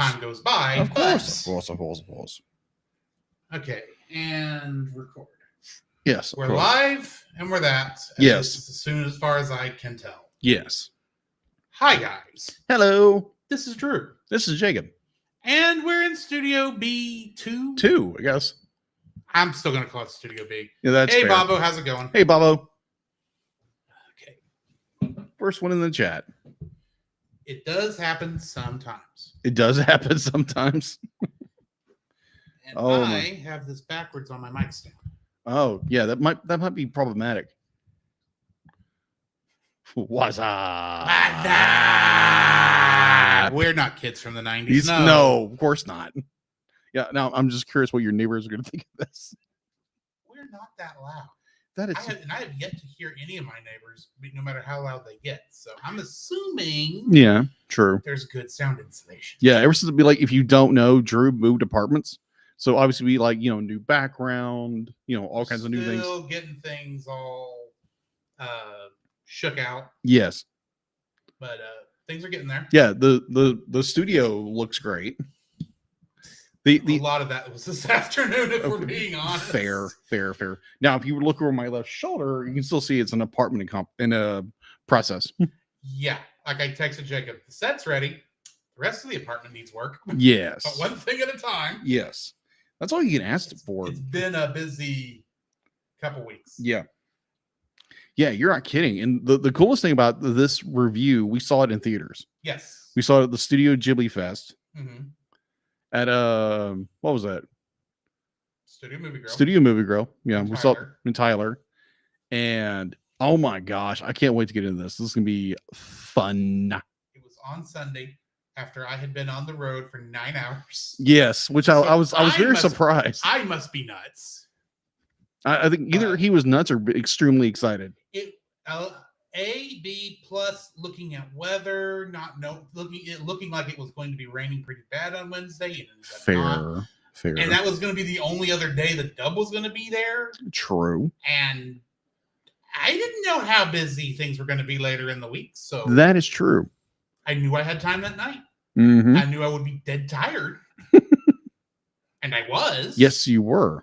time goes by. Of course. Okay, and record. Yes, we're live, and we're that. Yes, as far as I can tell. Yes. Hi, guys. Hello. This is Drew. This is Jacob. And we're in Studio B2. 2, I guess. I'm still going to call it Studio B. Yeah, that's Hey, fair. Bobo, how's it going? Hey, Bobo. Okay. First one in the chat. It does happen sometimes. It does happen sometimes. And I have this backwards on my mic stand. Oh, yeah, that might be problematic. What's up? We're not kids from the 90s. No, of course not. Yeah, now I'm just curious what your neighbors are going to think of this. We're not that loud. That is, I have yet to hear any of my neighbors, no matter how loud they get. So I'm assuming, yeah, true. There's good sound insulation. Yeah, ever since it'd be like, if you don't know, Drew moved apartments, so obviously we like, new background, all kinds of new things. Still getting things all shook out. Yes, but things are getting there. Yeah, the studio looks great. A lot of that was this afternoon, if we're being honest. Fair. Now, if you look over my left shoulder, you can still see it's an apartment in a process. Yeah, like I texted Jacob, the set's ready. The rest of the apartment needs work. Yes. But one thing at a time. Yes. That's all you can ask for. It's been a busy couple weeks. Yeah. Yeah, you're not kidding. And the coolest thing about this review, we saw it in theaters. Yes. We saw it at the Studio Ghibli Fest. Mm-hmm. At what was that? Studio Movie Girl. Yeah, we saw it in Tyler. And oh my gosh, I can't wait to get into this. This is gonna be fun. It was on Sunday after I had been on the road for 9 hours. Yes, which I was very surprised. I must be nuts. I think either he was nuts or extremely excited. B plus looking at weather, looking like it was going to be raining pretty bad on Wednesday. And fair. And that was going to be the only other day the dub was going to be there. True. And I didn't know how busy things were going to be later in the week. So that is true. I knew I had time that night. Mm-hmm. I knew I would be dead tired. And I was. Yes, you were.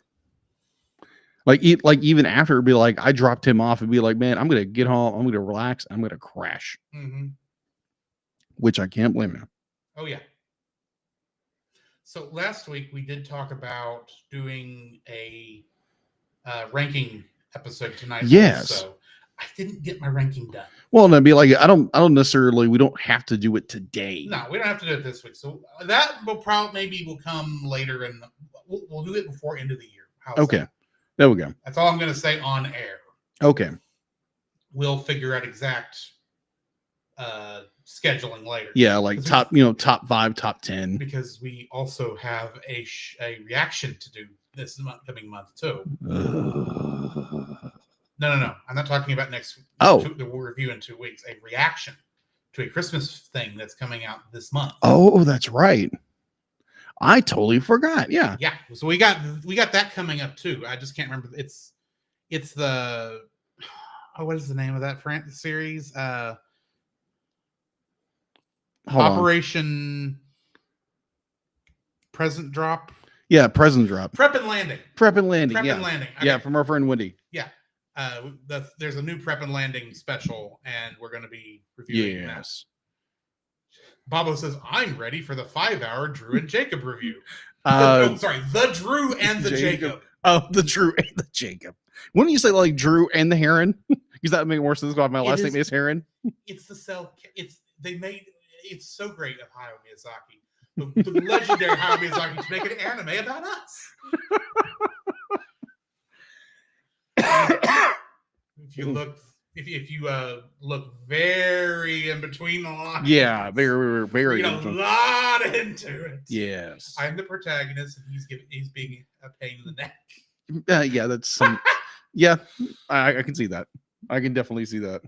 Like even after it'd be like, I dropped him off and be like, man, I'm going to get home. I'm going to relax. I'm going to crash. Mm-hmm. Which I can't blame him. Oh, yeah. So last week we did talk about doing a ranking episode tonight. Yes. So I didn't get my ranking done. Well, and I'd be like, I don't necessarily, we don't have to do it today. No, we don't have to do it this week. So that will come later we'll do it before end of the year. Okay. That? There we go. That's all I'm going to say on air. Okay. We'll figure out exact scheduling later. Yeah, like top 5, top 10. Because we also have a reaction to do this coming month too. No. I'm not talking about next week. Oh. We'll review in 2 weeks. A reaction to a Christmas thing that's coming out this month. Oh, that's right. I totally forgot. Yeah. Yeah. So we got that coming up too. I just can't remember. It's the what is the name of that series? Operation Present Drop. Yeah, Present Drop. Prep and Landing. Yeah, from our friend Wendy. Yeah. There's a new Prep and Landing special, and we're going to be reviewing that. Bobo says, I'm ready for the 5-hour Drew and Jacob review. The Drew and the Jacob. Oh, the Drew and the Jacob. Wouldn't you say like Drew and the Heron? Because that would make more sense. My last name is Heron. It's the cell. It's so great of Hayao Miyazaki. The legendary Hayao Miyazaki to make an anime about us. If you look very in between the lines. Yeah, very, very. You get a lot into it. Yes. I'm the protagonist, and he's being a pain in the neck. Yeah, that's some. Yeah, I can see that. I can definitely see that.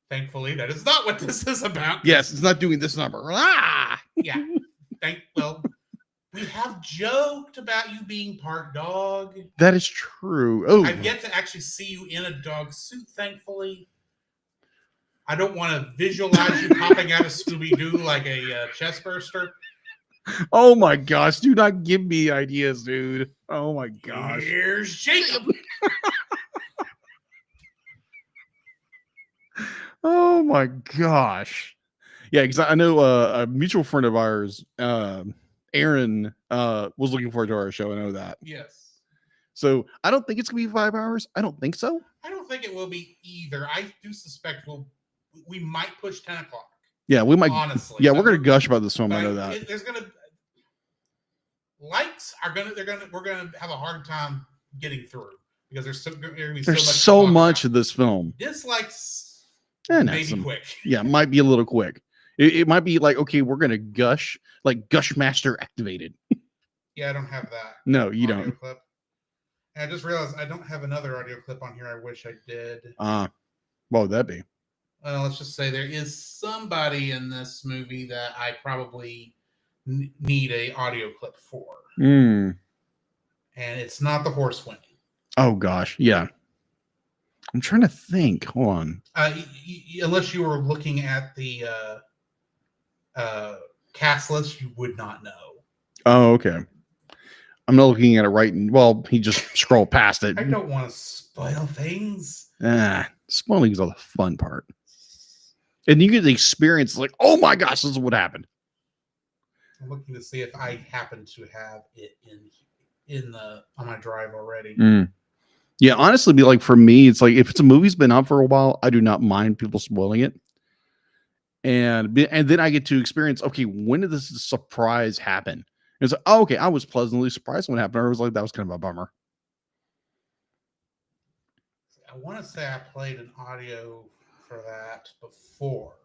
Thankfully, that is not what this is about. Yes, it's not doing this number. Ah! Yeah. We have joked about you being part dog. That is true. Oh, I've yet to actually see you in a dog suit, thankfully. I don't want to visualize you popping out of Scooby-Doo like a chest burster. Oh my gosh, do not give me ideas, dude. Oh my gosh. Here's Jacob. Oh my gosh. Yeah, because I know a mutual friend of ours, Aaron, was looking forward to our show. I know that. Yes. So I don't think it's gonna be 5 hours. I don't think so. I don't think it will be either. I do suspect we might push 10 o'clock. Yeah, we might. Honestly. Yeah, we're gonna gush about this film. I know that. There's gonna likes are gonna we're gonna have a hard time getting through because there's so much of this film. Dislikes maybe quick. Yeah, it might be a little quick. It might be like, okay, we're gonna gush, like Gushmaster activated. Yeah, I don't have that. No, you don't. Clip. And I just realized I don't have another audio clip on here. I wish I did. What would that be? Well, let's just say there is somebody in this movie that I probably need a audio clip for. And it's not the horse winning. Oh gosh, yeah. I'm trying to think. Hold on. Unless you were looking at the cast list, you would not know. Oh, okay. I'm not looking at it right. Well, he just scrolled past it. I don't want to spoil things. Spoiling is all the fun part. And you get the experience like, oh my gosh, this is what happened. I'm looking to see if I happen to have it on my drive already. Yeah, honestly, be like for me, it's like if it's a movie's been out for a while, I do not mind people spoiling it. And then I get to experience, okay, when did this surprise happen? It's like, oh, okay, I was pleasantly surprised when it happened. I was like, that was kind of a bummer. I want to say I played an audio for that before,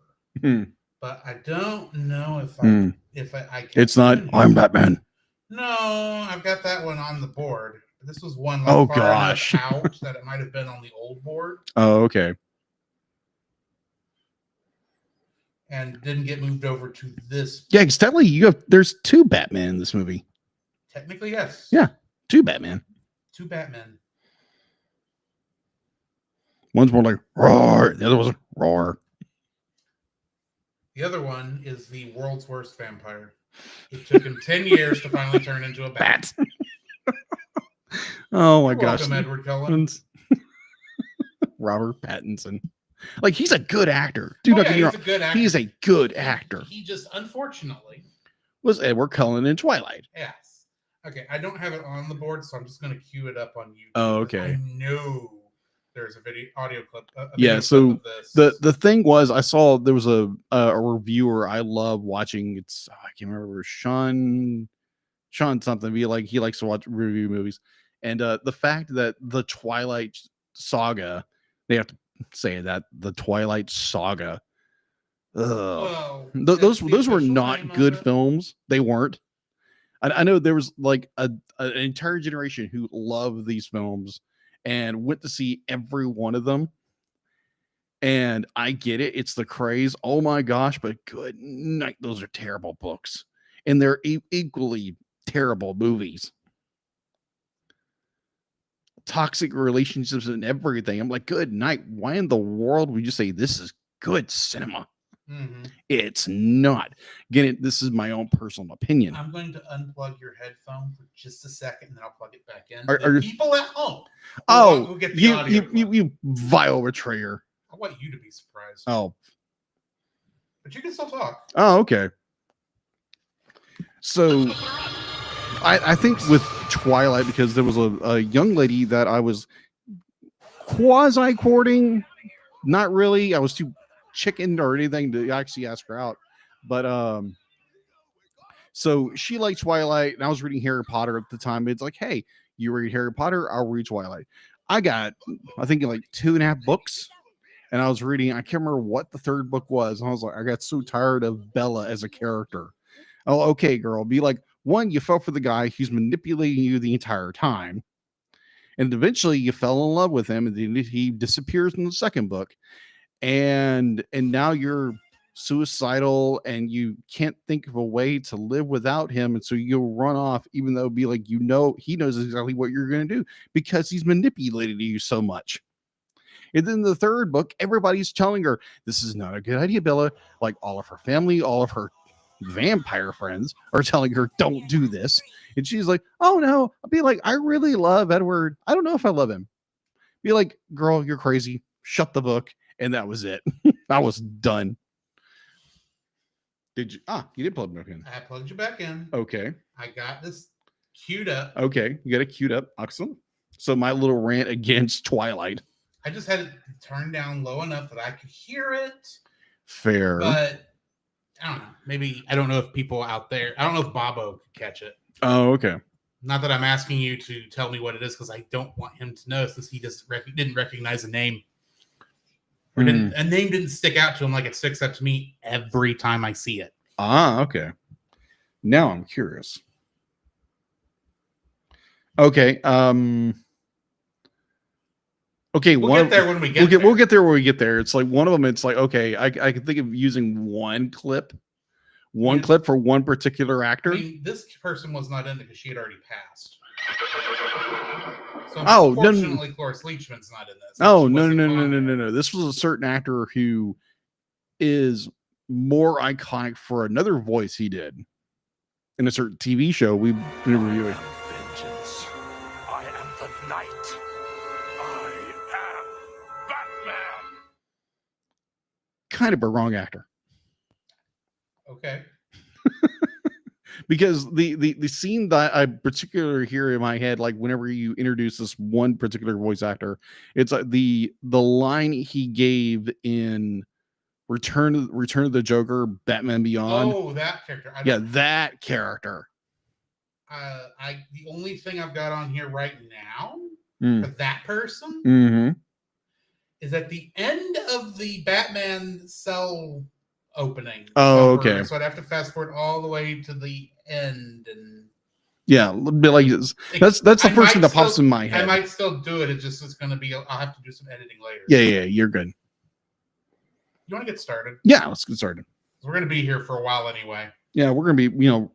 but I don't know if I can. It's not. I'm Batman. No, I've got that one on the board. This was one. Oh gosh, out that it might have been on the old board. Oh, okay. And didn't get moved over to this. Yeah, because technically there's 2 Batman in this movie. Technically, yes. Yeah, 2 Batman. 2 Batman. One's more like roar. The other was roar. The other one is the world's worst vampire. It took him 10 years to finally turn into a bat. Oh my gosh. Welcome, Edward Cullen. Robert Pattinson. Like, he's a good actor. Dude, he's a good actor. He's a good actor. He just, unfortunately, was Edward Cullen in Twilight. Yes. Okay, I don't have it on the board, so I'm just going to cue it up on YouTube. Oh, okay. I know there's a audio clip. So the thing was, I saw there was a reviewer I love watching. I can't remember, Sean something. He likes to watch review movies, and the fact that the Twilight saga, they have to say that the Twilight saga. Those were not good films. They weren't. I know there was like an entire generation who loved these films and went to see every one of them. And I get it. It's the craze. Oh my gosh. But good night. Those are terrible books. And they're equally terrible movies. Toxic relationships and everything. I'm like, good night. Why in the world would you say this is good cinema? It's not. Again, this is my own personal opinion. I'm going to unplug your headphone for just a second, and then I'll plug it back in. Are people at home? Oh, get the you vile betrayer! I want you to be surprised. Oh, but you can still talk. Oh, okay. So, I think with Twilight, because there was a young lady that I was quasi courting, not really. I was too chicken or anything to actually ask her out, but so she liked Twilight, and I was reading Harry Potter at the time. It's like, hey, you read Harry Potter, I'll read Twilight. I think like 2.5 books, and I was reading, I can't remember what the 3rd book was, and I was like, I got so tired of Bella as a character. Oh, okay, girl, be like, one, you fell for the guy who's manipulating you the entire time, and eventually you fell in love with him, and then he disappears in the 2nd book. And now you're suicidal and you can't think of a way to live without him, and so you'll run off, even though he knows exactly what you're going to do because he's manipulated you so much. And then the 3rd book, everybody's telling her this is not a good idea, Bella. Like, all of her family, all of her vampire friends are telling her, don't do this. And she's like, oh no. I'll be like, I really love Edward. I don't know if I love him. Be like, girl, you're crazy. Shut the book. And that was it. I was done. Did you? You did plug me back in. I plugged you back in. Okay. I got this queued up. Okay. You got it queued up. Excellent. So my little rant against Twilight. I just had it turned down low enough that I could hear it. Fair. But I don't know. Maybe, I don't know if people out there, I don't know if Bobo could catch it. Oh, okay. Not that I'm asking you to tell me what it is, because I don't want him to know, since he just didn't recognize a name. Or a name didn't stick out to him like it sticks out to me every time I see it. Okay. Now I'm curious. Okay. Okay. We'll get there when we get there. We'll get there when we get there. It's like one of them. It's like, okay, I can think of using one clip for one particular actor. I mean, this person was not in it because she had already passed. So unfortunately, Cloris Leachman's not in this. Oh, no. This was a certain actor who is more iconic for another voice he did in a certain TV show we've been reviewing. Vengeance. I am the Knight. I am Batman. Kind of a wrong actor. Okay. Because the scene that I particularly hear in my head, like whenever you introduce this one particular voice actor, it's like the line he gave in Return of the Joker, Batman Beyond. Oh, that character. That character. The only thing I've got on here right now for that person is at the end of the Batman cell opening. Oh, okay. So I'd have to fast forward all the way to the end, and like that's the first thing that pops in my head. I might still do it. It's going to be. I'll have to do some editing later. Yeah, you're good. You want to get started? Yeah, let's get started. We're going to be here for a while anyway. Yeah, we're going to be,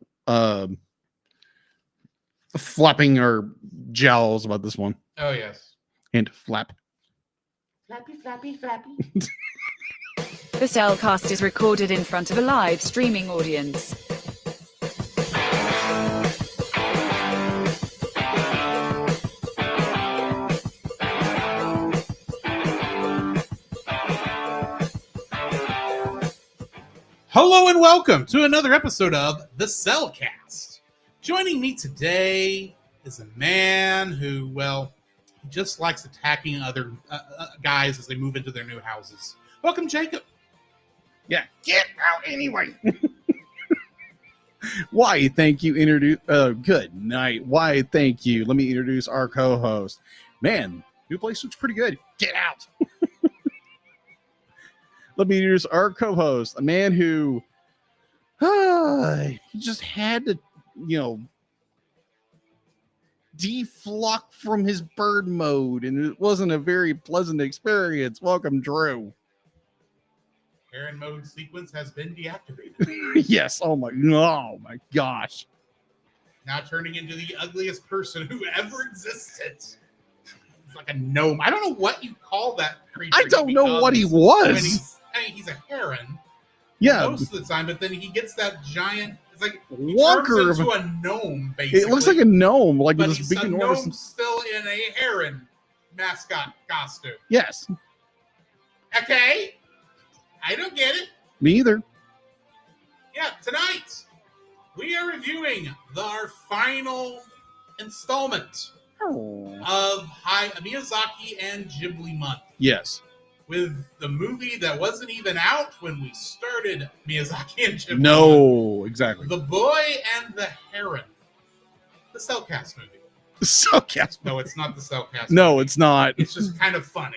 flapping our jowls about this one. Oh yes. And flap. Flappy, flappy, flappy. The Cellcast is recorded in front of a live streaming audience. Hello and welcome to another episode of The Cellcast. Joining me today is a man who, he just likes attacking other guys as they move into their new houses. Welcome, Jacob. Yeah, get out anyway. Why, thank you. Good night. Why, thank you. Let me introduce our co-host. Man, new place looks pretty good. Get out. Let me introduce our co-host, a man who he just had to, deflock from his bird mode, and it wasn't a very pleasant experience. Welcome, Drew. Heron mode sequence has been deactivated. Yes. Oh my gosh. Now turning into the ugliest person who ever existed. It's like a gnome. I don't know what you call that creature. I don't know what he was. He's a heron. Yeah. Most of the time, but then he gets that giant. It's like walker into a gnome. Basically, it looks like a gnome, like but this he's big a enormous. Gnome still in a heron mascot costume. Yes. Okay. I don't get it. Me either. Yeah, tonight we are reviewing our final installment of Miyazaki and Ghibli month. Yes. With the movie that wasn't even out when we started Miyazaki and Ghibli. No, exactly. The Boy and the Heron. The Cellcast movie. The Cellcast movie. No, it's not the Cellcast No, movie. it's not. It's just kind of funny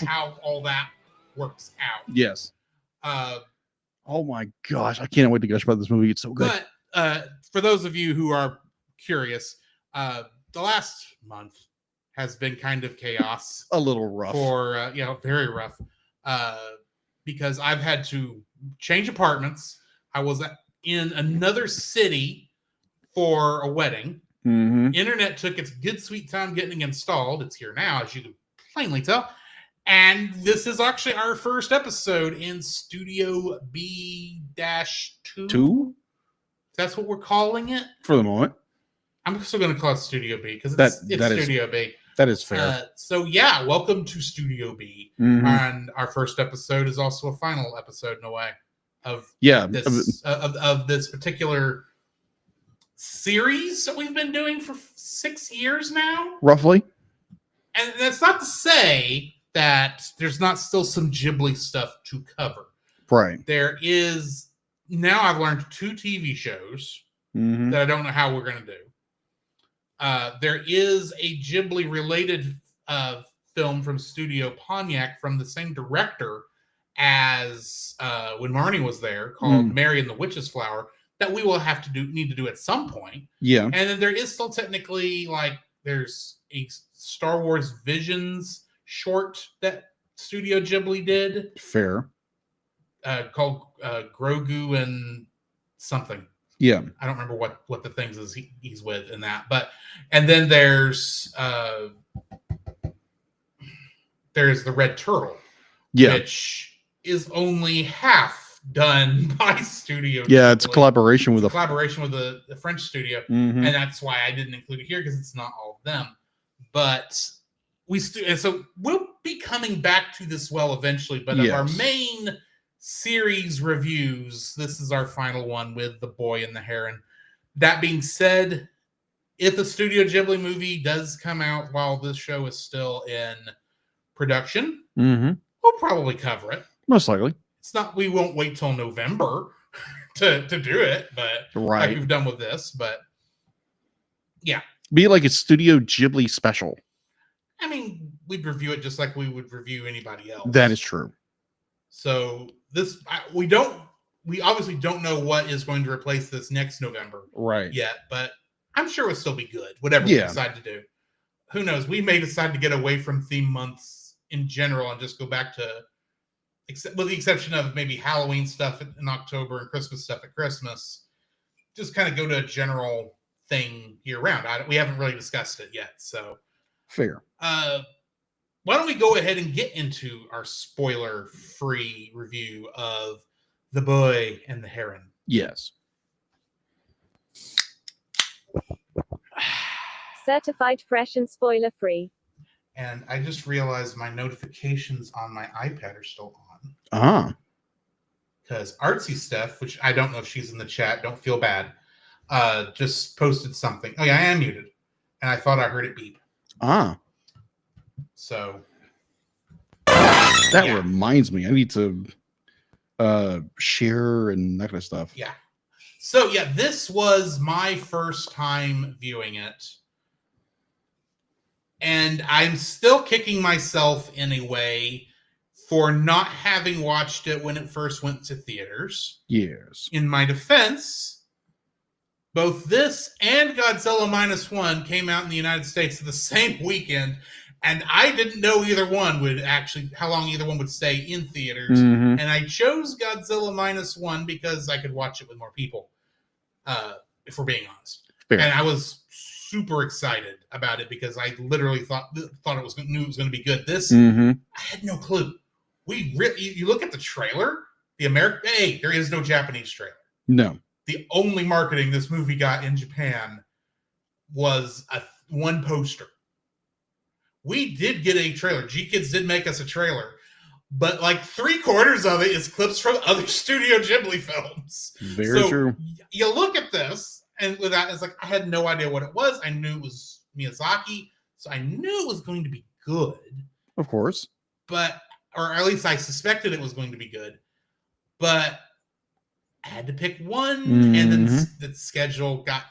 how all that works out. Yes. Oh my gosh, I can't wait to gush about this movie. It's so good. But for those of you who are curious, the last month has been kind of chaos. A little rough. For very rough. Because I've had to change apartments. I was in another city for a wedding. Mm-hmm. Internet took its good sweet time getting installed. It's here now, as you can plainly tell. And this is actually our first episode in Studio B-2. Two That's what we're calling it? for the moment. I'm still going to call it Studio B because it's Studio B. That is fair. So yeah, welcome to Studio B. Mhm. And our first episode is also a final episode in a way of this particular series that we've been doing for 6 years now. Roughly. And that's not to say that there's not still some Ghibli stuff to cover. Right. There is, now I've learned 2 TV shows that I don't know how we're going to do. There is a Ghibli related film from Studio Pontiac from the same director as when Marnie was there, called Mary and the Witch's Flower, that we will have to need to do at some point. Yeah. And then there is still technically, like, there's a Star Wars Visions short that Studio Ghibli did. Fair. Called Grogu and something. Yeah. I don't remember what the things is he's with in that. And then there's the Red Turtle. Yeah. Which is only half done by Studio. Yeah, it's a collaboration with the French studio, and that's why I didn't include it here because it's not all of them. But so we'll be coming back to this eventually. But of our main series reviews, this is our final one with The Boy and the Heron. That being said, if a Studio Ghibli movie does come out while this show is still in production, we'll probably cover it. Most likely. It's not, we won't wait till November to do it, but like we've done with this, but yeah. Be like a Studio Ghibli special. I mean, we'd review it just like we would review anybody else. That is true. So we obviously don't know what is going to replace this next November yet, but I'm sure it'll still be good, whatever we decide to do. Who knows? We may decide to get away from theme months in general and just go back to, with the exception of maybe Halloween stuff in October and Christmas stuff at Christmas, just kind of go to a general thing year round. We haven't really discussed it yet, so fair. Why don't we go ahead and get into our spoiler-free review of The Boy and the Heron? Yes. Certified fresh and spoiler-free. And I just realized my notifications on my iPad are still on. Because Artsy Steph, which I don't know if she's in the chat, don't feel bad, just posted something. Oh yeah, I am muted. And I thought I heard it beep. So that reminds me, I need to share and that kind of stuff. Yeah. So yeah, this was my first time viewing it. And I'm still kicking myself in a way for not having watched it when it first went to theaters. Yes. In my defense, both this and Godzilla -1 came out in the United States the same weekend, and I didn't know how long either one would stay in theaters. And I chose Godzilla -1 because I could watch it with more people, if we're being honest. Fair. And I was super excited about it because I literally thought knew it was going to be good. This I had no clue. You look at the trailer, there is no Japanese trailer. No. The only marketing this movie got in Japan was one poster. We did get a trailer. G-Kids did make us a trailer, but like 3/4 of it is clips from other Studio Ghibli films. Very true. You look at this, and with that, it's like I had no idea what it was. I knew it was Miyazaki, so I knew it was going to be good. Of course. Or at least I suspected it was going to be good. But I had to pick one, and then the schedule got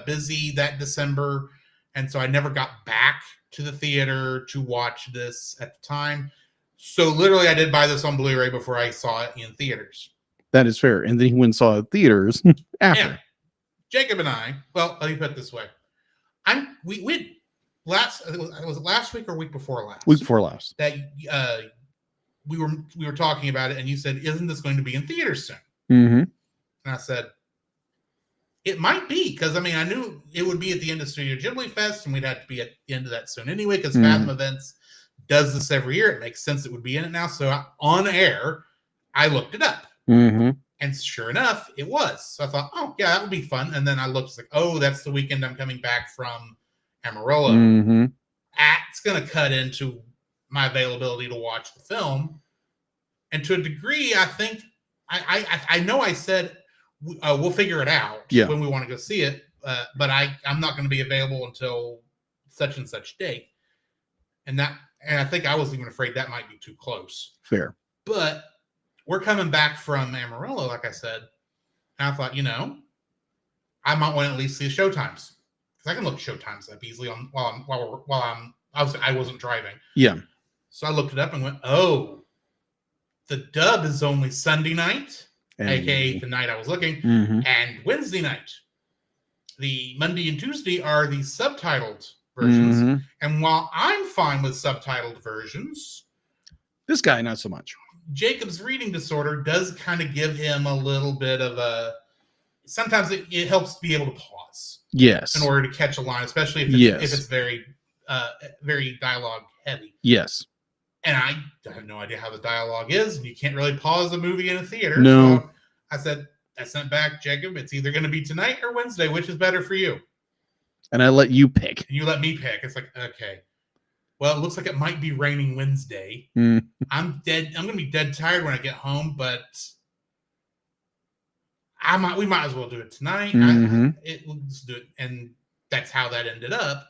busy that December, and so I never got back to the theater to watch this at the time. So literally, I did buy this on Blu-ray before I saw it in theaters. That is fair. And then he went and saw it in theaters after. Yeah. Jacob and I, well, let me put it this way. It was last week or week before last? Week before last. That we were talking about it, and you said, "Isn't this going to be in theaters soon?" And I said, "It might be," because I knew it would be at the end of Studio Ghibli Fest, and we'd have to be at the end of that soon anyway, because Fathom Events does this every year. It makes sense it would be in it now. So on air, I looked it up. Mm-hmm. And sure enough, it was. So I thought, oh, yeah, that would be fun. And then I looked, like, oh, that's the weekend I'm coming back from Amarillo. Mm-hmm. That's going to cut into my availability to watch the film. And to a degree, I think, I know I said we'll figure it out when we want to go see it, but I'm not going to be available until such and such date. And I think I was even afraid that might be too close. Fair. But we're coming back from Amarillo, like I said, and I thought, I might want to at least see the showtimes because I can look showtimes up easily I wasn't driving. Yeah. So I looked it up and went, oh, the dub is only Sunday night, aka the night I was looking, and Wednesday night. The Monday and Tuesday are the subtitled versions, and while I'm fine with subtitled versions, this guy not so much. Jacob's reading disorder does kind of give him a little bit of a. Sometimes it helps to be able to pause. Yes. In order to catch a line, especially if it's very, very dialogue heavy. Yes. And I have no idea how the dialogue is, and you can't really pause a movie in a theater. No. So I said, I sent back, Jacob. It's either going to be tonight or Wednesday. Which is better for you? And I let you pick. And you let me pick. It's like, okay. Well, it looks like it might be raining Wednesday. I'm dead. I'm going to be dead tired when I get home, but we might as well do it tonight. Let's do it. And that's how that ended up.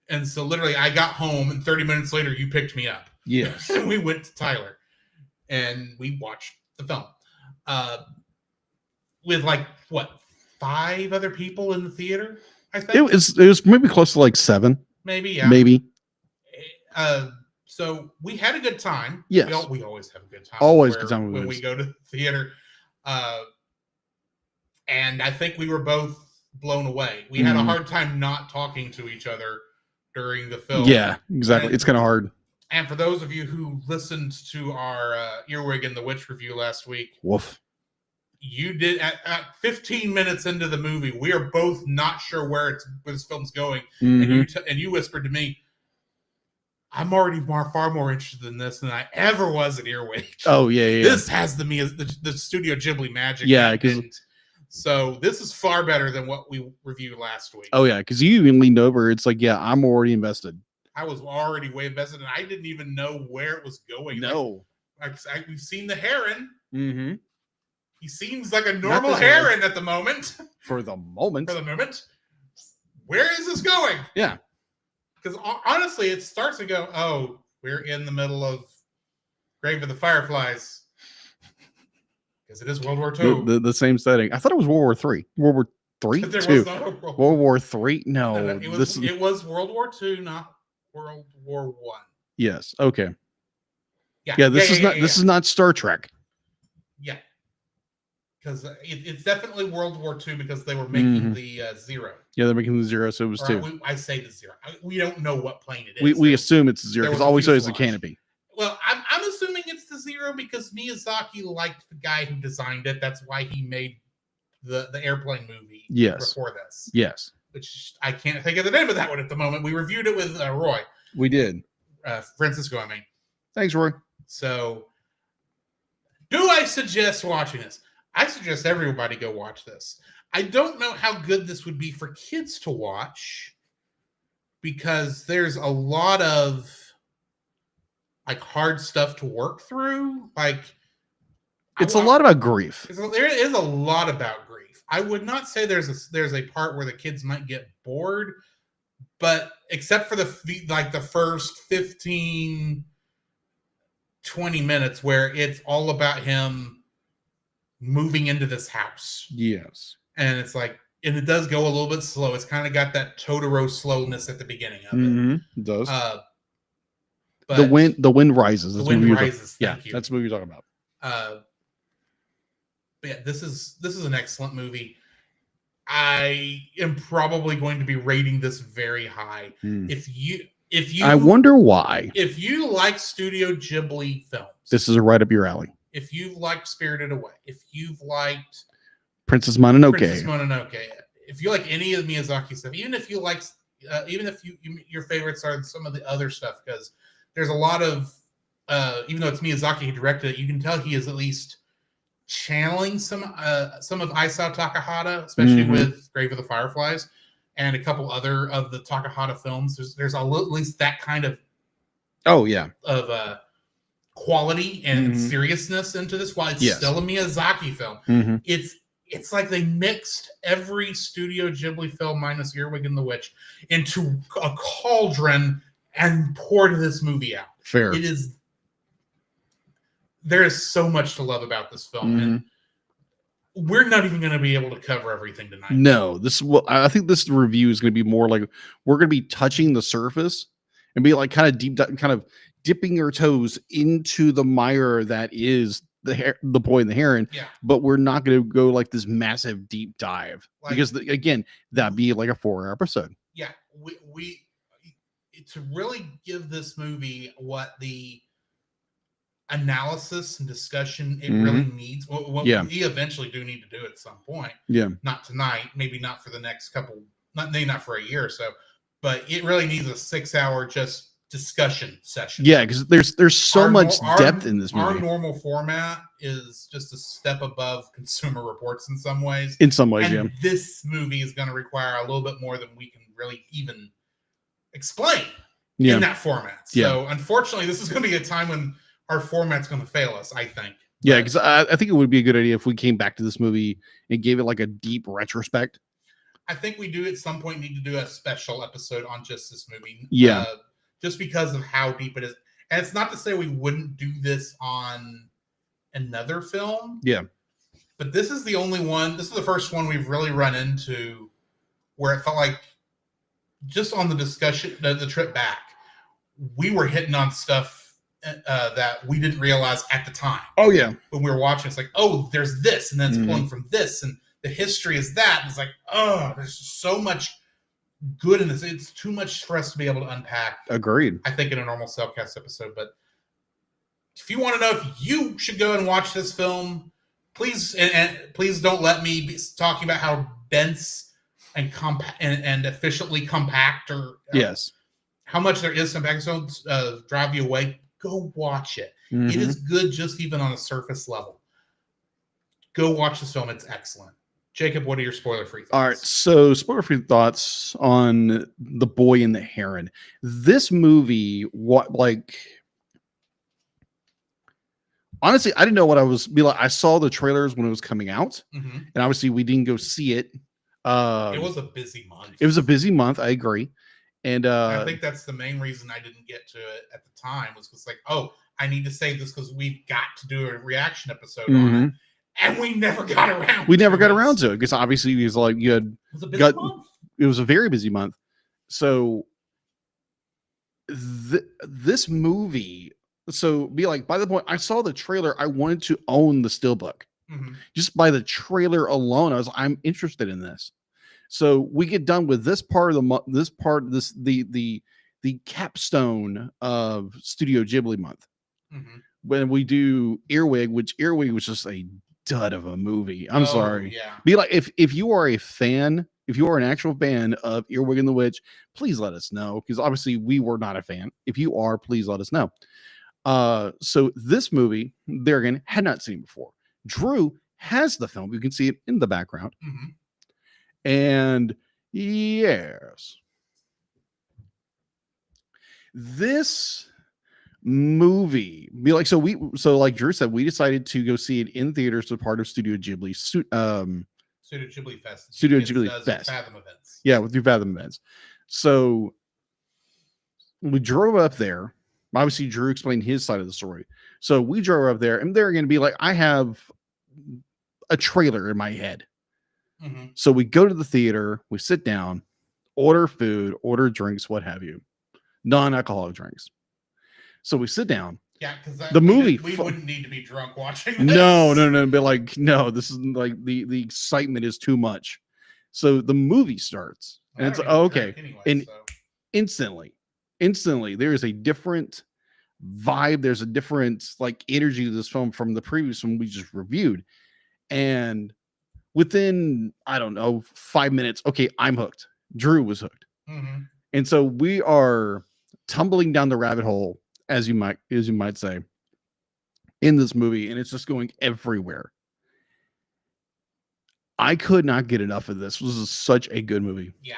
And so literally I got home and 30 minutes later, you picked me up. Yes. And we went to Tyler and we watched the film with 5 other people in the theater, I think. It was maybe close to 7. Maybe, yeah. Maybe. So we had a good time. Yes. We always have a good time. Always good time when we go to the theater. And I think we were both blown away. We had a hard time not talking to each other during the film. Yeah, exactly. It's kind of hard. And for those of you who listened to our Earwig and the Witch review last week, woof. You did at 15 minutes into the movie. We are both not sure where this film's going, and you whispered to me, "I'm already far more interested in this than I ever was at Earwig." Oh yeah. This has the Studio Ghibli magic. Yeah, because so this is far better than what we reviewed last week. Oh yeah, because you even leaned over. It's like, yeah, I'm already invested. I was already way invested, and I didn't even know where it was going. No, we've seen the Heron. Mm-hmm. He seems like a normal Heron at the moment. For the moment. Where is this going? Yeah. Because honestly, it starts to go, oh, we're in the middle of Grave of the Fireflies. Because it is World War II. The same setting. I thought it was World War III. World War III? World War III? No. It was World War II, not World War I. Yes. Okay. Yeah. This is not Star Trek. Yeah. Because it's definitely World War II because they were making the Zero. Yeah, they're making the Zero, so it was 2. I say the Zero. We don't know what plane it is. We assume it's Zero because all we saw is the canopy. Well, I'm assuming it's the Zero because Miyazaki liked the guy who designed it. That's why he made the airplane movie before this. Yes. Which I can't think of the name of that one at the moment. We reviewed it with Roy. We did. Francisco, I mean. Thanks, Roy. So, do I suggest watching this? I suggest everybody go watch this. I don't know how good this would be for kids to watch because there's a lot of hard stuff to work through. It's a lot about grief. There is a lot about grief. I would not say there's a part where the kids might get bored, but except for the first 15, 20 minutes where it's all about him moving into this house. Yes. And it's and it does go a little bit slow. It's kind of got that Totoro slowness at the beginning of it. Mm-hmm. It does. But the wind rises. The wind rises. That's the movie you're talking about. But yeah, this is an excellent movie. I am probably going to be rating this very high. If you I wonder why. If you like Studio Ghibli films, this is right up your alley. If you've liked Spirited Away, if you've liked Princess Mononoke, if you like any of Miyazaki stuff, even if you like, your favorites are some of the other stuff, because there's a lot of even though it's Miyazaki who directed it, you can tell he is at least channeling some of Isao Takahata, especially with Grave of the Fireflies and a couple other of the Takahata films. There's at least that kind of of quality and seriousness into this. While it's still a Miyazaki film, it's like they mixed every Studio Ghibli film minus Earwig and the Witch into a cauldron and poured this movie out. Fair. It is. There is so much to love about this film, and we're not even going to be able to cover everything tonight. No, I think this review is going to be more like we're going to be touching the surface and be like kind of dipping your toes into the mire that is the Boy and the Heron. Yeah. But we're not going to go like this massive deep dive because again, that'd be like a 4-hour episode. Yeah, we to really give this movie what the analysis and discussion it really needs. What we eventually do need to do at some point. Yeah. Not tonight, maybe not for the next couple, maybe not for a year or so, but it really needs a 6-hour just discussion session. Yeah, because there's so much depth in this movie. Our normal format is just a step above Consumer Reports in some ways. And this movie is going to require a little bit more than we can really even explain in that format. So unfortunately, this is going to be a time when our format's going to fail us, I think. Yeah, because I think it would be a good idea if we came back to this movie and gave it like a deep retrospect. I think we do at some point need to do a special episode on just this movie. Yeah. Just because of how deep it is. And it's not to say we wouldn't do this on another film. Yeah. But this is the only one, this is the first one we've really run into where it felt like just on the discussion, the trip back, we were hitting on stuff that we didn't realize at the time. Oh yeah, when we were watching, it's like, oh, there's this, and then it's pulling from this, and the history is that. And it's like, oh, there's so much good in this. It's too much for us to be able to unpack. Agreed. I think in a normal Cellcast episode, but if you want to know if you should go and watch this film, please and please don't let me be talking about how dense and compact and efficiently compact or how much there is some back. So drive you away. Go watch it. It is good just even on a surface level. Go watch this film. It's excellent. Jacob, what are your spoiler-free thoughts? All right, so spoiler-free thoughts on The Boy and the Heron. This movie, honestly, I didn't know what I was be like. I saw the trailers when it was coming out, and obviously we didn't go see it. It was a busy month. It was a busy month. I agree. And I think that's the main reason I didn't get to it at the time was because, like, oh, I need to save this because we've got to do a reaction episode on it, and we never got around. We never got around to it because obviously it was like you had. It was a busy month. It was a very busy month. So this movie, be like by the point I saw the trailer, I wanted to own the steelbook. Just by the trailer alone, I'm interested in this. So we get done with this part of the capstone of Studio Ghibli month. When we do Earwig, which Earwig was just a dud of a movie. I'm sorry. Yeah. Be like if you are a fan, if you are an actual fan of Earwig and the Witch, please let us know because obviously we were not a fan. If you are, please let us know. So this movie, there again, had not seen before. Drew has the film. You can see it in the background. And yes, this movie like Drew said, we decided to go see it in theaters as part of Studio Ghibli Studio Ghibli Fest. Studio Ghibli Fest. Fathom events. Yeah, with your Fathom events. So we drove up there. Obviously, Drew explained his side of the story. So we drove up there, and they're going to be like, I have a trailer in my head. So we go to the theater, we sit down, order food, order drinks, what have you, non-alcoholic drinks. So we sit down. Yeah, because the movie we wouldn't need to be drunk watching this. No. But like, no, this is like the excitement is too much. So the movie starts, and it's okay, anyway, and instantly, there is a different vibe. There's a different like energy to this film from the previous one we just reviewed, and within, I don't know, 5 minutes, okay, I'm hooked. Drew was hooked. And so we are tumbling down the rabbit hole as you might say, in this movie, and it's just going everywhere. I could not get enough of this. This is such a good movie. Yeah.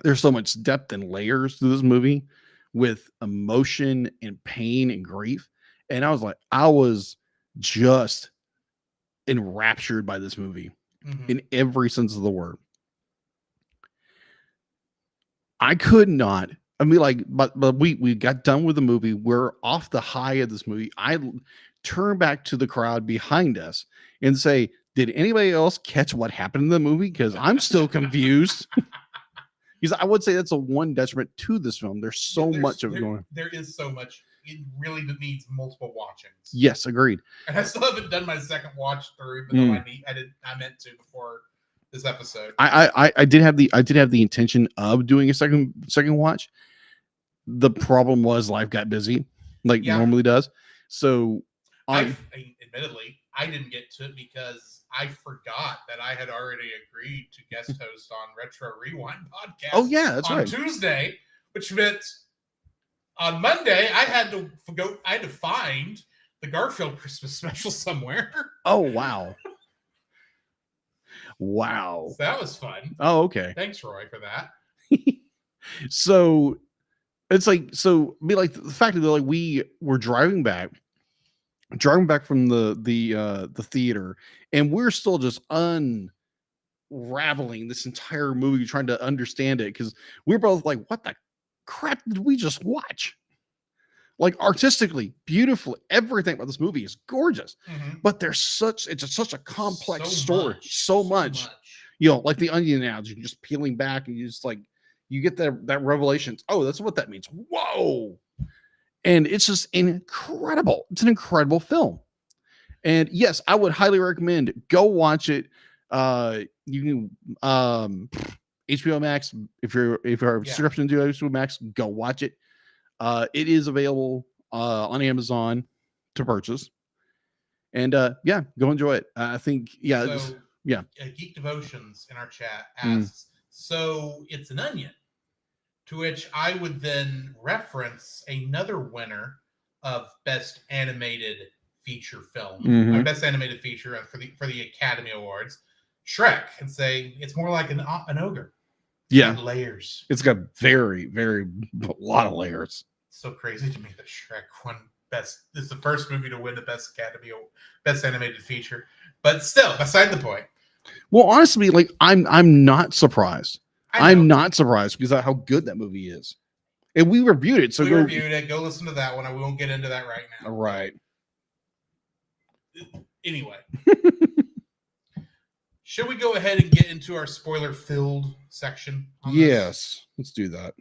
There's so much depth and layers to this movie with emotion and pain and grief. And I was just enraptured by this movie in every sense of the word. I could not. I mean, like, but we got done with the movie. We're off the high of this movie. I turn back to the crowd behind us and say, did anybody else catch what happened in the movie? Because I'm still confused. Because I would say that's a one detriment to this film. There's so much of it going on. There is so much. It really needs multiple watchings. Yes, agreed. And I still haven't done my second watch through, even though I meant to before this episode. I did have the intention of doing a second watch. The problem was life got busy, like normally does. So admittedly, I didn't get to it because I forgot that I had already agreed to guest host on Retro Rewind podcast. Oh yeah, that's right. On Tuesday, which meant on Monday I had to find the Garfield Christmas special somewhere. Oh wow. Wow. So that was fun. Oh, okay. Thanks, Roy, for that. So it's like, the fact that like we were driving back from the theater, and we're still just unraveling this entire movie, trying to understand it, because we're both like, what the crap did we just watch? Like, artistically, beautifully, everything about this movie is gorgeous, but it's such a complex story. So much. You know, like the onion analogy, just peeling back, and you just like, you get that revelation. Oh, that's what that means. Whoa. And it's just incredible. It's an incredible film. And yes, I would highly recommend go watch it. You can HBO Max, if you're a subscription to HBO Max, go watch it. It is available on Amazon to purchase. And go enjoy it. I think Geek Devotions in our chat asks, so it's an onion. To which I would then reference another winner of Best Animated Feature Film, or Best Animated Feature for the Academy Awards, Shrek, and say it's more like an ogre. Yeah, layers. It's got very, very a lot of layers. It's so crazy to me that Shrek won Best. This is the first movie to win the Best Animated Feature, but still, beside the point. Well, honestly, like I'm not surprised. I'm not surprised because of how good that movie is. And we reviewed it. So we reviewed it. Go listen to that one. We won't get into that right now. Right. Anyway. Should we go ahead and get into our spoiler-filled section? Yes. Let's do that.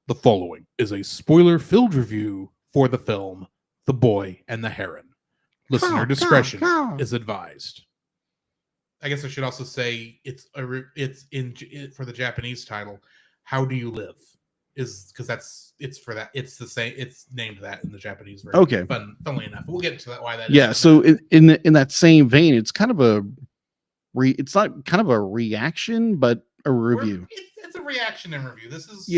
The following is a spoiler-filled review for the film The Boy and the Heron. Listener discretion is advised. I guess I should also say it's for the Japanese title. How Do You Live? Is because it's for that. It's the same. It's named that in the Japanese version. Okay. Funnily enough, we'll get into that. Why that? Yeah. So in that same vein, it's kind of it's not kind of a reaction, but a review. It's a reaction and review. This is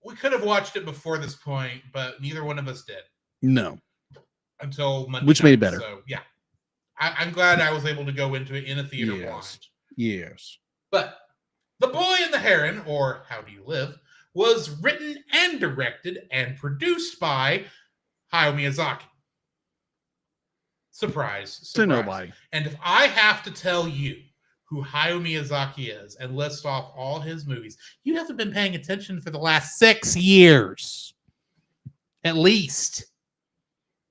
We could have watched it before this point, but neither one of us did. No. Until Monday. Which made it better. So yeah. I'm glad I was able to go into it in a theater blind. Yes. But The Boy and the Heron, or How Do You Live, was written and directed and produced by Hayao Miyazaki. Surprise. To nobody. And if I have to tell you who Hayao Miyazaki is and list off all his movies, you haven't been paying attention for the last 6 years. At least.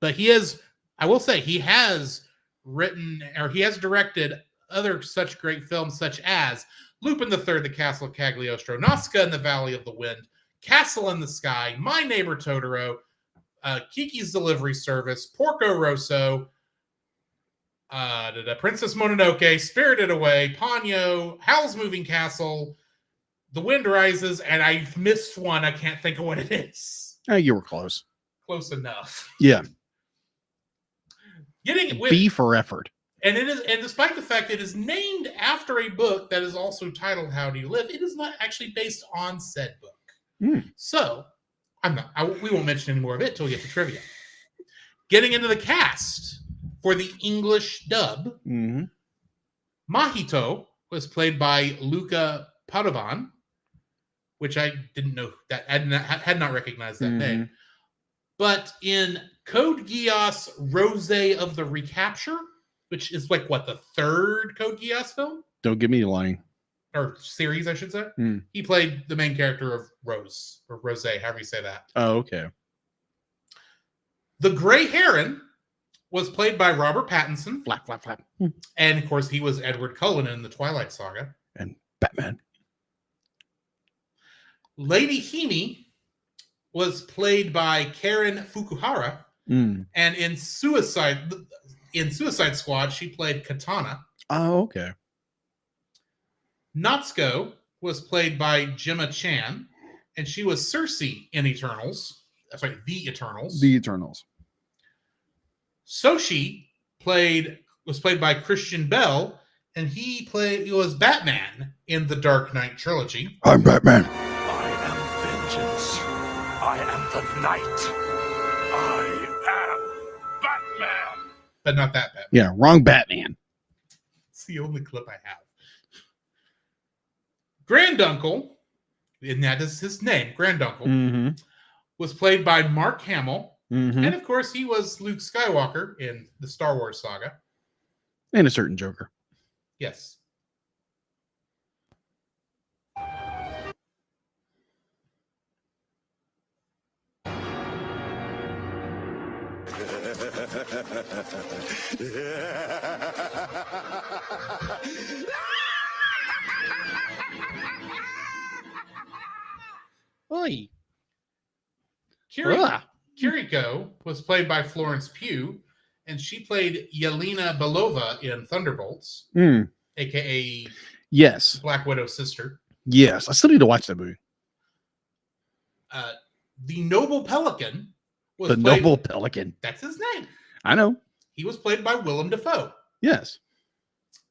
But I will say, he has written, or he has directed other such great films such as Lupin III, The Castle of Cagliostro, Nazca in the Valley of the Wind, Castle in the Sky, My Neighbor Totoro, Kiki's Delivery Service, Porco Rosso, Princess Mononoke, Spirited Away, Ponyo, Howl's Moving Castle, The Wind Rises, and I missed one. I can't think of what it is. You were close. Close enough. Yeah. B for effort. And despite the fact it is named after a book that is also titled How Do You Live, it is not actually based on said book. So, We won't mention any more of it till we get to trivia. Getting into the cast for the English dub, Mahito was played by Luca Padovan, which I didn't know that had not recognized that name. But in Code Geass Rose of the Recapture, which is like what, the third Code Geass film? Don't give me a line. Or series, I should say. He played the main character of Rose, or Rose, however you say that. Oh, okay. The Gray Heron was played by Robert Pattinson. Flap, flap, flap. And, of course, he was Edward Cullen in the Twilight Saga. And Batman. Lady Hime was played by Karen Fukuhara. And in Suicide Squad, she played Katana. Oh, okay. Natsuko was played by Gemma Chan, and she was Cersei in Eternals. Sorry, The Eternals. The Eternals. Soshi was played by Christian Bell, and he was Batman in the Dark Knight trilogy. I'm Batman. I am vengeance. I am the night. I am Batman. But not that Batman. Yeah, wrong Batman. It's the only clip I have. Granduncle, and that is his name, Granduncle, was played by Mark Hamill. And, of course, he was Luke Skywalker in the Star Wars saga. And a certain Joker. Yes. Oi. Kiriko was played by Florence Pugh, and she played Yelena Belova in Thunderbolts, a.k.a. Yes. Black Widow's sister. Yes. I still need to watch that movie. The Noble Pelican was Noble Pelican. That's his name. I know. He was played by Willem Dafoe. Yes.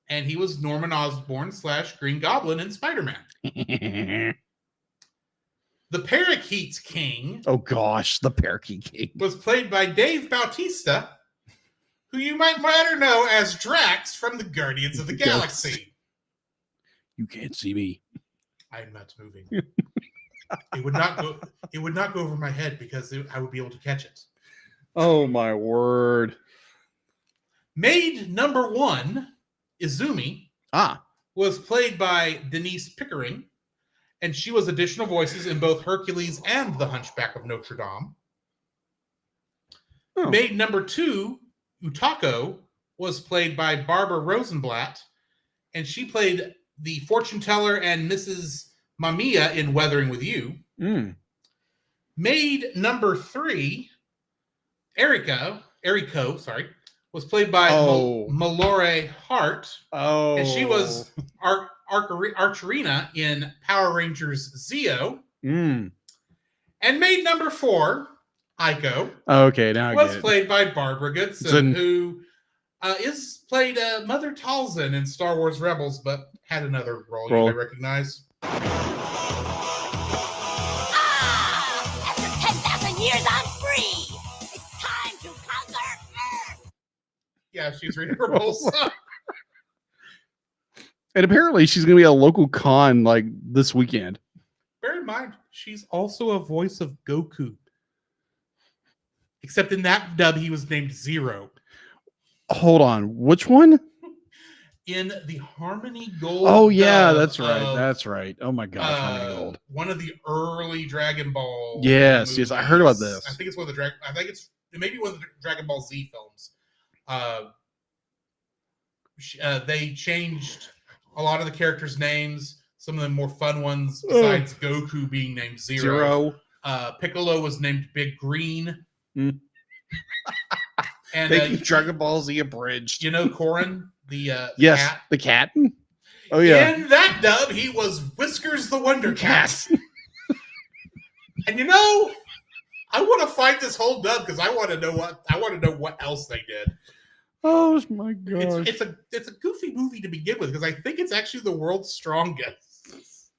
And he was Norman Osborn / Green Goblin in Spider-Man. The Parakeet King. Oh, gosh. The Parakeet King. Was played by Dave Bautista, who you might better know as Drax from the Guardians of the Galaxy. You can't see me. I am not moving. It would not go. It would not go over my head because I would be able to catch it. Oh my word! Maid number 1, Izumi, was played by Denise Pickering, and she was additional voices in both Hercules and The Hunchback of Notre Dame. Maid number 2, Utako, was played by Barbara Rosenblatt, and she played the fortune teller and Mrs. Mamiya in Weathering with You. Maid number 3, Eriko, was played by Mallory Hart. And she was Archerina in Power Rangers Zeo. And maid number 4, Aiko, was played by Barbara Goodson, who is played Mother Talzin in Star Wars Rebels, but had another role you may recognize. After 10,000 years, I'm free. It's time to conquer Earth. Yeah, she's reading Rebels. And apparently she's going to be at a local con like this weekend. Bear in mind, she's also a voice of Goku. Except in that dub, he was named Zero. Hold on. Which one? In the Harmony Gold. Oh, yeah, that's right. That's right. Oh, my gosh. Harmony Gold. One of the early Dragon Ball. Yes, movies. I heard about this. I think it's one of the it may be one of the Dragon Ball Z films. They changed a lot of the characters' names. Some of the more fun ones, besides Goku being named Zero. Piccolo was named Big Green. And they keep Dragon Ball Z abridged. You know Korin, the cat? The cat? Oh, yeah. In that dub, he was Whiskers the Wonder Cat. And you know, I want to fight this whole dub because I want to know what else they did. Oh my gosh. It's a goofy movie to begin with because I think it's actually the world's strongest.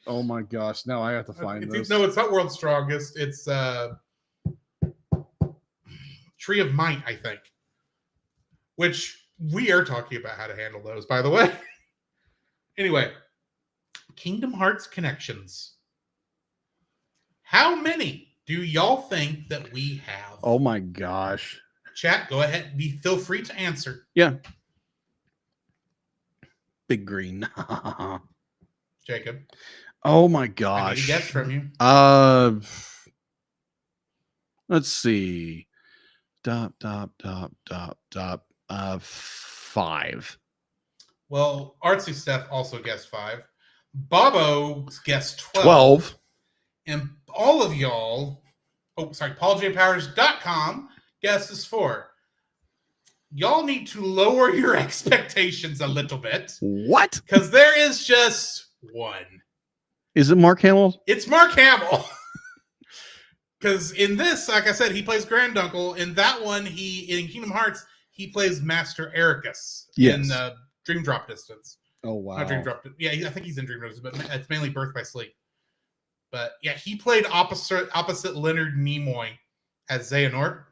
Oh my gosh! Now I have to find this. No, it's not World's Strongest. It's Tree of Might, I think. Which we are talking about how to handle those, by the way. Anyway, Kingdom Hearts connections. How many do y'all think that we have? Oh my gosh! Chat, go ahead. Feel free to answer. Yeah. Big Green. Jacob. Oh my I need gosh! a guess from you. Let's see. 5. Well, Artsy Steph also guessed 5. Bobo guessed 12. And all of y'all, PaulJPowers.com guesses 4. Y'all need to lower your expectations a little bit. What? Because there is just one. Is it Mark Hamill? It's Mark Hamill. Because in this, like I said, he plays Granduncle. In that one, in Kingdom Hearts, he plays Master Ericus in Dream Drop Distance. Oh, wow. Not Dream Drop. Yeah, I think he's in Dream Drop Distance, but it's mainly Birth by Sleep. But yeah, he played opposite Leonard Nimoy as Xehanort.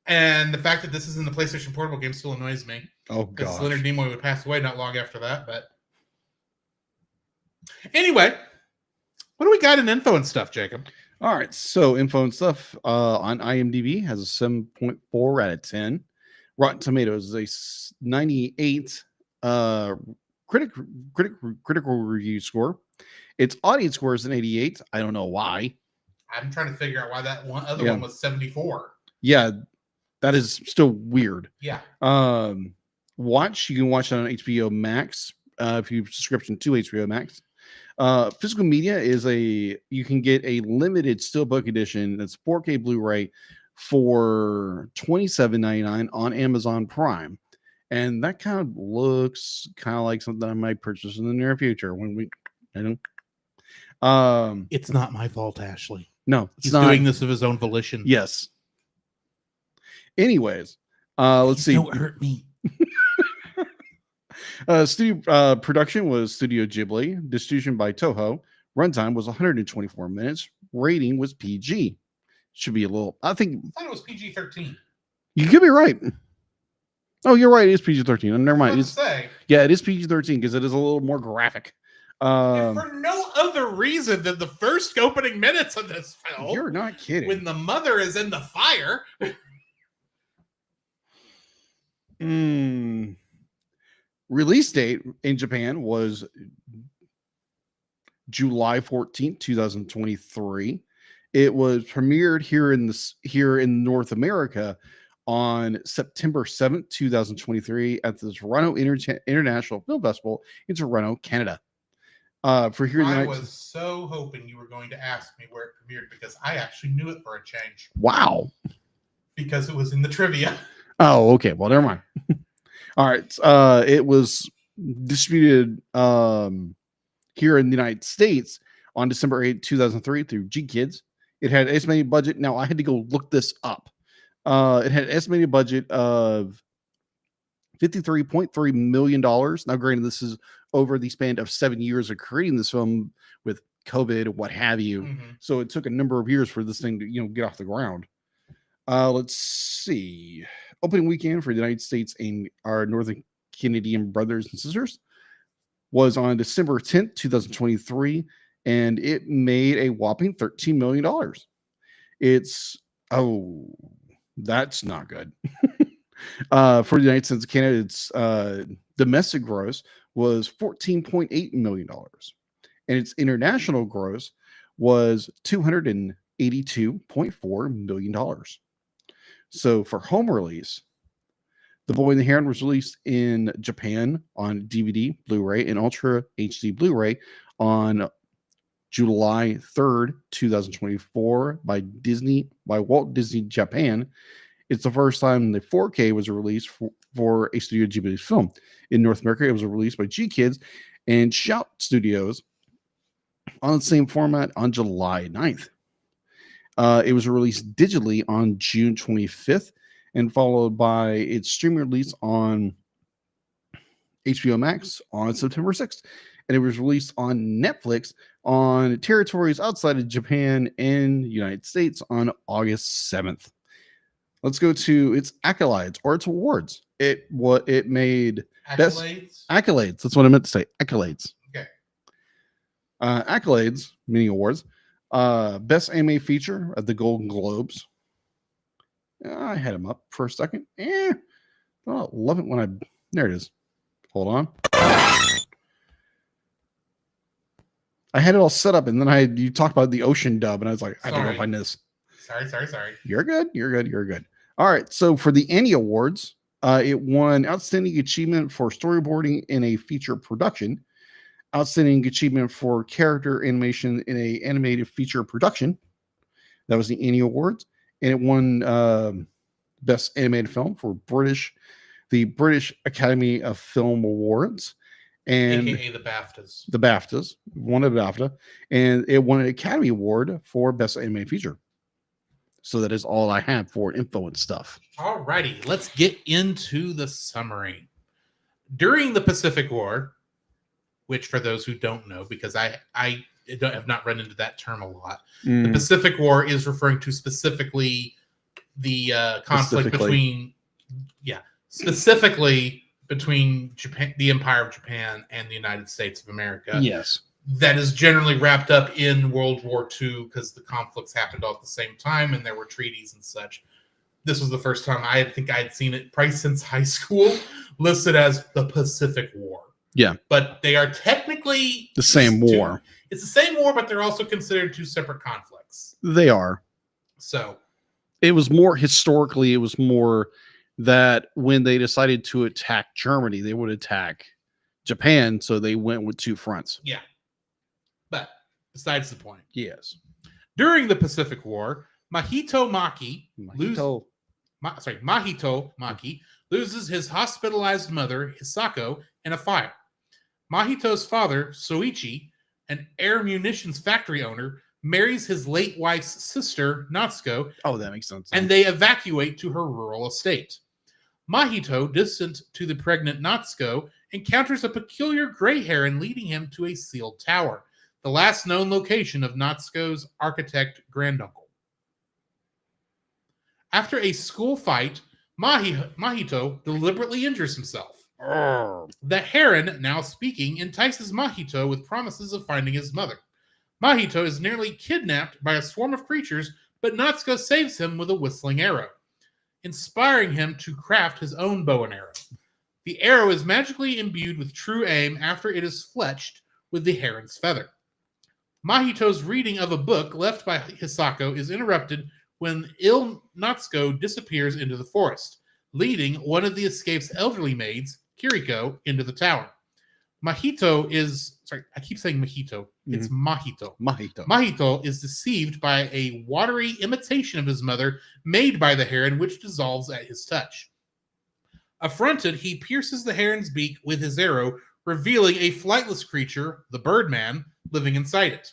And the fact that this is in the PlayStation Portable game still annoys me. Oh, because gosh. Leonard Nimoy would pass away not long after that. But anyway, what do we got in info and stuff, Jacob? All right, so info and stuff on IMDb has a 7.4 out of 10. Rotten Tomatoes is a 98 critical review score. Its audience score is an 88. I don't know why. I'm trying to figure out why that one was 74. Yeah, that is still weird. Yeah. You can watch it on HBO Max if you have subscription to HBO Max. Physical media is you can get a limited steelbook edition that's 4K Blu-ray for $27.99 on Amazon Prime, and that kind of looks kind of like something I might purchase in the near future It's not my fault, Ashley. No, he's doing this of his own volition. Yes. Anyways, let's see. Don't hurt me. Studio production was Studio Ghibli. Distribution by Toho. Runtime was 124 minutes. Rating was PG. Should be a little. I thought it was PG-13. You could be right. Oh, you're right. It is PG-13. Never mind. Yeah, it is PG-13 because it is a little more graphic. For no other reason than the first opening minutes of this film. You're not kidding. When the mother is in the fire. Release date in Japan was July 14th, 2023. It was premiered here in North America on September 7th, 2023 at the Toronto International Film Festival in Toronto, Canada. I was so hoping you were going to ask me where it premiered because I actually knew it for a change. Wow. Because it was in the trivia. Oh, okay. Well, never mind. All right. It was distributed here in the United States on December 8th, 2003 through G Kids. It had an estimated budget. Now, I had to go look this up. It had an estimated budget of $53.3 million. Now, granted, this is over the span of 7 years of creating this film with COVID, what have you. Mm-hmm. So it took a number of years for this thing to, get off the ground. Let's see. Opening weekend for the United States and our Northern Canadian brothers and sisters was on December 10th, 2023, and it made a whopping $13 million. That's not good. For the United States and Canada, its domestic gross was $14.8 million, and its international gross was $282.4 million. So for home release, The Boy and the Heron was released in Japan on DVD, Blu-ray, and Ultra HD Blu-ray on July 3rd, 2024 by Walt Disney Japan. It's the first time the 4K was released for a Studio Ghibli film. In North America, it was released by G Kids and Shout Studios on the same format on July 9th. It was released digitally on June 25th and followed by its streaming release on HBO Max on September 6th. And it was released on Netflix on territories outside of Japan and the United States on August 7th. Let's go to its accolades or its awards. It made accolades. That's what I meant to say. Accolades. Okay. Accolades, meaning awards. Best anime feature at the Golden Globes. I had them up for a second. I love it when there it is. Hold on. I had it all set up, and then you talked about the ocean dub, and I was like, I don't know if I know this. Sorry. You're good. All right. So for the Annie Awards, it won Outstanding Achievement for Storyboarding in a Feature Production, Outstanding Achievement for Character Animation in a Animated Feature Production. That was the Annie Awards. And it won Best Animated Film for the British Academy of Film Awards. And AKA the BAFTAs. The BAFTAs. Won a BAFTA. And it won an Academy Award for Best Animated Feature. So that is all I have for info and stuff. All righty. Let's get into the summary. During the Pacific War, which for those who don't know, because I have not run into that term a lot, the Pacific War is referring to specifically the conflict between Japan, the Empire of Japan, and the United States of America. Yes. That is generally wrapped up in World War II because the conflicts happened all at the same time and there were treaties and such. This was the first time I think I had seen it probably since high school listed as the Pacific War. Yeah. But they are technically the same war. It's the same war, but they're also considered two separate conflicts. They are. So it was more that when they decided to attack Germany, they would attack Japan. So they went with two fronts. Yeah. But besides the point. Yes. During the Pacific War, Mahito Maki loses his hospitalized mother, Hisako, in a fire. Mahito's father, Soichi, an air munitions factory owner, marries his late wife's sister, Natsuko. Oh, that makes sense. And they evacuate to her rural estate. Mahito, distant to the pregnant Natsuko, encounters a peculiar gray heron leading him to a sealed tower, the last known location of Natsuko's architect granduncle. After a school fight, Mahito deliberately injures himself. The heron, now speaking, entices Mahito with promises of finding his mother. Mahito is nearly kidnapped by a swarm of creatures, but Natsuko saves him with a whistling arrow, inspiring him to craft his own bow and arrow. The arrow is magically imbued with true aim after it is fletched with the heron's feather. Mahito's reading of a book left by Hisako is interrupted when ill Natsuko disappears into the forest, leading one of the escape's elderly maids, Kiriko, into the tower. Mahito is Mahito is deceived by a watery imitation of his mother made by the heron, which dissolves at his touch. Affronted, he pierces the heron's beak with his arrow, revealing a flightless creature, the Birdman, living inside it.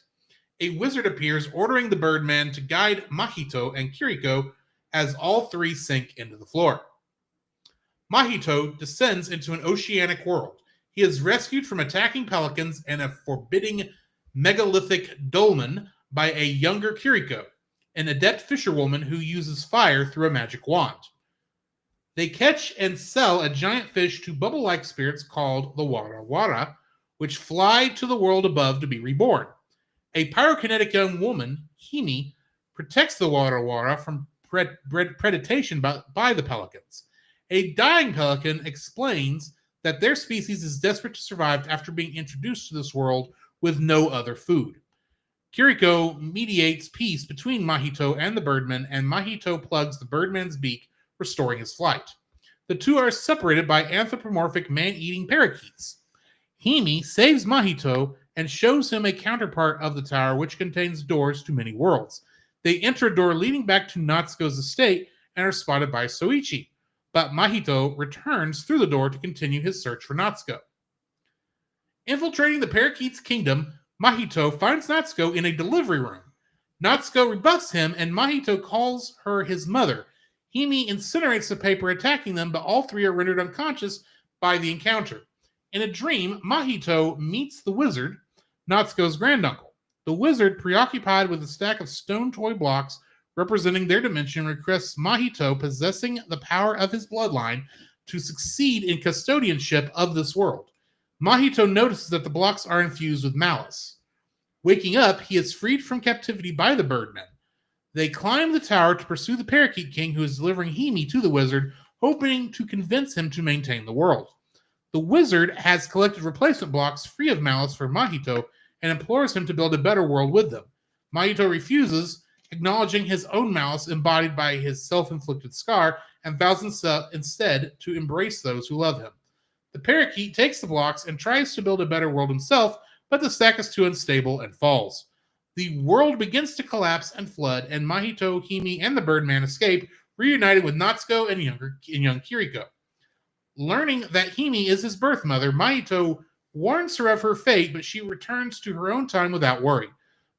A wizard appears, ordering the Birdman to guide Mahito and Kiriko as all three sink into the floor. Mahito descends into an oceanic world. He is rescued from attacking pelicans and a forbidding megalithic dolmen by a younger Kiriko, an adept fisherwoman who uses fire through a magic wand. They catch and sell a giant fish to bubble-like spirits called the Wara Wara, which fly to the world above to be reborn. A pyrokinetic young woman, Himi, protects the Wara Wara from predation by the pelicans. A dying pelican explains that their species is desperate to survive after being introduced to this world with no other food. Kiriko mediates peace between Mahito and the Birdman, and Mahito plugs the Birdman's beak, restoring his flight. The two are separated by anthropomorphic man-eating parakeets. Himi saves Mahito and shows him a counterpart of the tower which contains doors to many worlds. They enter a door leading back to Natsuko's estate and are spotted by Soichi, but Mahito returns through the door to continue his search for Natsuko. Infiltrating the parakeet's kingdom, Mahito finds Natsuko in a delivery room. Natsuko rebuffs him and Mahito calls her his mother. Himi incinerates the paper attacking them, but all three are rendered unconscious by the encounter. In a dream, Mahito meets the wizard, Natsuko's granduncle. The wizard, preoccupied with a stack of stone toy blocks representing their dimension, requests Mahito, possessing the power of his bloodline, to succeed in custodianship of this world. Mahito notices that the blocks are infused with malice. Waking up, he is freed from captivity by the Birdmen. They climb the tower to pursue the Parakeet King, who is delivering Hime to the wizard, hoping to convince him to maintain the world. The wizard has collected replacement blocks free of malice for Mahito and implores him to build a better world with them. Mahito refuses, acknowledging his own malice embodied by his self-inflicted scar, and vows instead to embrace those who love him. The parakeet takes the blocks and tries to build a better world himself, but the stack is too unstable and falls. The world begins to collapse and flood, and Mahito, Hime, and the Birdman escape, reunited with Natsuko and young Kiriko. Learning that Hime is his birth mother, Mahito warns her of her fate, but she returns to her own time without worry.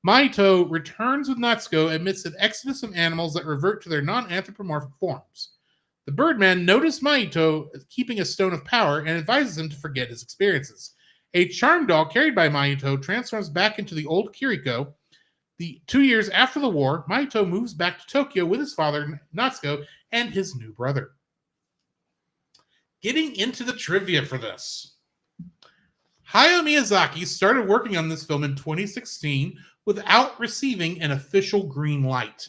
Mahito returns with Natsuko amidst an exodus of animals that revert to their non-anthropomorphic forms. The Birdman notices Mahito keeping a stone of power and advises him to forget his experiences. A charm doll carried by Mahito transforms back into the old Kiriko. 2 years after the war, Mahito moves back to Tokyo with his father, Natsuko, and his new brother. Getting into the trivia for this. Hayao Miyazaki started working on this film in 2016 without receiving an official green light.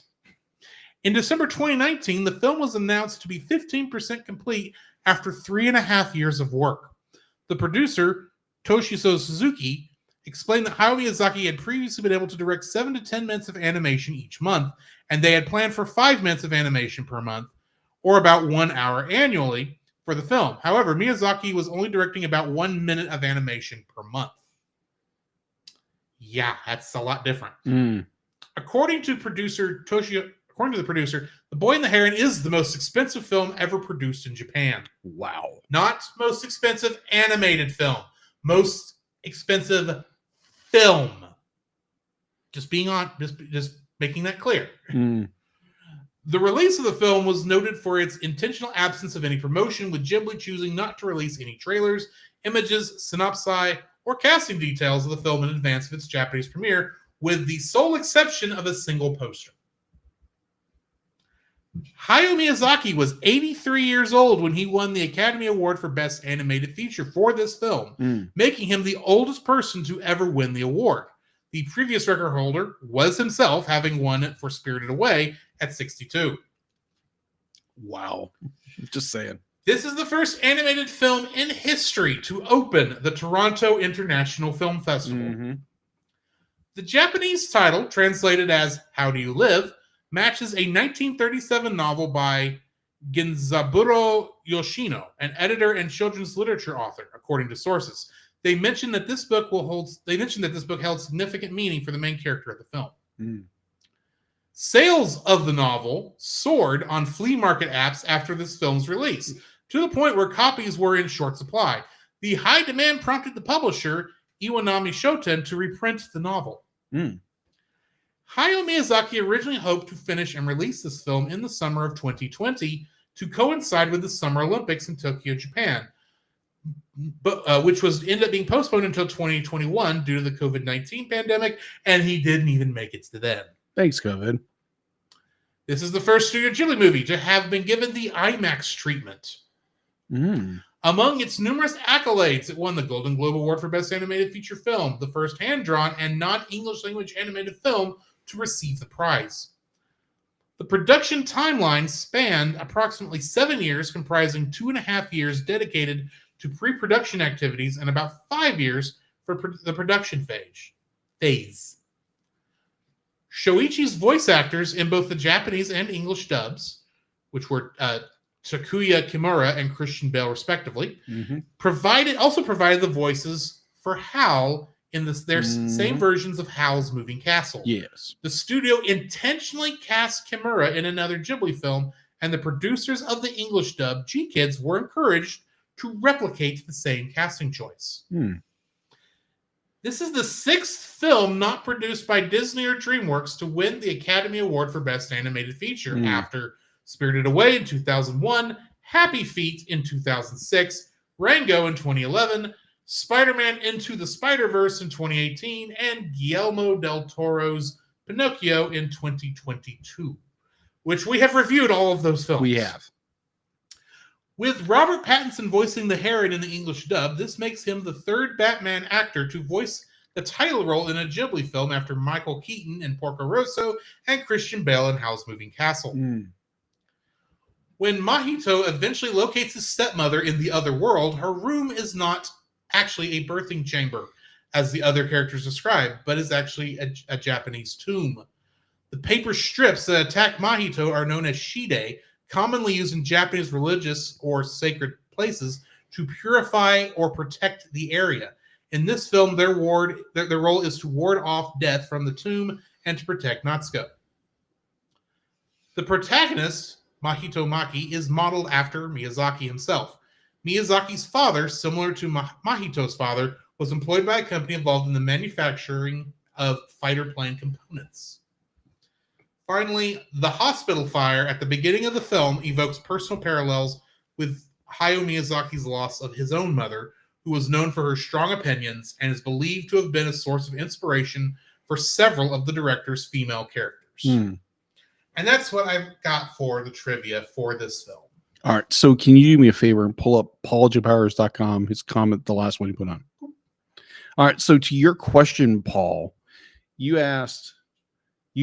In December 2019, the film was announced to be 15% complete after 3.5 years of work. The producer, Toshizo Suzuki, explained that Hayao Miyazaki had previously been able to direct 7 to 10 minutes of animation each month, and they had planned for 5 minutes of animation per month, or about 1 hour annually, for the film. However, Miyazaki was only directing about 1 minute of animation per month. Yeah, that's a lot different. According to the producer, The Boy and the Heron is the most expensive film ever produced in Japan. Wow. Not most expensive animated film. Most expensive film. Just making that clear. The release of the film was noted for its intentional absence of any promotion, with Ghibli choosing not to release any trailers, images, synopsis, or casting details of the film in advance of its Japanese premiere, with the sole exception of a single poster. Hayao Miyazaki was 83 years old when he won the Academy Award for Best Animated Feature for this film, making him the oldest person to ever win the award. The previous record holder was himself, having won it for Spirited Away at 62. Wow. Just saying. This is the first animated film in history to open the Toronto International Film Festival. The Japanese title, translated as How Do You Live, matches a 1937 novel by Genzaburo Yoshino, an editor and children's literature author, according to sources. They mentioned that this book held significant meaning for the main character of the film. Sales of the novel soared on flea market apps after this film's release, to the point where copies were in short supply. The high demand prompted the publisher, Iwanami Shoten, to reprint the novel. Hayao Miyazaki originally hoped to finish and release this film in the summer of 2020 to coincide with the Summer Olympics in Tokyo, Japan, but which ended up being postponed until 2021 due to the COVID-19 pandemic, and he didn't even make it to then. Thanks, COVID. This is the first Studio Ghibli movie to have been given the IMAX treatment. Among its numerous accolades, it won the Golden Globe Award for Best Animated Feature Film, the first hand-drawn and non-English language animated film to receive the prize. The production timeline spanned approximately 7 years, comprising 2.5 years dedicated to pre-production activities and about 5 years for the production phase. Shoichi's voice actors in both the Japanese and English dubs, which were Takuya Kimura and Christian Bale, respectively, also provided the voices for Hal in their same versions of Howl's Moving Castle. Yes. The studio intentionally cast Kimura in another Ghibli film, and the producers of the English dub, G-Kids, were encouraged to replicate the same casting choice. This is the 6th film not produced by Disney or DreamWorks to win the Academy Award for Best Animated Feature, after Spirited Away in 2001, Happy Feet in 2006, Rango in 2011, Spider-Man Into the Spider-Verse in 2018, and Guillermo del Toro's Pinocchio in 2022, which we have reviewed all of those films. We have. With Robert Pattinson voicing the Heron in the English dub, this makes him the third Batman actor to voice the title role in a Ghibli film after Michael Keaton in Porco Rosso and Christian Bale in Howl's Moving Castle. When Mahito eventually locates his stepmother in the other world, her room is not actually a birthing chamber, as the other characters describe, but is actually a Japanese tomb. The paper strips that attack Mahito are known as shide, commonly used in Japanese religious or sacred places to purify or protect the area. In this film, their role is to ward off death from the tomb and to protect Natsuko. The protagonist, Mahito Maki, is modeled after Miyazaki himself. Miyazaki's father, similar to Mahito's father, was employed by a company involved in the manufacturing of fighter plane components. Finally, the hospital fire at the beginning of the film evokes personal parallels with Hayao Miyazaki's loss of his own mother, who was known for her strong opinions and is believed to have been a source of inspiration for several of the director's female characters. And that's what I've got for the trivia for this film. All right. So can you do me a favor and pull up pauljpowers.com, his comment, the last one he put on? All right. So to your question, Paul, you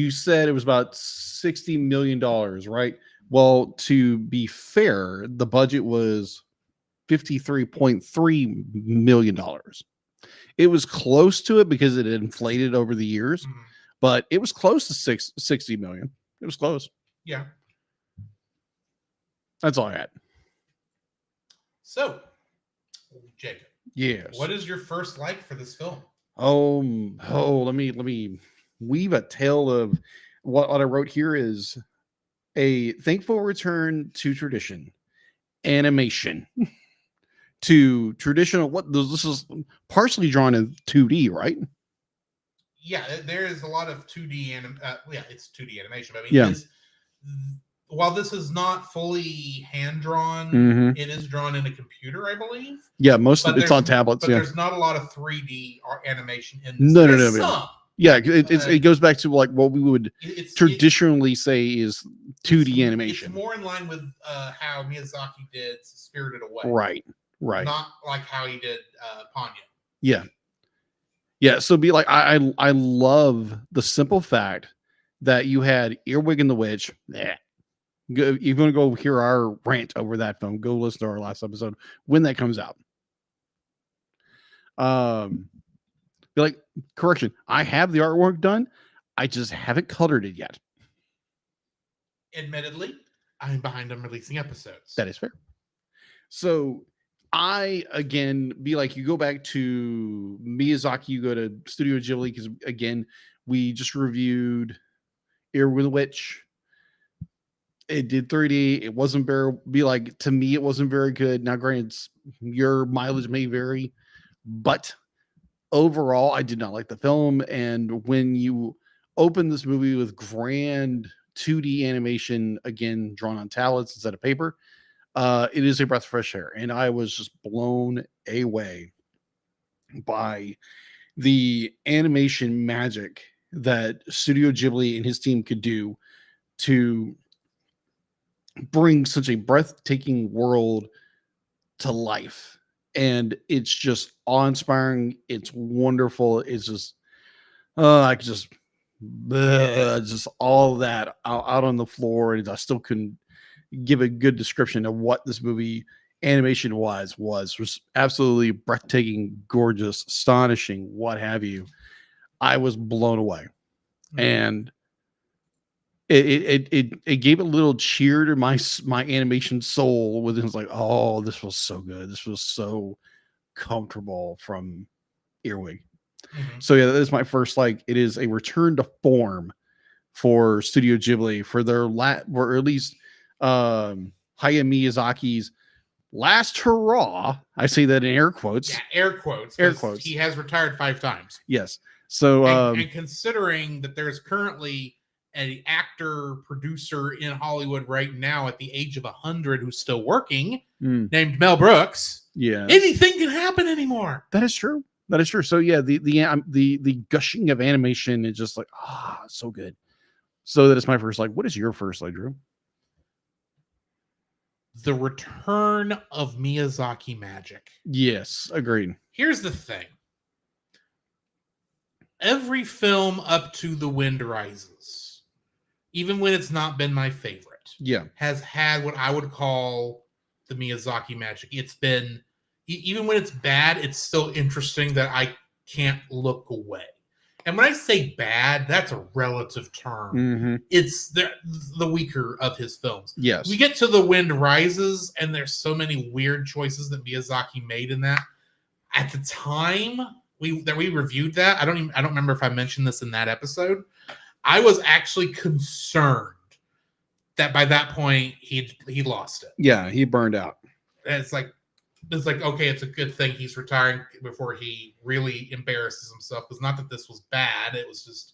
said it was about $60 million, right? Well, to be fair, the budget was $53.3 million. It was close to it because it had inflated over the years, but it was close to 60 million. It was close. Yeah. That's all I had. So, Jacob. Yes. What is your first like for this film? Let me weave a tale of what I wrote here is a thankful return to tradition, animation, to traditional. This is partially drawn in 2D, right? Yeah, there is a lot of 2D it's 2D animation. But I mean, while this is not fully hand drawn, it is drawn in a computer, I believe. Yeah, most of it's on tablets. But there's not a lot of 3D animation in this. No. Yeah, it goes back to like what we would traditionally say is 2D animation. It's more in line with how Miyazaki did Spirited Away. Right. Not like how he did Ponyo. Yeah. So be like, I love the simple fact that you had Earwig and the Witch. You're going to go hear our rant over that film. Go listen to our last episode when that comes out. Be like, correction, I have the artwork done. I just haven't colored it yet. Admittedly, I'm behind on releasing episodes. That is fair. So I, again, be like, you go back to Miyazaki, you go to Studio Ghibli, because, again, we just reviewed Earwig and the Witch. It did 3D. It wasn't very, to me, it wasn't very good. Now, granted, your mileage may vary, but overall, I did not like the film. And when you open this movie with grand 2D animation, again, drawn on tablets instead of paper, it is a breath of fresh air. And I was just blown away by the animation magic that Studio Ghibli and his team could do to bring such a breathtaking world to life. And it's just awe-inspiring. It's wonderful. It's just, I could just all that out on the floor. And I still couldn't give a good description of what this movie animation was absolutely breathtaking, gorgeous, astonishing, what have you. I was blown away. And it gave a little cheer to my animation soul with it. Was like, oh, this was so good. This was so comfortable from Earwig. So yeah, that is my first, it is a return to form for Studio Ghibli for their or at least Hayao Miyazaki's last hurrah. I say that in air quotes. Yeah, air quotes. Air quotes. He has retired 5 times. Yes. So and considering that there's currently an actor producer in Hollywood right now at the age of 100 who's still working, named Mel Brooks. Yeah, anything can happen anymore. that is true. That is true. So yeah, the gushing of animation is just like so good. So that is my first. Like, what is your first, like, Drew? The return of Miyazaki magic. Yes, agreed. Here's the thing. Every film up to The Wind Rises, even when it's not been my favorite, has had what I would call the Miyazaki magic. It's been, even when it's bad, it's still interesting that I can't look away. And when I say bad, that's a relative term. Mm-hmm. It's the weaker of his films. Yes. We get to The Wind Rises, and there's so many weird choices that Miyazaki made in that. At the time we reviewed that, I don't remember if I mentioned this in that episode. I was actually concerned that by that point he lost it. Yeah, he burned out. And it's like, okay, it's a good thing he's retiring before he really embarrasses himself. Because not that this was bad, it was just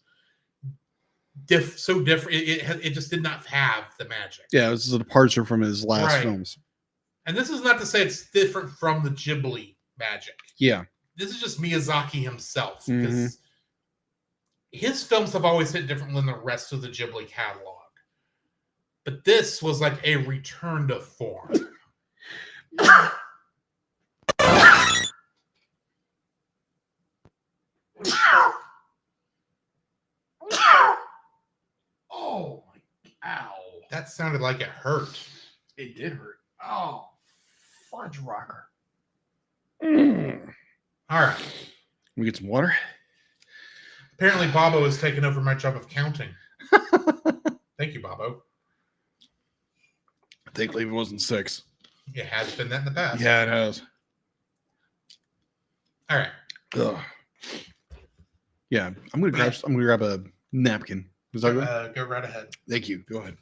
so different. It just did not have the magic. Yeah, this is a departure from his last films. And this is not to say it's different from the Ghibli magic. Yeah. This is just Miyazaki himself. Because his films have always hit different than the rest of the Ghibli catalog. But this was like a return to form. Oh my! Ow! That sounded like it hurt. It did hurt. Oh, Fudge rocker. All right. We get some water. Apparently, Bobo has taken over my job of counting. Thank you, Bobo. I think it wasn't 6. It has been that in the past. Yeah, it has. All right. Ugh. Yeah, I'm gonna grab a napkin. Is that good? Go right ahead. Thank you. Go ahead.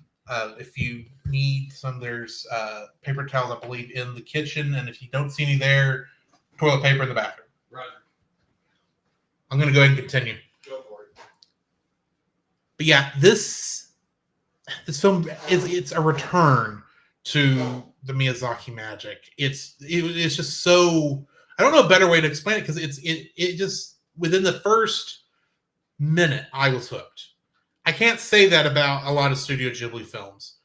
If you need some, there's paper towels, I believe, in the kitchen, and if you don't see any there, toilet paper in the bathroom. Right. I'm gonna go ahead and continue. Go for it. But yeah, this film it's a return to the Miyazaki magic. It's just so, I don't know a better way to explain it, because it just, within the first minute I was hooked. I can't say that about a lot of Studio Ghibli films.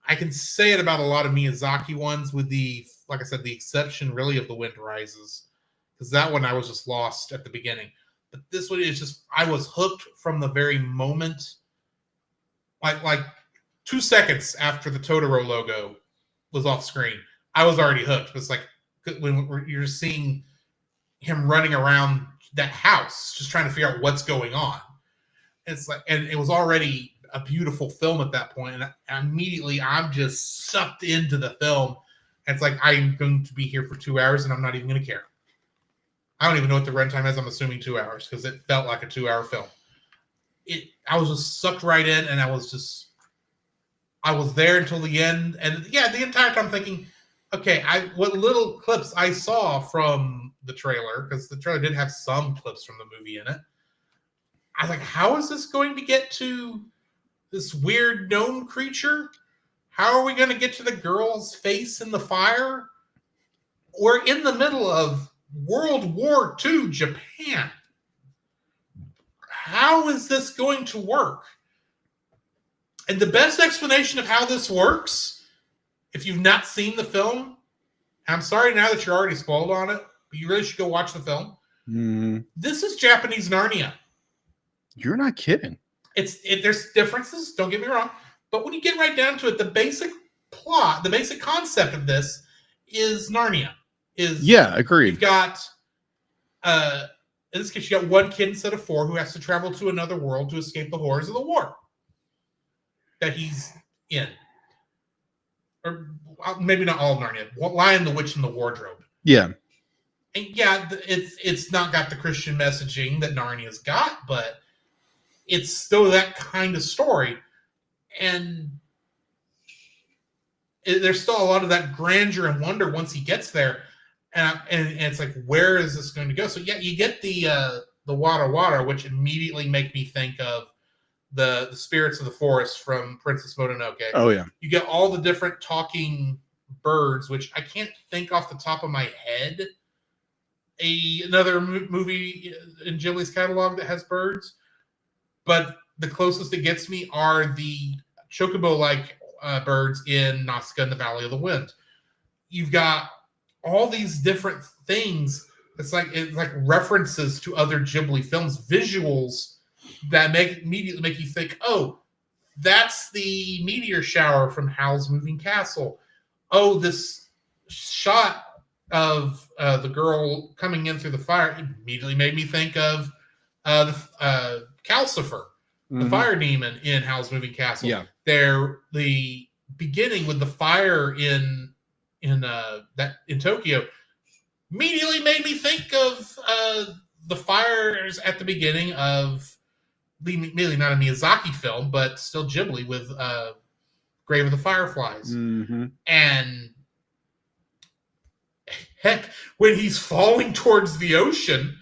I can say it about a lot of Miyazaki ones, with like I said, the exception really of The Wind Rises, because that one I was just lost at the beginning. But this one is just, I was hooked from the very moment, like 2 seconds after the Totoro logo was off screen, I was already hooked. It's like when you're seeing him running around that house, just trying to figure out what's going on. It's like, and it was already a beautiful film at that point, and immediately I'm just sucked into the film. And it's like, I'm going to be here for 2 hours, and I'm not even going to care. I don't even know what the runtime is. I'm assuming 2 hours, because it felt like a 2-hour film. I was just sucked right in, and I was there until the end. And yeah, the entire time thinking, okay, what little clips I saw from the trailer, because the trailer did have some clips from the movie in it, I was like, how is this going to get to this weird gnome creature? How are we going to get to the girl's face in the fire? We're in the middle of World War II Japan. How is this going to work? And the best explanation of how this works, if you've not seen the film, I'm sorry now that you're already spoiled on it, but you really should go watch the film. This is Japanese Narnia. You're not kidding. There's differences, don't get me wrong, but when you get right down to it, the basic plot, the basic concept of this is Narnia. Agreed. You've got, in this case, you got one kid instead of 4 who has to travel to another world to escape the horrors of the war that he's in. Or maybe not all of Narnia. Lion, the Witch, and the Wardrobe. Yeah. And yeah, it's not got the Christian messaging that Narnia's got, but it's still that kind of story. And there's still a lot of that grandeur and wonder once he gets there. And it's like, where is this going to go? So yeah, you get the Wada Wada, which immediately make me think of the spirits of the forest from Princess Mononoke. Oh yeah. You get all the different talking birds, which I can't think off the top of my head another movie in Ghibli's catalog that has birds, but the closest it gets me are the chocobo-like birds in Nausicaa and the Valley of the Wind. You've got all these different things. It's like references to other Ghibli films, visuals that immediately make you think, oh, that's the meteor shower from Howl's Moving Castle. Oh, this shot of the girl coming in through the fire immediately made me think of Calcifer, the fire demon in Howl's Moving Castle. Yeah. The beginning with the fire in Tokyo immediately made me think of the fires at the beginning of really not a Miyazaki film, but still Ghibli with Grave of the Fireflies. And heck, when he's falling towards the ocean,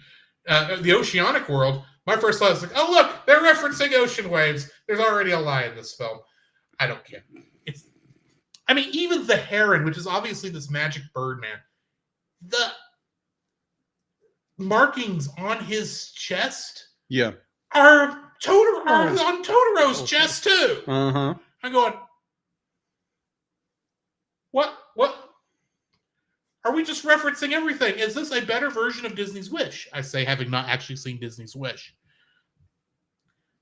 the oceanic world, my first thought was like, oh, look, they're referencing ocean waves. There's already a lie in this film. I don't care. Even the Heron, which is obviously this magic bird man, the markings on his chest are on Totoro's chest too. I'm going, what? Are we just referencing everything? Is this a better version of Disney's Wish? I say, having not actually seen Disney's Wish.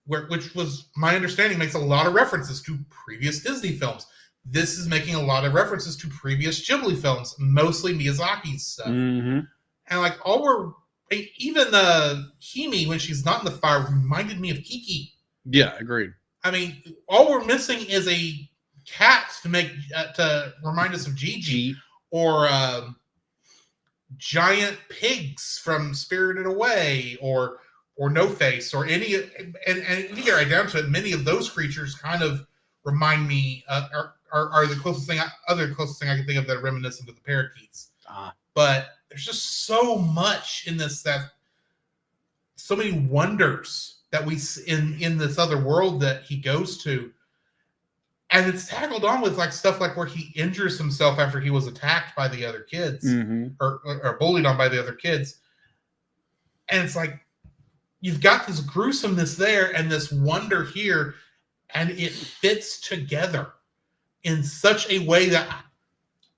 Which was, my understanding, makes a lot of references to previous Disney films. This is making a lot of references to previous Ghibli films, mostly Miyazaki's stuff. And even Hime, when she's not in the fire, reminded me of Kiki. Yeah, agreed. All we're missing is a cat to remind us of Gigi. Or giant pigs from Spirited Away, or No Face, or any, and you get right down to it, many of those creatures kind of remind me are the closest thing I can think of that are reminiscent of the parakeets. But there's just so much in this, that so many wonders that we in this other world that he goes to. And it's tackled on with stuff like where he injures himself after he was attacked by the other kids or bullied on by the other kids. And it's like, you've got this gruesomeness there and this wonder here, and it fits together in such a way that,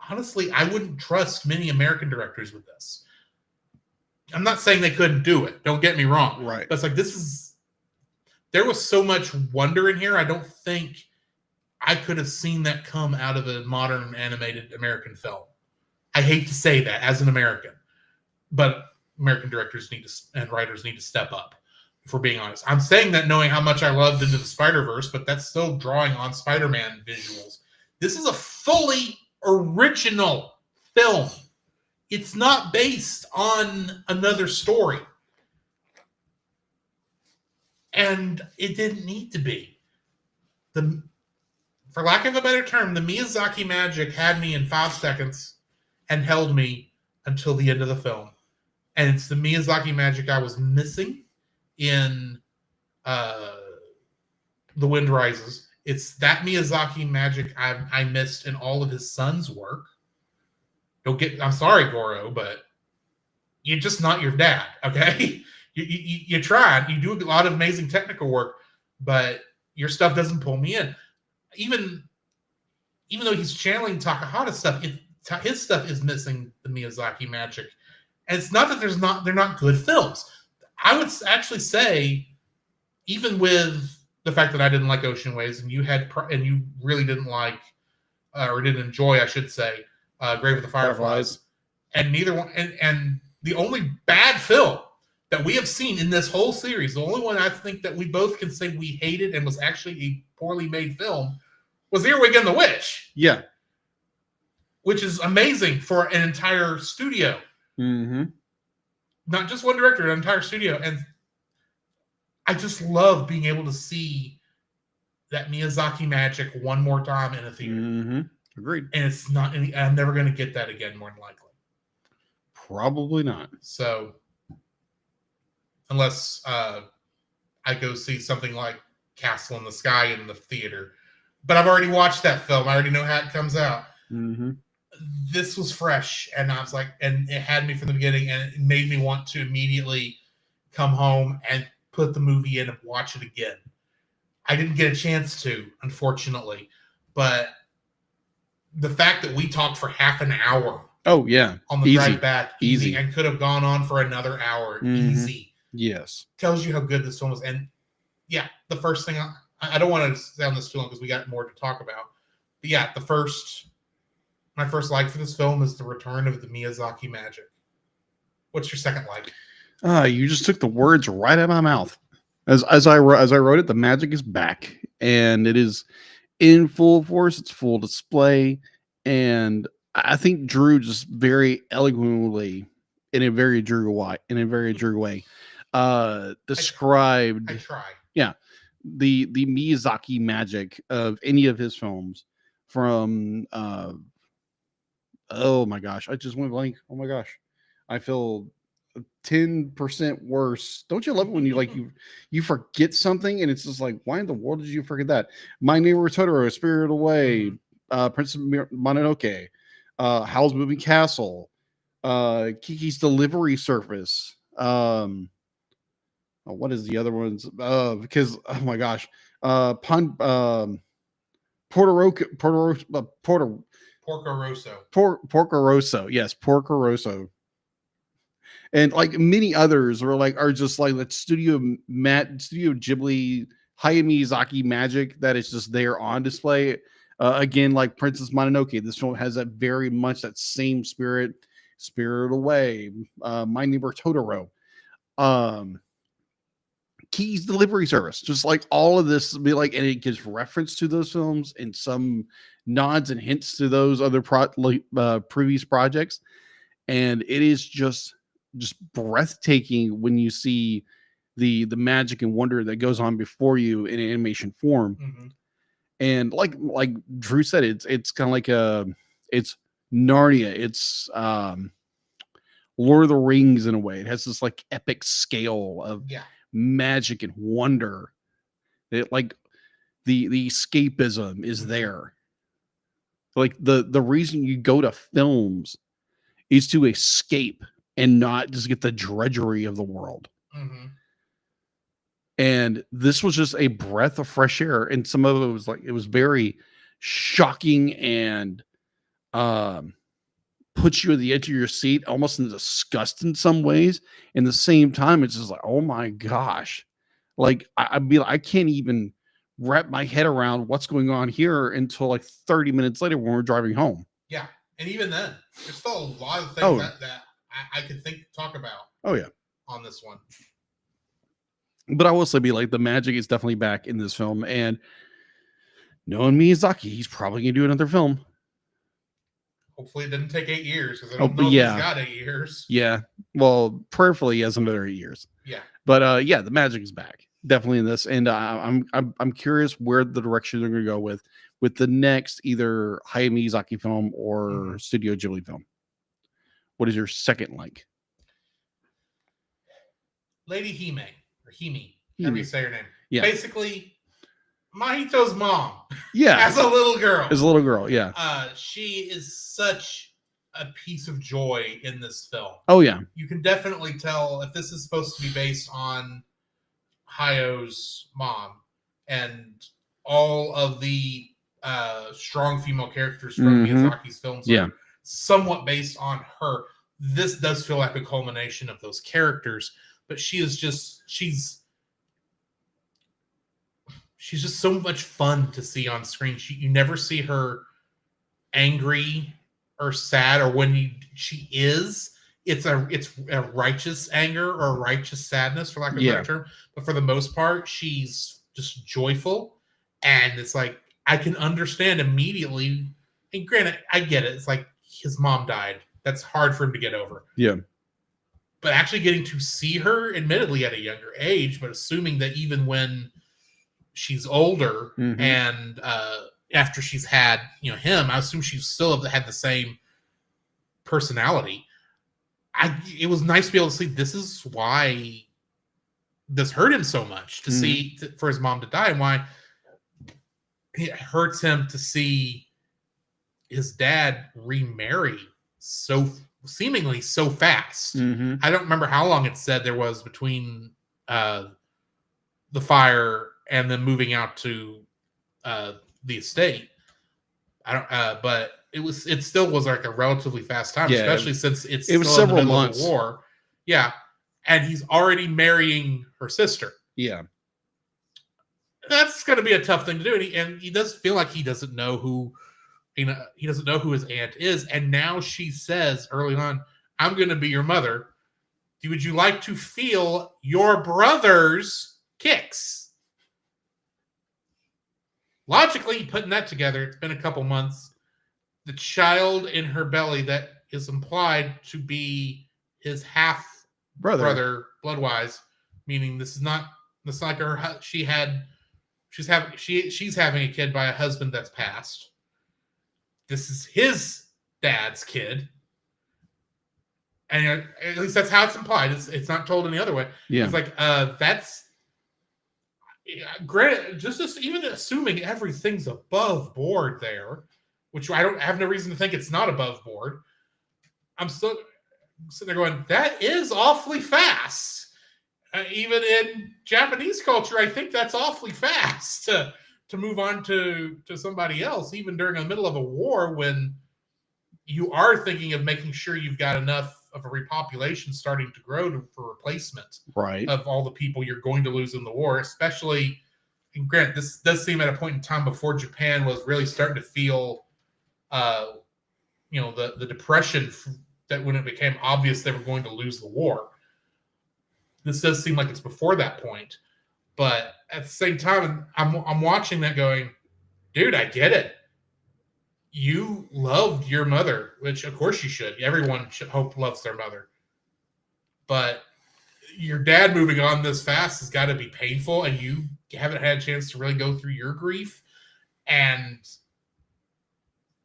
honestly, I wouldn't trust many American directors with this. I'm not saying they couldn't do it. Don't get me wrong. Right. But it's like, there was so much wonder in here. I don't think I could have seen that come out of a modern animated American film. I hate to say that as an American, but American directors and writers need to step up, if we're being honest. I'm saying that knowing how much I loved Into the Spider-Verse, but that's still drawing on Spider-Man visuals. This is a fully original film. It's not based on another story. And it didn't need to be. For lack of a better term, the Miyazaki magic had me in 5 seconds and held me until the end of the film. And it's the Miyazaki magic I was missing in The Wind Rises. It's that Miyazaki magic I missed in all of his son's work. I'm sorry, Goro, but you're just not your dad, okay? You tried. You do a lot of amazing technical work, but your stuff doesn't pull me in. Even though he's channeling Takahata stuff, his stuff is missing the Miyazaki magic. And it's not that they're not good films. I would actually say, even with the fact that I didn't like Ocean Waves, and you really didn't like, or didn't enjoy, I should say, Grave of the Fireflies, and neither one, and the only bad film that we have seen in this whole series, the only one I think that we both can say we hated and was actually a poorly made film, was Earwig and the Witch. Yeah. Which is amazing for an entire studio. Not just one director, an entire studio. And I just love being able to see that Miyazaki magic one more time in a theater. Agreed. And it's not, I'm never going to get that again, more than likely. Probably not. So, unless I go see something like Castle in the Sky in the theater. But I've already watched that film. I already know how it comes out. this was fresh, and I was like, and it had me from the beginning, and it made me want to immediately come home and put the movie in and watch it again. I didn't get a chance to, unfortunately, but the fact that we talked for half an hour. Oh yeah, on the drive back, easy, and could have gone on for another hour, easy. Yes, tells you how good this film was. And yeah, the first thing I don't want to sound this too long because we got more to talk about. But yeah, my first like for this film is the return of the Miyazaki magic. What's your second like? You just took the words right out of my mouth. As I wrote it, the magic is back, and it is in full force. It's full display, and I think Drew just very eloquently, in a very Drew way, described. I try. Yeah, the Miyazaki magic of any of his films. From oh my gosh, I just went blank. Oh my gosh, I feel 10% worse. Don't you love it when you forget something and it's just like, why in the world did you forget that? My Neighbor Totoro, Spirited Away, Prince of Mononoke, Howl's Moving Castle, Kiki's Delivery Service. What is the other ones? Because oh my gosh, Porco Rosso. Yes, Porco Rosso. And like many others are just like that Studio Ghibli Hayao Miyazaki magic that is just there on display. Again, like Princess Mononoke, this film has that very much that same spirit. Spirited Away, My Neighbor Totoro, Kiki's Delivery Service, just like all of this be like, and it gives reference to those films and some nods and hints to those other previous projects, and it is just breathtaking when you see the magic and wonder that goes on before you in animation form. And like Drew said, it's kind of like it's Narnia, it's Lord of the Rings in a way. It has this like epic scale of magic and wonder. It like the escapism is there. Like the reason you go to films is to escape and not just get the drudgery of the world. And this was just a breath of fresh air. And some of it was like, it was very shocking and puts you at the edge of your seat, almost in disgust in some ways. In the same time, it's just like, oh my gosh. Like I'd be like, I can't even wrap my head around what's going on here until like 30 minutes later when we're driving home. Yeah. And even then, there's still a lot of things that I could talk about. Oh yeah. On this one. But I will say, be like, the magic is definitely back in this film, and knowing Miyazaki, he's probably gonna do another film. Hopefully, it didn't take 8 years because I don't know if he's got 8 years. Yeah, well, prayerfully, he has another 8 years. Yeah, but yeah, the magic is back definitely in this, and I'm curious where the direction they're gonna go with the next either Hayao Miyazaki film or Studio Ghibli film. What is your second like? Lady Hime. Hime, however you say her name. Yeah. Basically, Mahito's mom. Yeah. As a little girl. Yeah. She is such a piece of joy in this film. Oh, yeah. You can definitely tell if this is supposed to be based on Hayao's mom and all of the strong female characters from Miyazaki's films are somewhat based on her. This does feel like a culmination of those characters. But she is just she's just so much fun to see on screen. You never see her angry or sad, or when she is, it's a righteous anger or righteous sadness, for lack of a better term. But for the most part, she's just joyful, and it's like I can understand immediately. And granted, I get it. It's like his mom died. That's hard for him to get over. Yeah. But actually getting to see her, admittedly at a younger age, but assuming that even when she's older and after she's had him, I assume she still had the same personality. It was nice to be able to see this is why this hurt him so much to see for his mom to die, and why it hurts him to see his dad remarry so seemingly so fast. Mm-hmm. I don't remember how long it said there was between the fire and then moving out to the estate. I don't, but it still was like a relatively fast time, especially since it was still several in the middle months of a war. Yeah, and he's already marrying her sister. Yeah, That's going to be a tough thing to do, and he does feel like he doesn't know who, he doesn't know who his aunt is, and now she says early on, "I'm going to be your mother. Would you like to feel your brother's kicks?" Logically, putting that together, it's been a couple months. The child in her belly that is implied to be his half brother, bloodwise, meaning this is not like her. She's having a kid by a husband that's passed. This is his dad's kid, and at least that's how it's implied. It's not told any other way. Yeah, it's like that's. Granted, even assuming everything's above board there, which I have no reason to think it's not above board. I'm still sitting there going, that is awfully fast. Even in Japanese culture, I think that's awfully fast to move on to somebody else, even during the middle of a war when you are thinking of making sure you've got enough of a repopulation starting to grow for replacement of all the people you're going to lose in the war, especially, and granted, this does seem at a point in time before Japan was really starting to feel, the depression that when it became obvious they were going to lose the war. This does seem like it's before that point, but at the same time, I'm watching that going, dude, I get it. You loved your mother, which of course you should. Everyone should loves their mother. But your dad moving on this fast has got to be painful, and you haven't had a chance to really go through your grief. And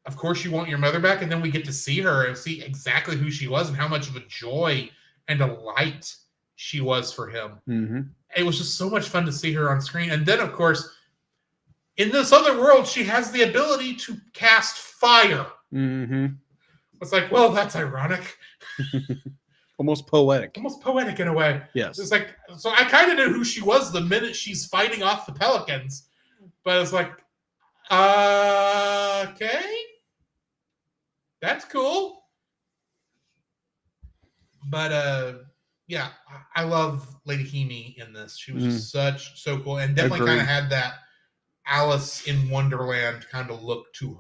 of course you want your mother back, and then we get to see her and see exactly who she was and how much of a joy and a light she was for him. Mm-hmm. It was just so much fun to see her on screen. And then, of course, in this other world, she has the ability to cast fire. Mm-hmm. It's like, well, that's ironic. Almost poetic. Almost poetic in a way. Yes. It's like, so I kind of knew who she was the minute she's fighting off the pelicans. But it's like, okay. That's cool. But, yeah, I love Lady Hime in this. She was just so cool. And definitely kind of had that Alice in Wonderland kind of look to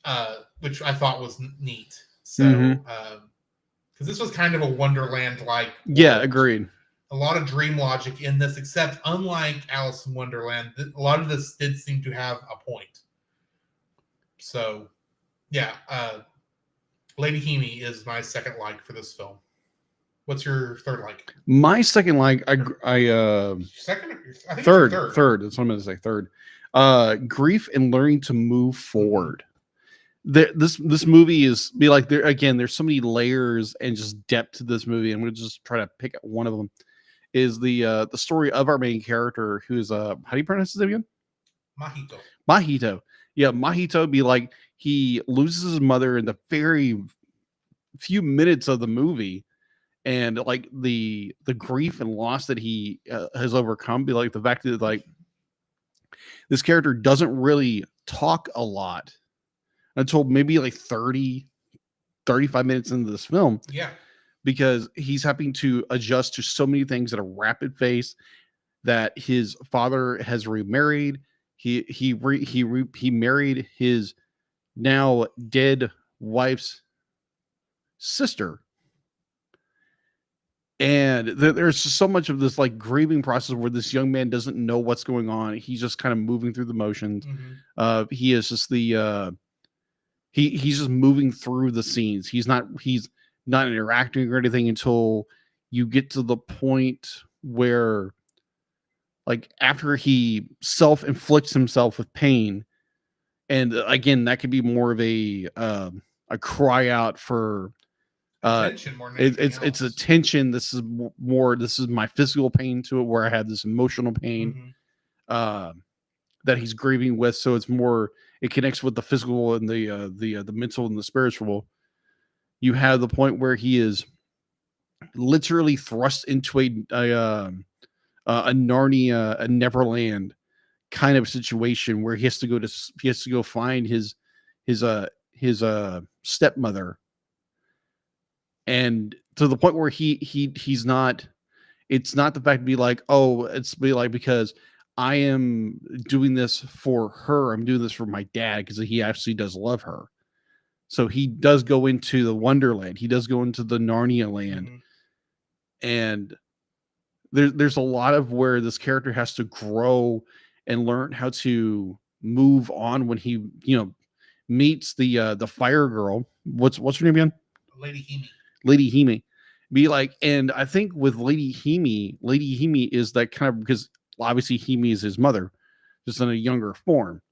her, which I thought was neat. So, because this was kind of a Wonderland-like. Yeah, agreed. A lot of dream logic in this, except unlike Alice in Wonderland, a lot of this did seem to have a point. So, yeah, Lady Hime is my second like for this film. What's your third like? My second like, second? I think third. Third. That's what I'm going to say. Third. Grief and learning to move forward. This movie is there's so many layers and just depth to this movie. I'm going to just try to pick out one of them. Is the story of our main character, who's how do you pronounce his name again? Mahito. Yeah, Mahito be like, he loses his mother in the very few minutes of the movie. And like the grief and loss that he has overcome, be like the fact that like this character doesn't really talk a lot until maybe like 35 minutes into this film. Yeah. Because he's having to adjust to so many things at a rapid pace, that his father has remarried. He married his now dead wife's sister. And there's just so much of this like grieving process where this young man doesn't know what's going on. He's just kind of moving through the motions. He is just he's just moving through the scenes. He's not interacting or anything until you get to the point where, like, after he self-inflicts himself with pain, and again, that could be more of a cry out for attention more than it's attention. This is my physical pain to it, where I have this emotional pain that he's grieving with. So it connects with the physical and the mental and the spiritual. You have the point where he is literally thrust into a Narnia, a Neverland kind of situation where he has to go find his stepmother, and to the point where he's not. It's not the fact to be like, oh, it's be like, because I am doing this for her. I'm doing this for my dad because he actually does love her. So he does go into the Wonderland. He does go into the Narnia land. And there's a lot of where this character has to grow and learn how to move on when he, meets the fire girl. What's her name again? Lady Hime. Be like, and I think with Lady Hime is that kind of, because obviously Hime is his mother, just in a younger form.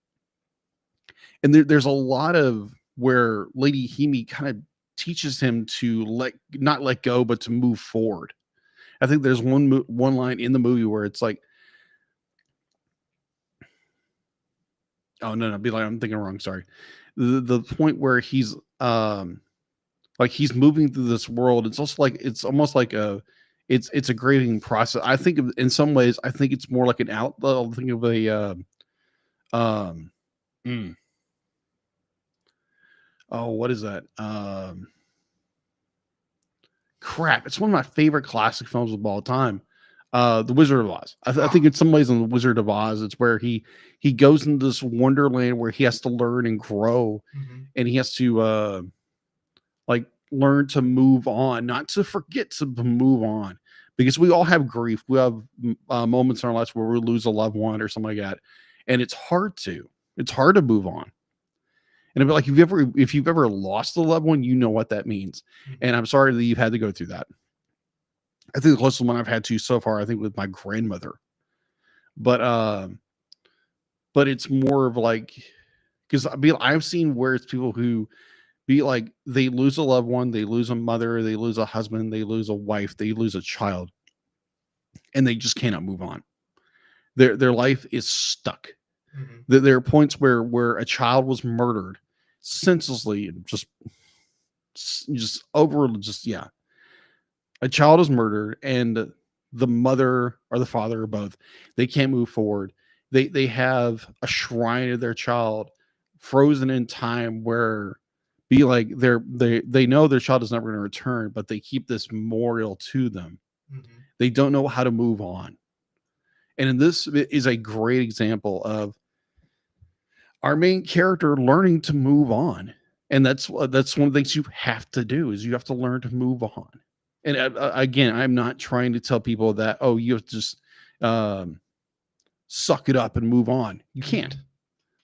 And there's a lot of where Lady Hime kind of teaches him to not let go, but to move forward. I think there's one line in the movie where it's like, oh no, be like, I'm thinking wrong. Sorry. The point where he's like he's moving through this world. It's also like, it's almost like it's a grieving process. I think in some ways, I think it's more like an I'll think of a oh, what is that? Crap. It's one of my favorite classic films of all time. The Wizard of Oz. I think in some ways in the Wizard of Oz, it's where he goes into this wonderland where he has to learn and grow, and he has to learn to move on, not to forget to move on, because we all have grief. We have moments in our lives where we lose a loved one or something like that, and it's hard to move on. And I'd be like, if you've ever lost a loved one, you know what that means. And I'm sorry that you've had to go through that. I think the closest one I've had to so far, I think, with my grandmother. But it's more of like, because I've seen where it's people who be like, they lose a loved one, they lose a mother, they lose a husband, they lose a wife, they lose a child, and they just cannot move on. Their life is stuck. There are points where a child was murdered senselessly, and a child is murdered, and the mother or the father or both, they can't move forward. They have a shrine of their child frozen in time where be like they know their child is never going to return, but they keep this memorial to them. They don't know how to move on. And this is a great example of our main character learning to move on. And that's one of the things you have to do, is you have to learn to move on. And again, I'm not trying to tell people that, oh, you have to just suck it up and move on. You can't.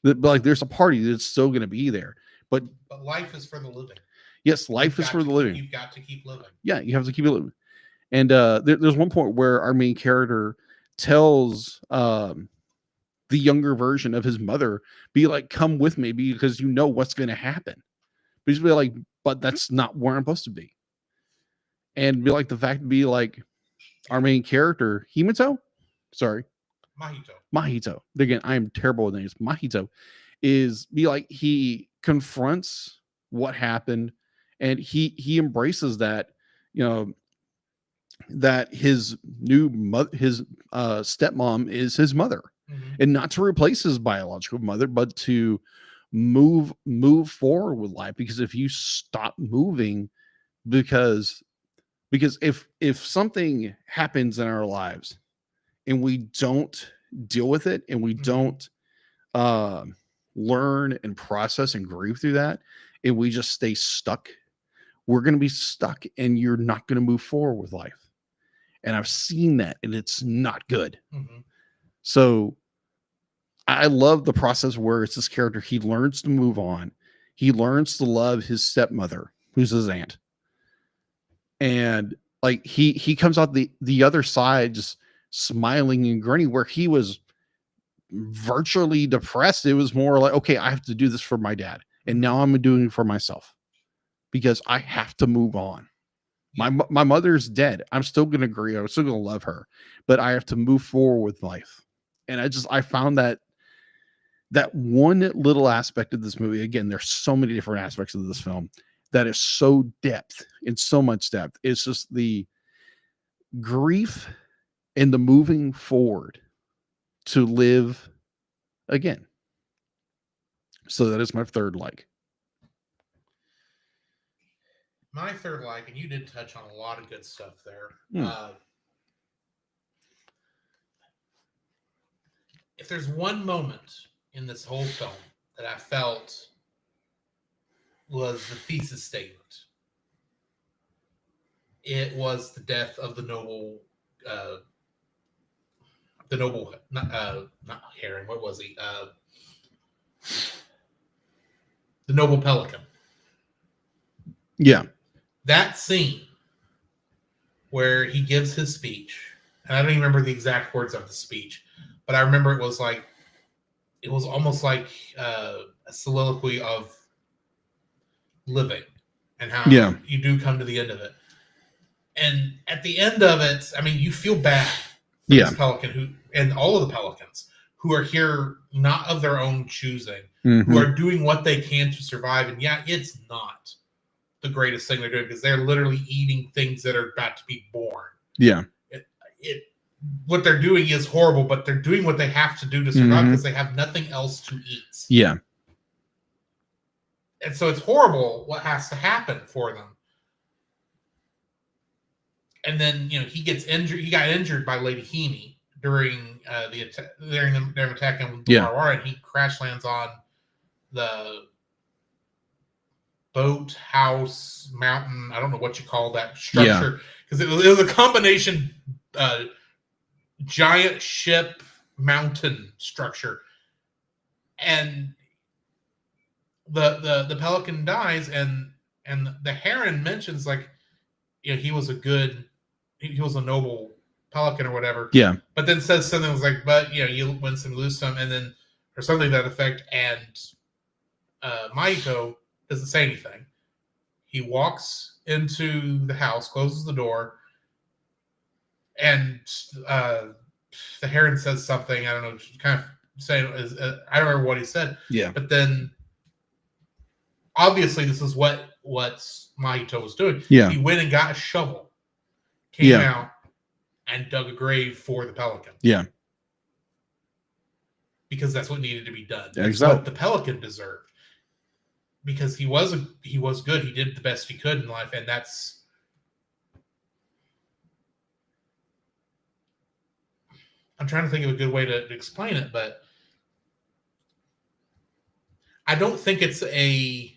Like, there's a party that's still going to be there. But life is for the living. Yes, life is for the living. You've got to keep living. Yeah, you have to keep it living. And there's one point where our main character tells the younger version of his mother, be like, come with me, because you know what's going to happen. But he's be like, but that's not where I'm supposed to be. And be like, the fact to be like, our main character, Mahito. Again, I am terrible with names. Mahito is be like, he confronts what happened, and he embraces that, that his stepmom is his mother, and not to replace his biological mother, but to move forward with life. Because if you stop moving, because if something happens in our lives and we don't deal with it, and we don't learn and process and grieve through that, and we just stay stuck, we're going to be stuck, and you're not going to move forward with life. And I've seen that, and it's not good. So I love the process where it's this character, he learns to move on. He learns to love his stepmother, who's his aunt. And like, he comes out the other side just smiling and grinning, where he was virtually depressed. It was more like, okay, I have to do this for my dad, and now I'm doing it for myself, because I have to move on. My mother's dead. I'm still going to agree. I'm still going to love her, but I have to move forward with life. And I found that that one little aspect of this movie, again, there's so many different aspects of this film that is so depth and so much depth. It's just the grief and the moving forward to live again. So that is my third like. My third like, and you did touch on a lot of good stuff there. If there's one moment in this whole film that I felt was the thesis statement, it was the death of the noble, not Heron. What was he? The noble pelican. Yeah. That scene where he gives his speech, and I don't even remember the exact words of the speech, but I remember it was almost like a soliloquy of living and how you do come to the end of it. And at the end of it, I mean, you feel bad for this pelican and all of the pelicans who are here not of their own choosing, who are doing what they can to survive. And yeah, it's not the greatest thing they're doing because they're literally eating things that are about to be born. Yeah. What they're doing is horrible, but they're doing what they have to do to survive because they have nothing else to eat. Yeah. And so it's horrible what has to happen for them. And then, he gets injured. He got injured by Lady Heaney during them attacking Warwar, and he crash lands on the boat house mountain. I don't know what you call that structure because it was a combination giant ship mountain structure, and the pelican dies, and the Heron mentions he was he was a noble pelican or whatever. Yeah. But then says something was like, but you win some, lose some, and then or something to that effect. And Mahito doesn't say anything. He walks into the house, closes the door, and the Heron says something. I don't know, kind of saying, I don't remember what he said. Yeah. But then, obviously, this is what Mahito was doing. Yeah. He went and got a shovel, came out, and dug a grave for the pelican. Yeah. Because that's what needed to be done. Yeah, that's exactly. what the pelican deserved. Because he was good. He did the best he could in life, and that's. I'm trying to think of a good way to explain it, but I don't think it's a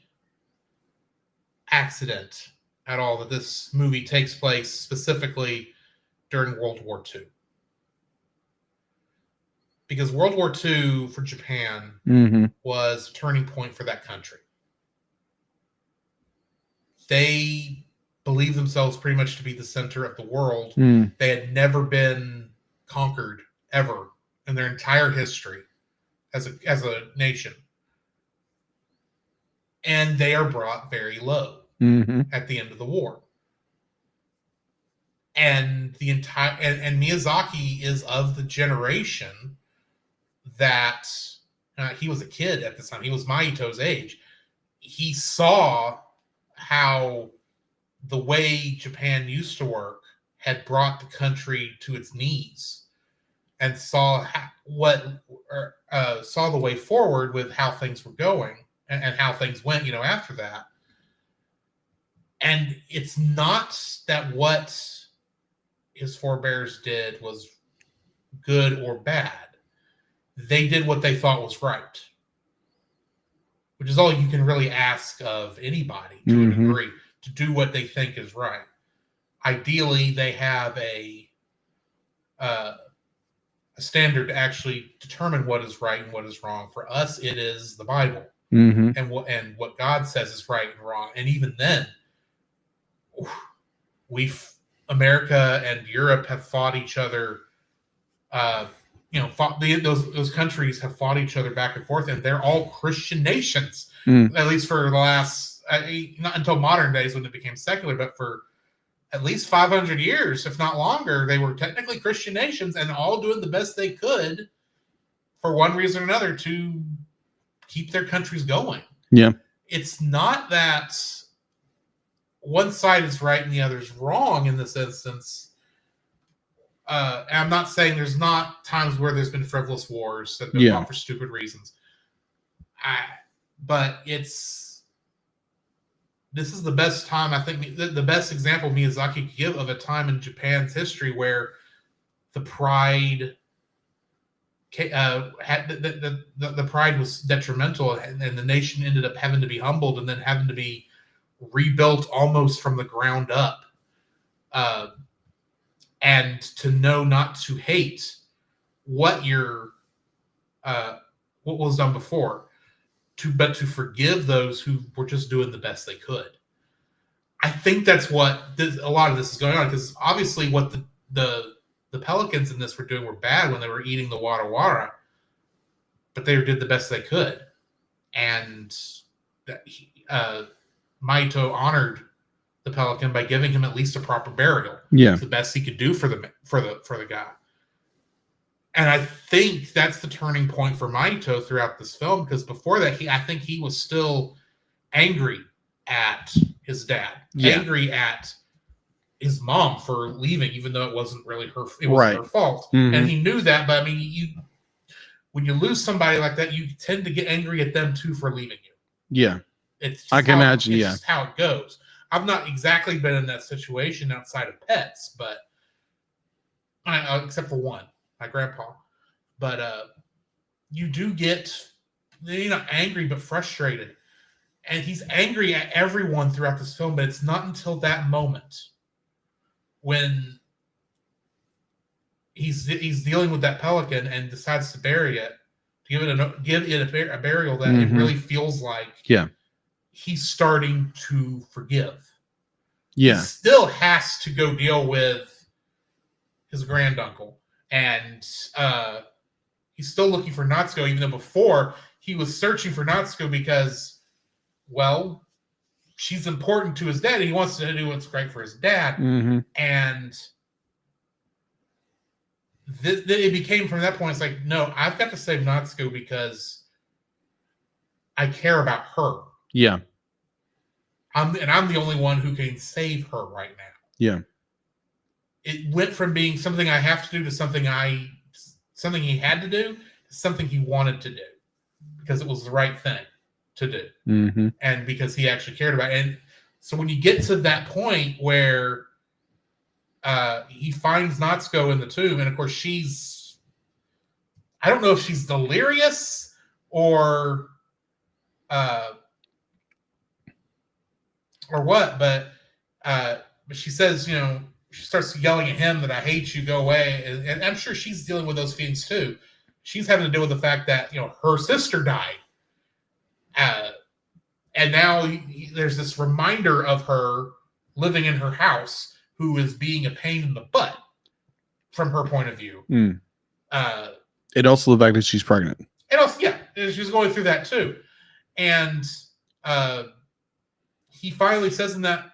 accident at all that this movie takes place specifically during World War II. Because World War II for Japan was a turning point for that country. They believed themselves pretty much to be the center of the world. They had never been conquered ever in their entire history as a nation. And they are brought very low at the end of the war. And the entire and Miyazaki is of the generation that he was a kid at this time. He was Mahito's age. He saw how the way Japan used to work had brought the country to its knees, and saw saw the way forward with how things were going and how things went, after that. And it's not that what his forebears did was good or bad. They did what they thought was right, which is all you can really ask of anybody to a degree, to do what they think is right. Ideally, they have a standard to actually determine what is right and what is wrong. For us, it is the Bible and what God says is right and wrong. And even then, America and Europe have fought each other. Those countries have fought each other back and forth, and they're all Christian nations, at least for the last, not until modern days when it became secular, but for at least 500 years, if not longer, they were technically Christian nations and all doing the best they could for one reason or another to keep their countries going. Yeah. It's not that one side is right and the other is wrong in this instance. And I'm not saying there's not times where there's been frivolous wars that have been fought for stupid reasons. But this is the best time, I think, the best example Miyazaki could give of a time in Japan's history where the pride the pride was detrimental, and the nation ended up having to be humbled and then having to be rebuilt almost from the ground up. And to know not to hate what was done before, but to forgive those who were just doing the best they could. I think that's what a lot of this is going on, because obviously what the pelicans in this were doing were bad when they were eating the wara, but they did the best they could, and Maito honored the pelican by giving him at least a proper burial. Yeah, it's the best he could do for the guy. And I think that's the turning point for Maito throughout this film, because before that, I think he was still angry at his dad, angry at his mom for leaving, even though it wasn't really her. It wasn't her fault, and he knew that. But I mean, when you lose somebody like that, you tend to get angry at them too for leaving you. Yeah, I can imagine. It's just how it goes. I've not exactly been in that situation outside of pets, but except for one, my grandpa. But you do get, not angry, but frustrated. And he's angry at everyone throughout this film, but it's not until that moment when he's dealing with that pelican and decides to bury it, to give it a burial, that it really feels like he's starting to forgive. Yeah. He still has to go deal with his granduncle, and he's still looking for Natsuko, even though before he was searching for Natsuko because, well, she's important to his dad, and he wants to do what's right for his dad. And it became, from that point, it's like, no, I've got to save Natsuko because I care about her. Yeah. I'm the only one who can save her right now. Yeah. It went from being something I have to do to something he had to do to something he wanted to do because it was the right thing to do. And because he actually cared about it. And so when you get to that point where he finds Natsuko in the tomb, and of course I don't know if she's delirious or what, but she says, she starts yelling at him that I hate you, go away. And I'm sure she's dealing with those feelings too. She's having to deal with the fact that, her sister died. And now there's this reminder of her living in her house who is being a pain in the butt from her point of view. It also the fact that she's pregnant. And also, she's going through that too. And he finally says in that,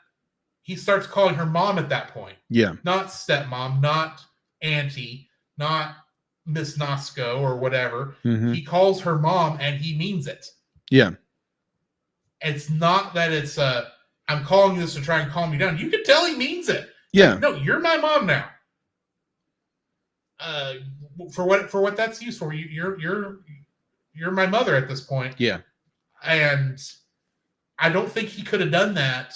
he starts calling her mom at that point. Yeah. Not stepmom, not auntie, not Miss Natsuko or whatever. He calls her mom and he means it. Yeah. It's not that it's I'm calling this to try and calm you down. You can tell he means it. Yeah. Like, no, you're my mom now. For what that's used for. You're my mother at this point. Yeah. And I don't think he could have done that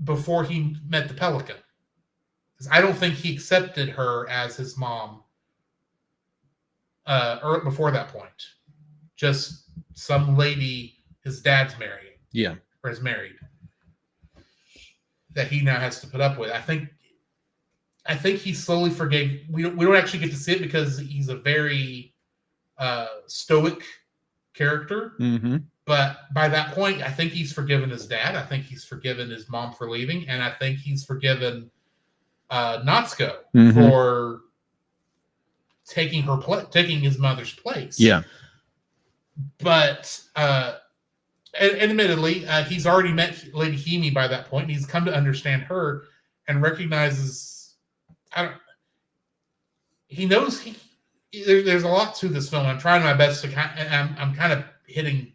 before he met the pelican. Because I don't think he accepted her as his mom or before that point. Just some lady his dad's marrying. Yeah. Or is married. That he now has to put up with. I think he slowly forgave. We don't actually get to see it because he's a very stoic character. But by that point, I think he's forgiven his dad. I think he's forgiven his mom for leaving, and I think he's forgiven Natsuko for taking his mother's place. Yeah. But admittedly, he's already met Lady Hime by that point, and he's come to understand her and recognizes. He knows there's a lot to this film. I'm trying my best to I'm kind of hitting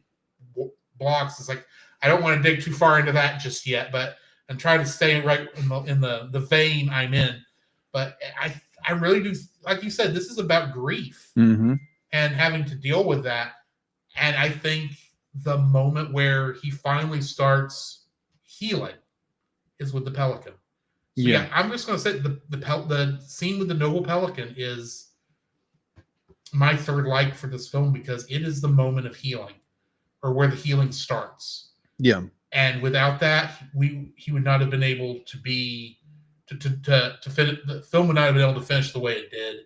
blocks. It's like I don't want to dig too far into that just yet, but I'm trying to stay right in the vein I'm in. But I really do, like you said, this is about grief and having to deal with that. And I think the moment where he finally starts healing is with the pelican. So yeah, I'm just going to say the scene with the noble pelican is my third like for this film because it is the moment of healing, or where the healing starts. Yeah. And without that, he would not have been able to be to finish, the film would not have been able to finish the way it did.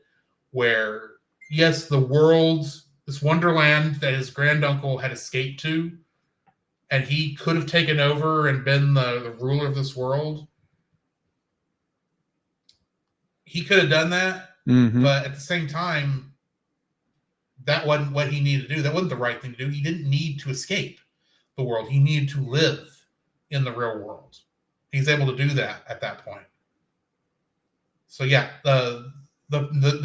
Where yes, the world, this wonderland that his granduncle had escaped to, and he could have taken over and been the ruler of this world. He could have done that, but at the same time, that wasn't what he needed to do. That wasn't the right thing to do. He didn't need to escape the world. He needed to live in the real world. He's able to do that at that point. So yeah, the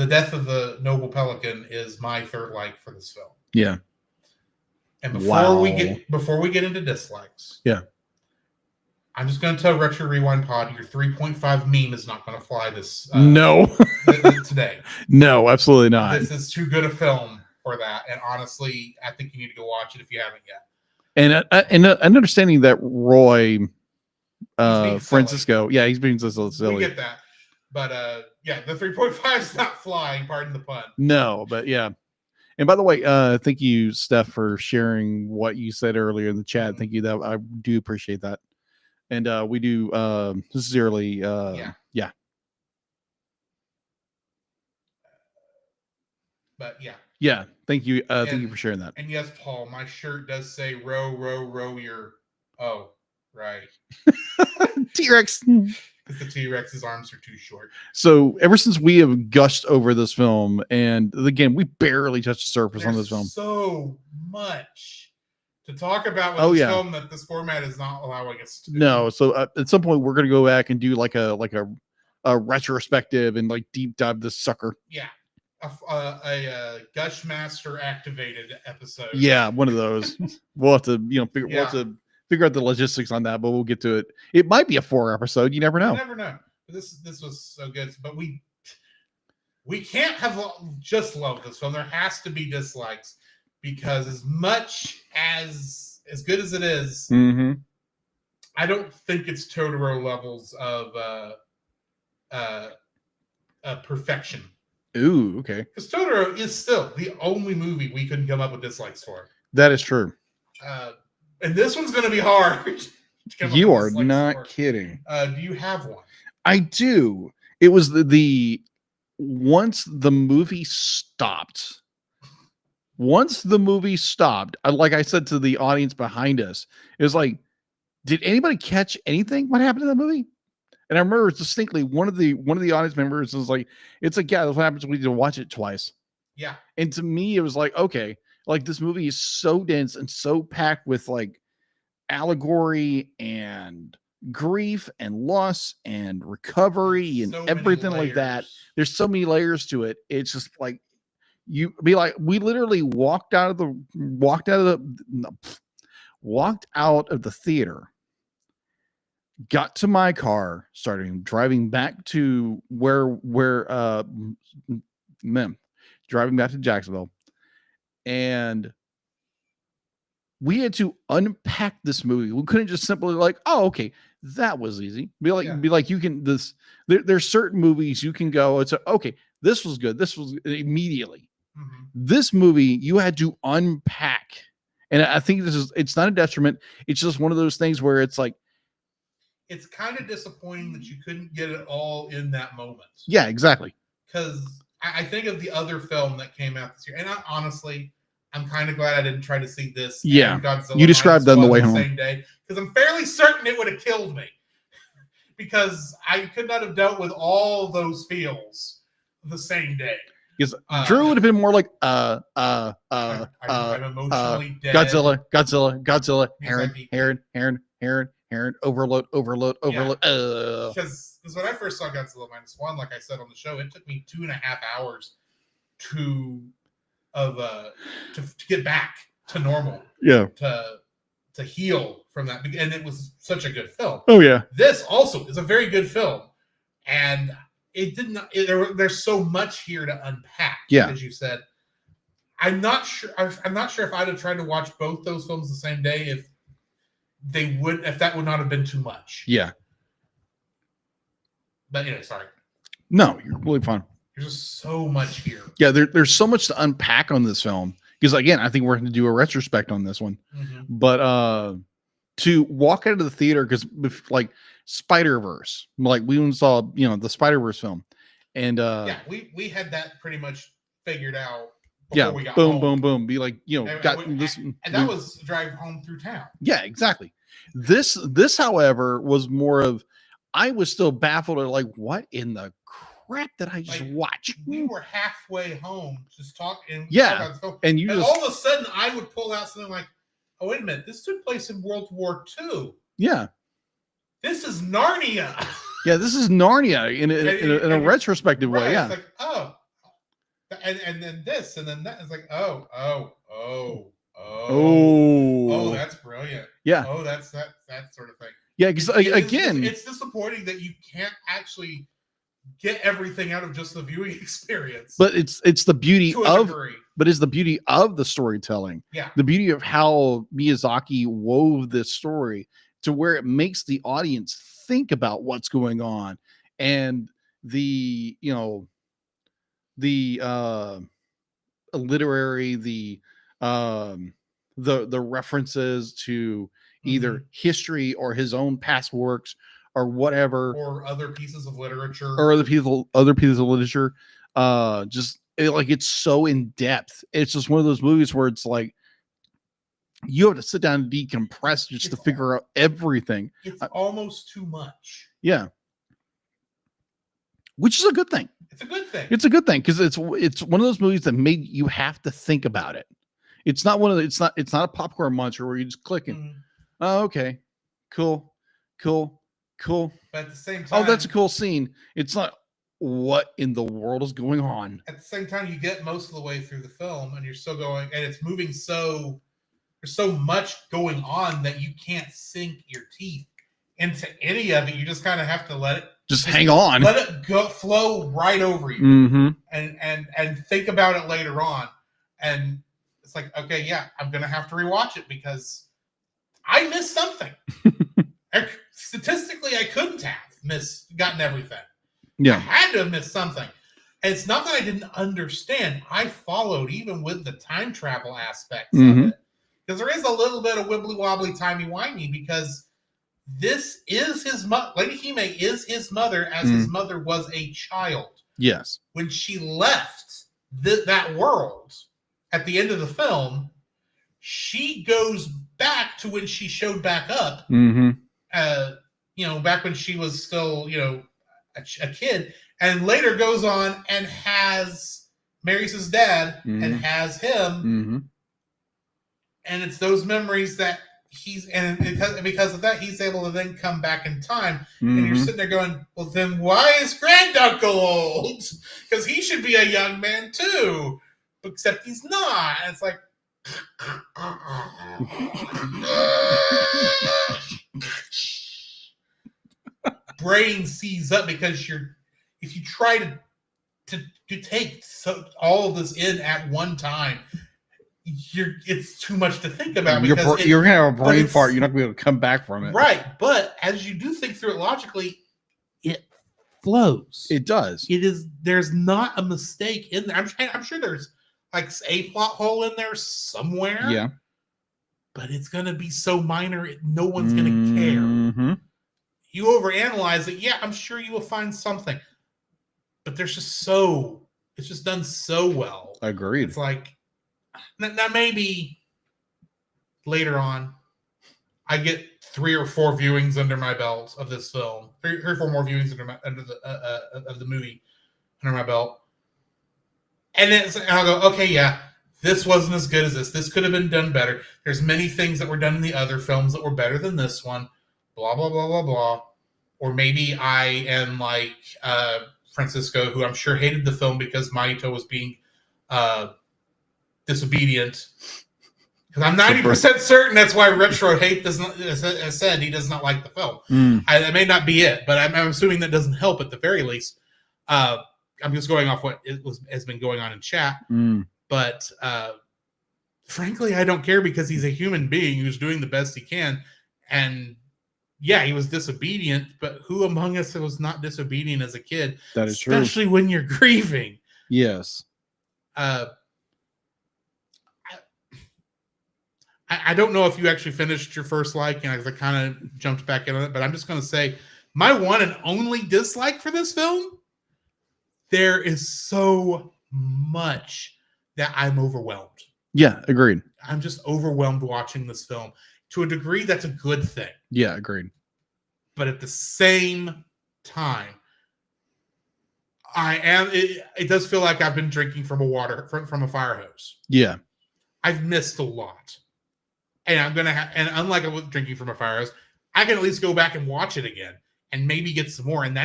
death of the noble pelican is my third like for this film. Yeah. And before we get into dislikes, I'm just going to tell Retro Rewind Pod, your 3.5 meme is not going to fly this today. No, absolutely not. This is too good a film for that. And honestly, I think you need to go watch it if you haven't yet. And understanding that Roy Francisco, he's being so silly. We get that. But the 3.5 is not flying, pardon the pun. No, but yeah. And by the way, thank you, Steph, for sharing what you said earlier in the chat. Thank you. That I do appreciate that. And we do sincerely But yeah. Yeah. Thank you. Thank you for sharing that. And yes, Paul, my shirt does say row, row, row your right. T-Rex. Because the T-Rex's arms are too short. So ever since we have gushed over this film, and again, we barely touched the surface on this film. So much to talk about with this film that this format is not allowing us to do. No, so at some point we're going to go back and do like a retrospective and like deep dive this sucker. Yeah, a Gushmaster activated episode. Yeah, one of those. We'll have to figure out the logistics on that, but we'll get to it. It might be a 4 episode. You never know. You never know. This was so good, but we can't have just love this film. There has to be dislikes. Because as much as good as it is, I don't think it's Totoro levels of perfection. Ooh, okay. Because Totoro is still the only movie we couldn't come up with dislikes for. That is true. And this one's going to be hard. You are not kidding. Do you have one? I do. It was the once the movie stopped. Once the movie stopped, like I said to the audience behind us, it was like, did anybody catch anything? What happened to the movie? And I remember distinctly one of the audience members was like, it's like, yeah, that's what happens when we need to watch it twice. Yeah. And to me, it was like, okay, like this movie is so dense and so packed with like allegory and grief and loss and recovery and everything like that. There's so many layers to it. It's just like, we literally walked out of the theater, got to my car, started driving back to driving back to Jacksonville, and we had to unpack this movie. We couldn't just simply like, oh, okay, that was easy. Be like, you can there's certain movies you can go, it's okay, this was good. This was immediately. This movie you had to unpack, and I think it's not a detriment. It's just one of those things where it's like, it's kind of disappointing that you couldn't get it all in that moment. Yeah, exactly. Because I think of the other film that came out this year, and honestly, I'm kind of glad I didn't try to see this. Yeah, Godzilla you described that on the way home. Same day, because I'm fairly certain it would have killed me. Because I could not have dealt with all those feels the same day. Because Drew would have been more like I'm emotionally dead. Godzilla, Heron, overload. Because when I first saw Godzilla -1, like I said on the show, it took me 2.5 hours to get back to normal. Yeah. To heal from that, and it was such a good film. Oh yeah. This also is a very good film, and it didn't. There's so much here to unpack. Yeah. As you said, I'm not sure. I'm not sure if I'd have tried to watch both those films the same day if that would not have been too much. Yeah. But anyway, sorry. No, you're really fine. There's just so much here. Yeah, there's so much to unpack on this film. Because again, I think we're going to do a retrospect on this one. Mm-hmm. But to walk out of the theater, because like Spider-Verse, like we even saw, the Spider-Verse film, and yeah, we had that pretty much figured out. Before we got boom, home. boom, boom. Be like, this, and that was drive home through town. Yeah, exactly. This, however, was more of, I was still baffled at like, what in the crap did I just watch? We were halfway home just talking. Yeah, and all of a sudden I would pull out something like, "Oh, wait a minute! This took place in World War II. Yeah, this is Narnia. Yeah, this is Narnia in a retrospective way. Yeah, it's like and then this and then that. It's like oh, that's brilliant. Yeah. Oh, that sort of thing. Yeah, because again, it's disappointing that you can't actually get everything out of just the viewing experience. But it's the beauty of degree. But it's the beauty of the storytelling. Yeah. The beauty of how Miyazaki wove this story to where it makes the audience think about what's going on, and the literary, the references to either history or his own past works or whatever, or other pieces of literature, it's so in depth. It's just one of those movies where it's like you have to sit down and decompress just to figure out everything. It's almost too much. Yeah. Which is a good thing. It's a good thing. It's a good thing because it's one of those movies that made you have to think about it. It's not it's not a popcorn monster where you just clicking. Mm-hmm. Oh, okay. Cool. But at the same time, oh, that's a cool scene. It's not what in the world is going on. At the same time, you get most of the way through the film and you're still going, and it's moving so there's so much going on that you can't sink your teeth into any of it. You just kind of have to let it just hang on. Let it go flow right over you. Mm-hmm. And think about it later on. And it's like, okay, yeah, I'm gonna have to rewatch it because I missed something. Statistically, I couldn't have gotten everything. Yeah. I had to have missed something. And it's not that I didn't understand. I followed even with the time travel aspects of it. Because there is a little bit of wibbly wobbly timey-wimey because this is his mother. Lady Hime is his mother as his mother was a child. Yes. When she left that world at the end of the film, she goes back to when she showed back up. Back when she was still, a kid, and later goes on and marries his dad and has him. And it's those memories that because of that, he's able to then come back in time. And you're sitting there going, well, then why is Granduncle old? Because he should be a young man too, except he's not. And it's like, brain sees up because if you try to take all of this in at one time, it's too much to think about. You're gonna have a brain fart. You're not gonna be able to come back from it. Right, but as you do think through it logically, it flows. It does. It is. There's not a mistake in there. I'm sure there's like a plot hole in there somewhere. Yeah, but it's gonna be so minor, no one's gonna care. You overanalyze it, yeah, I'm sure you will find something. But it's just done so well. Agreed. It's like, now maybe later on, I get 3 or 4 viewings under my belt of this film. 3 or 4 more viewings of the movie under my belt. And I'll go, okay, yeah, this wasn't as good as this. This could have been done better. There's many things that were done in the other films that were better than this one. Blah, blah, blah, blah, blah. Or maybe I am like Francisco, who I'm sure hated the film because Maito was being disobedient. Because I'm 90% certain that's why Retro Hate has said he does not like the film. That may not be it, but I'm assuming that doesn't help at the very least. I'm just going off what has been going on in chat. But frankly, I don't care because he's a human being who's doing the best he can. And yeah, he was disobedient, but who among us was not disobedient as a kid? That is true. Especially when you're grieving. Yes. I don't know if you actually finished your first like, and I kind of jumped back in on it, but I'm just going to say my one and only dislike for this film, there is so much that I'm overwhelmed. Yeah, agreed. I'm just overwhelmed watching this film. To a degree, that's a good thing. Yeah, agreed. But at the same time, it does feel like I've been drinking from a fire hose. Yeah. I've missed a lot. And I'm going to and unlike with drinking from a fire hose, I can at least go back and watch it again and maybe get some more. And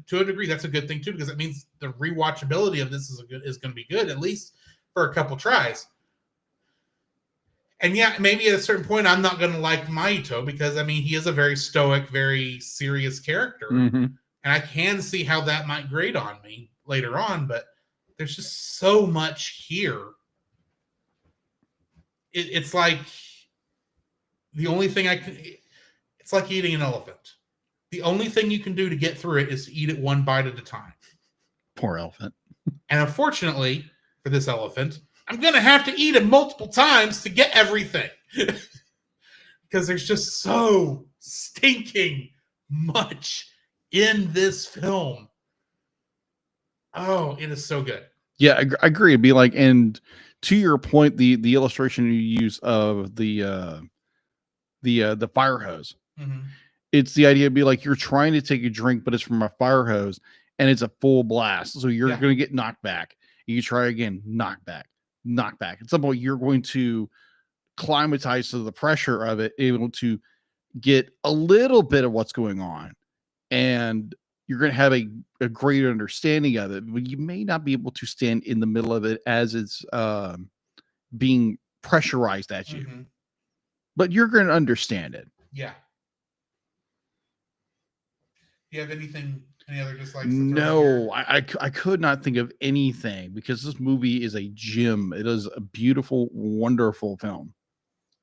to a degree, that's a good thing too, because it means the rewatchability of this is going to be good, at least for a couple tries. And yeah, maybe at a certain point, I'm not going to like Maito because, I mean, he is a very stoic, very serious character. And I can see how that might grate on me later on, but there's just so much here. It's like the only thing it's like eating an elephant. The only thing you can do to get through it is to eat it one bite at a time. Poor elephant. And unfortunately for this elephant, I'm going to have to eat it multiple times to get everything. Because there's just so stinking much in this film. Oh, it is so good. Yeah, I agree. It'd be like, and to your point, the illustration you use of the fire hose. It's the idea to be like you're trying to take a drink, but it's from a fire hose and it's a full blast. So you're going to get knocked back. You try again, knock back. At some point, you're going to climatize to the pressure of it, able to get a little bit of what's going on. And you're going to have a greater understanding of it, but you may not be able to stand in the middle of it as it's being pressurized at you. But you're going to understand it. Yeah. Do you have any other dislikes? No, I could not think of anything because this movie is a gem. It is a beautiful, wonderful film.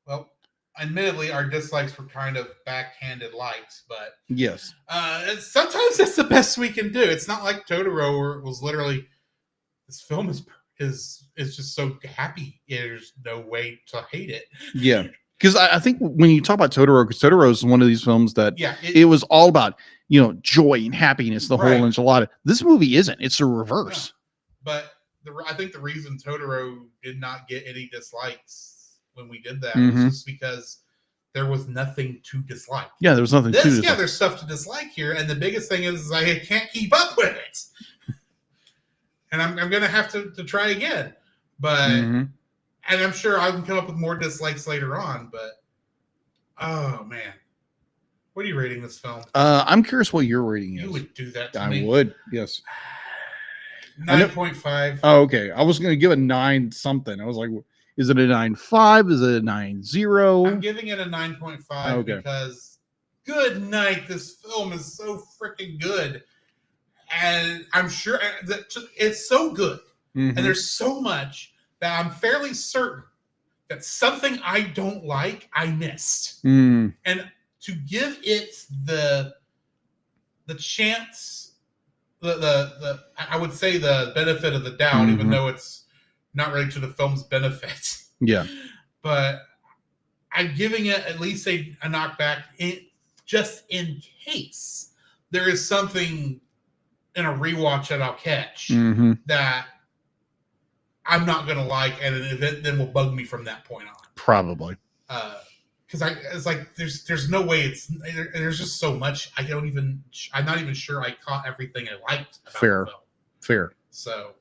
Well, admittedly, our dislikes were kind of backhanded likes, but yes, sometimes that's the best we can do. It's not like Totoro, where it was literally this film is just so happy. There's no way to hate it. Yeah. Because I think when you talk about Totoro, because Totoro is one of these films that it was all about, joy and happiness, the whole enchilada. This movie isn't. It's a reverse. Yeah. But I think the reason Totoro did not get any dislikes when we did that was just because there was nothing to dislike. Yeah, there was nothing to dislike. Yeah, there's stuff to dislike here. And the biggest thing is I can't keep up with it. And I'm going to have to try again. But... And I'm sure I can come up with more dislikes later on, but oh man. What are you rating this film? I'm curious what your rating is. You would do that to me. I would, yes. 9.5. Oh, okay. I was gonna give a 9 something. I was like, is it a 9.5? Is it a 9.0? I'm giving it a 9.5 because good night. This film is so freaking good. And I'm sure that it's so good. And there's so much that I'm fairly certain that something I don't like, I missed. And to give it the chance, I would say the benefit of the doubt, even though it's not really to the film's benefit. Yeah. But I'm giving it at least a knockback just in case there is something in a rewatch that I'll catch that I'm not going to like, and an event then will bug me from that point on. Probably. Because it's like, there's no way there's just so much. I'm not even sure I caught everything I liked about the film. Fair. So.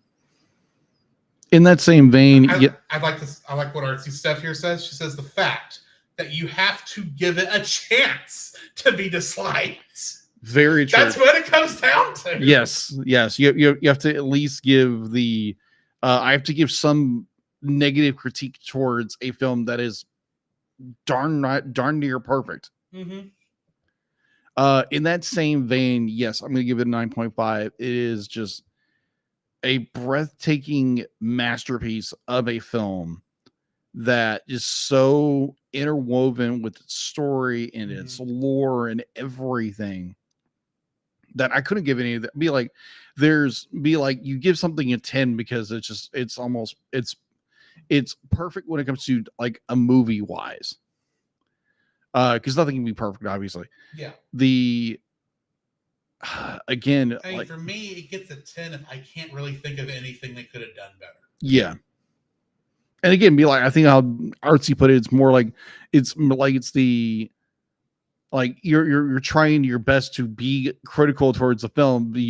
In that same vein. I like what Artsy Steph here says. She says the fact that you have to give it a chance to be disliked. Very true. That's what it comes down to. Yes. You have to at least give the I have to give some negative critique towards a film that is darn near perfect. Mm-hmm. In that same vein, yes, I'm going to give it a 9.5. It is just a breathtaking masterpiece of a film that is so interwoven with its story and its lore and everything that I couldn't give any of that. Be like you give something a 10 because it's perfect when it comes to like a movie wise. Because nothing can be perfect, obviously. Yeah. Again, I mean, for me, it gets a 10 if I can't really think of anything they could have done better. Yeah. And again, I think how Artsy put it, it's more like it's the like you're trying your best to be critical towards the film, but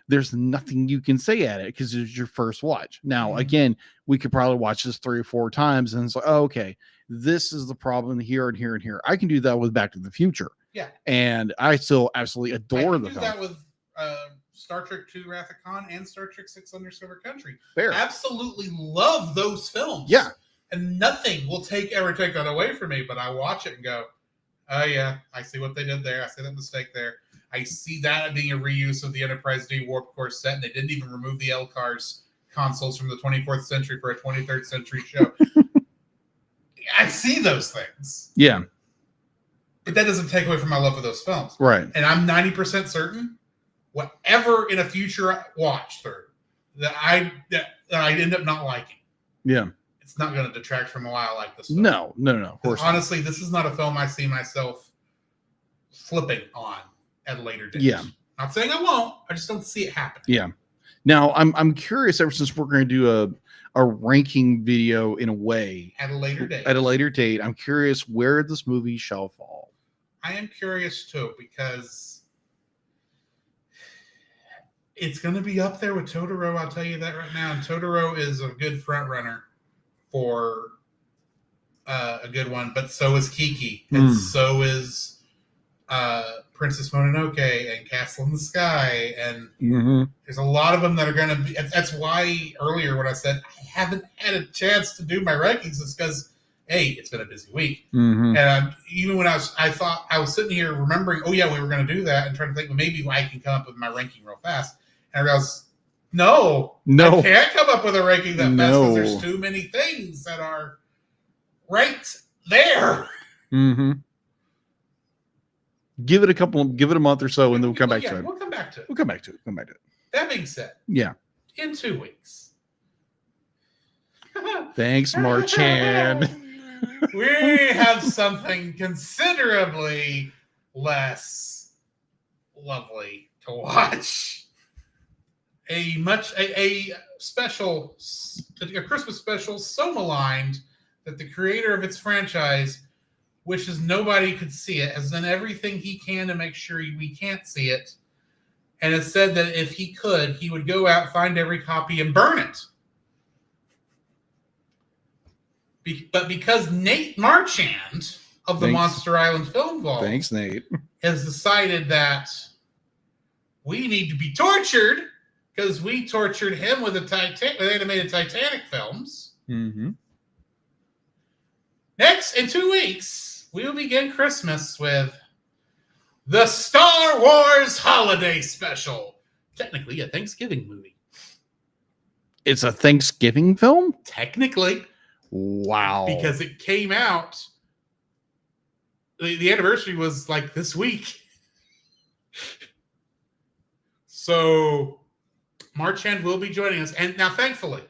there's nothing you can say at it because it's your first watch. Now, again, we could probably watch this 3 or 4 times and it's like, oh, okay, this is the problem here and here and here. I can do that with Back to the Future. Yeah. And I still absolutely adore the film. I can do that with Star Trek II Wrath of Khan and Star Trek VI Undiscovered Country. Fair. Absolutely love those films. Yeah. And nothing will ever take that away from me, but I watch it and go, oh yeah, I see what they did there. I see that mistake there. I see that being a reuse of the Enterprise D Warp Core set, and they didn't even remove the LCARS consoles from the 24th century for a 23rd century show. I see those things. Yeah. But that doesn't take away from my love of those films. Right. And I'm 90% certain whatever in a future watch through that I end up not liking. Yeah. It's not going to detract from why I like this film. No. Of course. Honestly, this is not a film I see myself flipping on at a later date. Yeah. Not saying I won't. I just don't see it happening. Yeah. Now, I'm curious, ever since we're going to do a ranking video in a way. At a later date. At a later date, I'm curious where this movie shall fall. I am curious too, because it's going to be up there with Totoro. I'll tell you that right now. And Totoro is a good front runner for a good one, but so is Kiki, and so is Princess Mononoke and Castle in the Sky, and there's a lot of them that are going to be. That's why earlier when I said I haven't had a chance to do my rankings, it's because it's been a busy week, and even when I thought I was sitting here remembering, oh yeah, we were going to do that, and trying to think, well, maybe I can come up with my ranking real fast, and I realized, no, I can't come up with a ranking that fast because there's too many things that are right there. Give it a month or so, and then we'll come back to it. We'll come back to it. We'll come back to it. That being said, in 2 weeks. Thanks, Marchand. We have something considerably less lovely to watch. A Christmas special so maligned that the creator of its franchise wishes nobody could see it, has done everything he can to make sure we can't see it, and has said that if he could, he would go out, find every copy, and burn it. But because Nate Marchand of the Monster Island Film Vault has decided that we need to be tortured because we tortured him with animated Titanic films. Next, in 2 weeks, we will begin Christmas with the Star Wars Holiday Special. Technically a Thanksgiving movie. It's a Thanksgiving film? Technically. Wow. Because it came out, the anniversary was like this week. So Marchand will be joining us. And now, thankfully,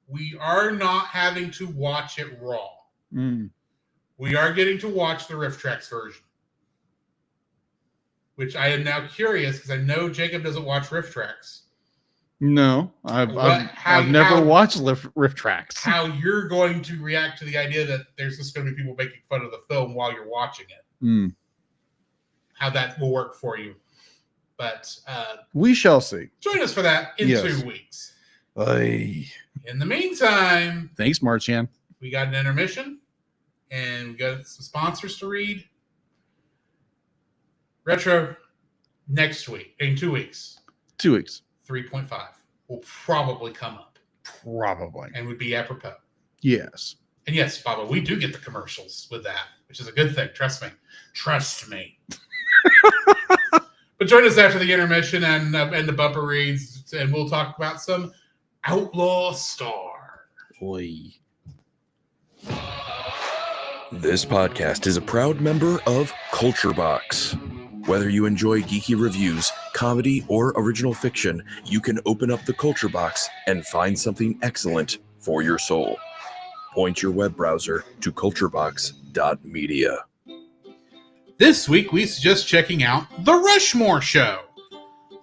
we are not having to watch it raw. We are getting to watch the Riff Tracks version. Which I am now curious because I know Jacob doesn't watch Riff Tracks. No, I've never watched Riff Tracks. How you're going to react to the idea that there's just going to be people making fun of the film while you're watching it. How that will work for you. But we shall see. Join us for that in 2 weeks. In the meantime, thanks, Marchand. We got an intermission and we got some sponsors to read. Retro next week, in 2 weeks. 2 weeks. 3.5 will probably come up. Probably. and would be apropos. Yes. And yes, Baba, we do get the commercials with that, which is a good thing. Trust me. Trust me. But join us after the intermission and the bumper reads, and we'll talk about some Outlaw Star. Oy. This podcast is a proud member of Culture Box. Whether you enjoy geeky reviews, comedy, or original fiction, you can open up the Culture Box and find something excellent for your soul. Point your web browser to culturebox.media. This week, we suggest checking out The Rushmore Show.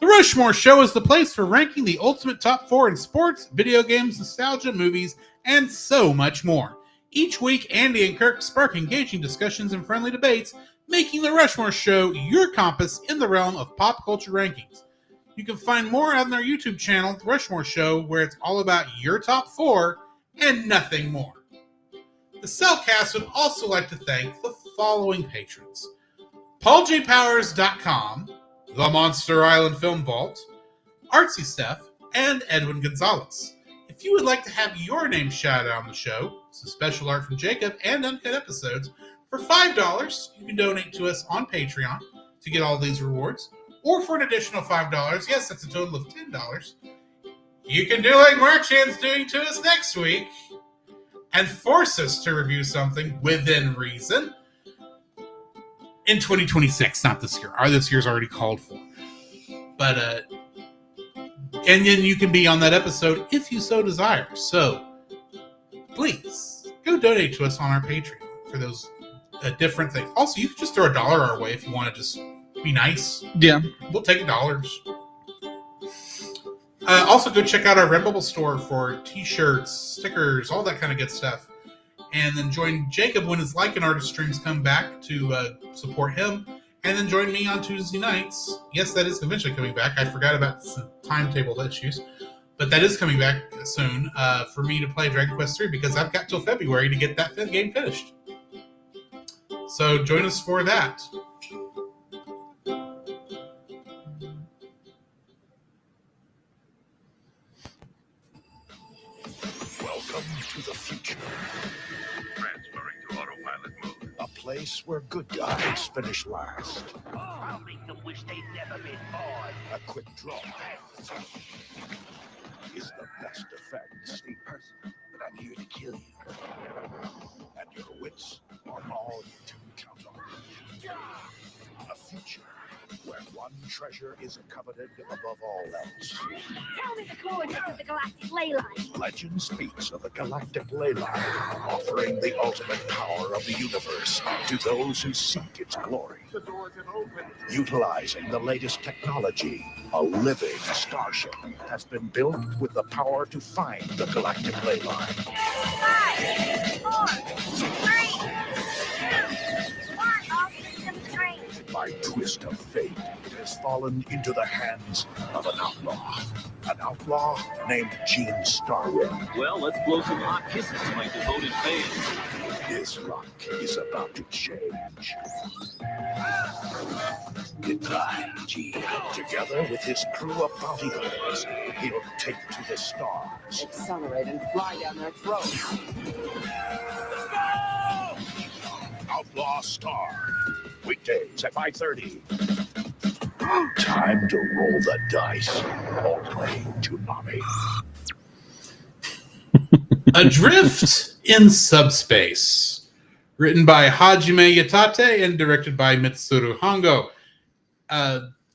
The Rushmore Show is the place for ranking the ultimate top 4 in sports, video games, nostalgia, movies, and so much more. Each week, Andy and Kirk spark engaging discussions and friendly debates, making The Rushmore Show your compass in the realm of pop culture rankings. You can find more on their YouTube channel, The Rushmore Show, where it's all about your top 4 and nothing more. The Cellcast would also like to thank the following patrons: PaulJPowers.com, The Monster Island Film Vault, Artsy Steph, and Edwin Gonzalez. If you would like to have your name shouted out on the show, some special art from Jacob, and uncut episodes, for $5, you can donate to us on Patreon to get all these rewards. Or for an additional $5, yes, that's a total of $10, you can do like Marchand's doing to us next week and force us to review something within reason in 2026, not this year. This year's already called for. But, and then you can be on that episode if you so desire. So, please, go donate to us on our Patreon for those different things. Also, you can just throw $1 our way if you want to just be nice. Yeah. We'll take $1. Also, go check out our Redbubble store for t-shirts, stickers, all that kind of good stuff. And then join Jacob when his Like an Artist streams come back to support him. And then join me on Tuesday nights. Yes, that is eventually coming back. I forgot about some timetable issues. But that is coming back soon for me to play Dragon Quest 3 because I've got till February to get that game finished. So join us for that. Welcome to the future. Transferring to autopilot mode. A place where good guys finish last. I'll make them wish they'd never been born. A quick draw is the best defense. A person, but I'm here to kill you. And your wits are all you can count on. A future where one treasure is coveted above all else. Tell me the coordinates of the galactic ley line. Legend speaks of the galactic ley line, offering the ultimate power of the universe to those who seek its glory. The doors have opened. Utilizing the latest technology, a living starship has been built with the power to find the galactic ley line. 5, 4, 3, 2, 1. All systems green. By twist of fate, it has fallen into the hands of an outlaw. An outlaw named Gene Starwind. Well, let's blow some hot kisses to my devoted fans. His luck is about to change. Goodbye, Gene. Together with his crew of bounty hunters, he'll take to the stars. Accelerate and fly down their throats. Outlaw Star. Weekdays at 5:30. Time to roll the dice. Only to Mommy. Adrift in Subspace. Written by Hajime Yatate and directed by Mitsuru Hongo.